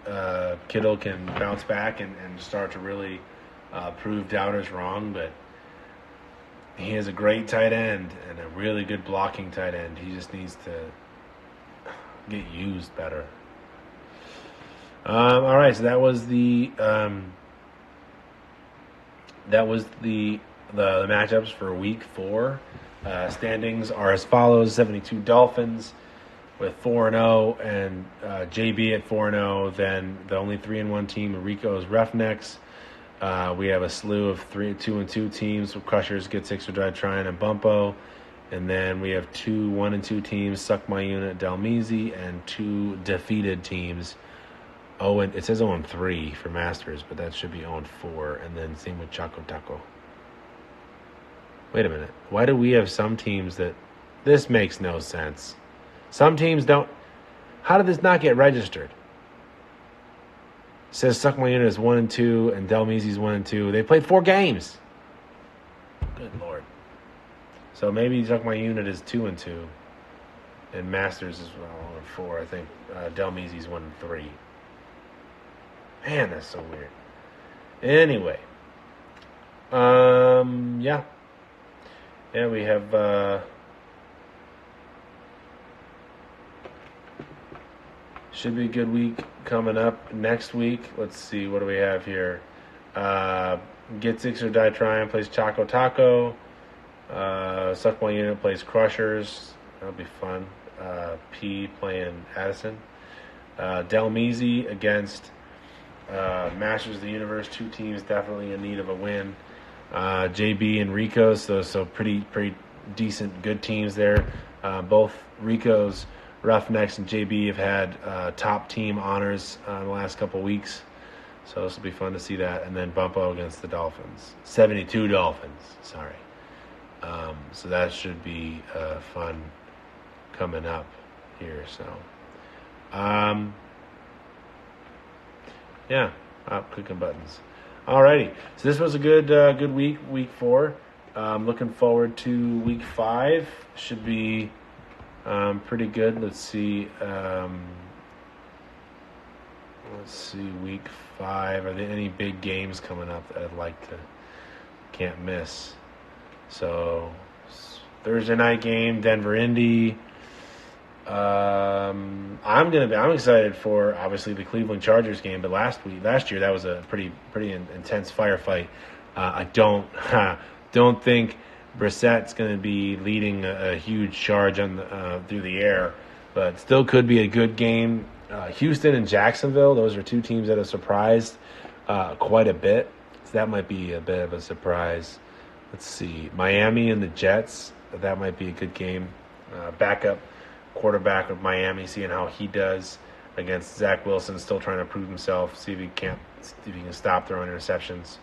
Kittle can bounce back and start to really prove doubters wrong. But he is a great tight end and a really good blocking tight end. He just needs to get used better. All right, so that was the matchups for week 4. Standings are as follows: 72 Dolphins, with 4-0 and JB at 4-0. Then the only 3-1 team, Rico's Roughnecks. We have a slew of 2-2 teams with Crushers, Get Six or Die Trying, and Bumpo. And then we have 2 1-2 teams, Suck My Unit, Dalmezi, and 2 defeated teams. It says 0-3 for Masters, but that should be 0-4. And then same with Choco Taco. Wait a minute. Why do we have some teams that... This makes no sense. Some teams don't... How did this not get registered? It says Suck My Unit is 1-2 and Dalmezi's 1-2. They played 4 games. Good Lord. So maybe Suck My Unit is 2-2. And Masters is 4. I think Dalmezi's 1-3. Man, that's so weird. Anyway. Yeah. Yeah, we have... should be a good week coming up next week. Let's see, what do we have here? Get Six or Die Trying plays Choco Taco. Suck My Unit plays Crushers. That'll be fun. P playing Addison. Dalmezi against Masters of the Universe. 2 teams definitely in need of a win. JB and Rico, so pretty decent, good teams there. Both Rico's Roughnecks and JB have had top team honors in the last couple weeks. So this will be fun to see that. And then Bumpo against the Dolphins. 72 Dolphins, sorry. So that should be fun coming up here. So, yeah, clicking buttons. Alrighty, so this was a good week, week 4. Looking forward to week 5. Should be pretty good. Let's see, week 5. Are there any big games coming up that I'd like to can't miss? So Thursday night game, Denver Indy. I'm excited for obviously the Cleveland Chargers game, but last year that was a pretty intense firefight. I don't think Brissett's going to be leading a huge charge on through the air, but still could be a good game. Houston and Jacksonville, those are 2 teams that have surprised quite a bit, so that might be a bit of a surprise. Let's see, Miami and the Jets, that might be a good game. Backup quarterback of Miami, seeing how he does against Zach Wilson, still trying to prove himself, see if he can stop throwing interceptions.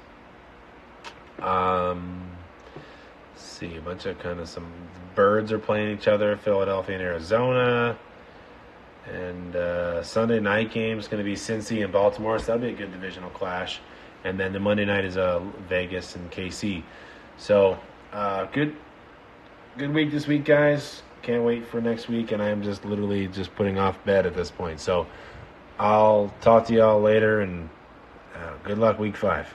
See, a bunch of some birds are playing each other, Philadelphia and Arizona. And Sunday night game is going to be Cincy and Baltimore, so that'll be a good divisional clash. And then the Monday night is Vegas and KC. So, good week this week, guys. Can't wait for next week, and I'm just literally just putting off bed at this point. So, I'll talk to y'all later, and good luck week 5.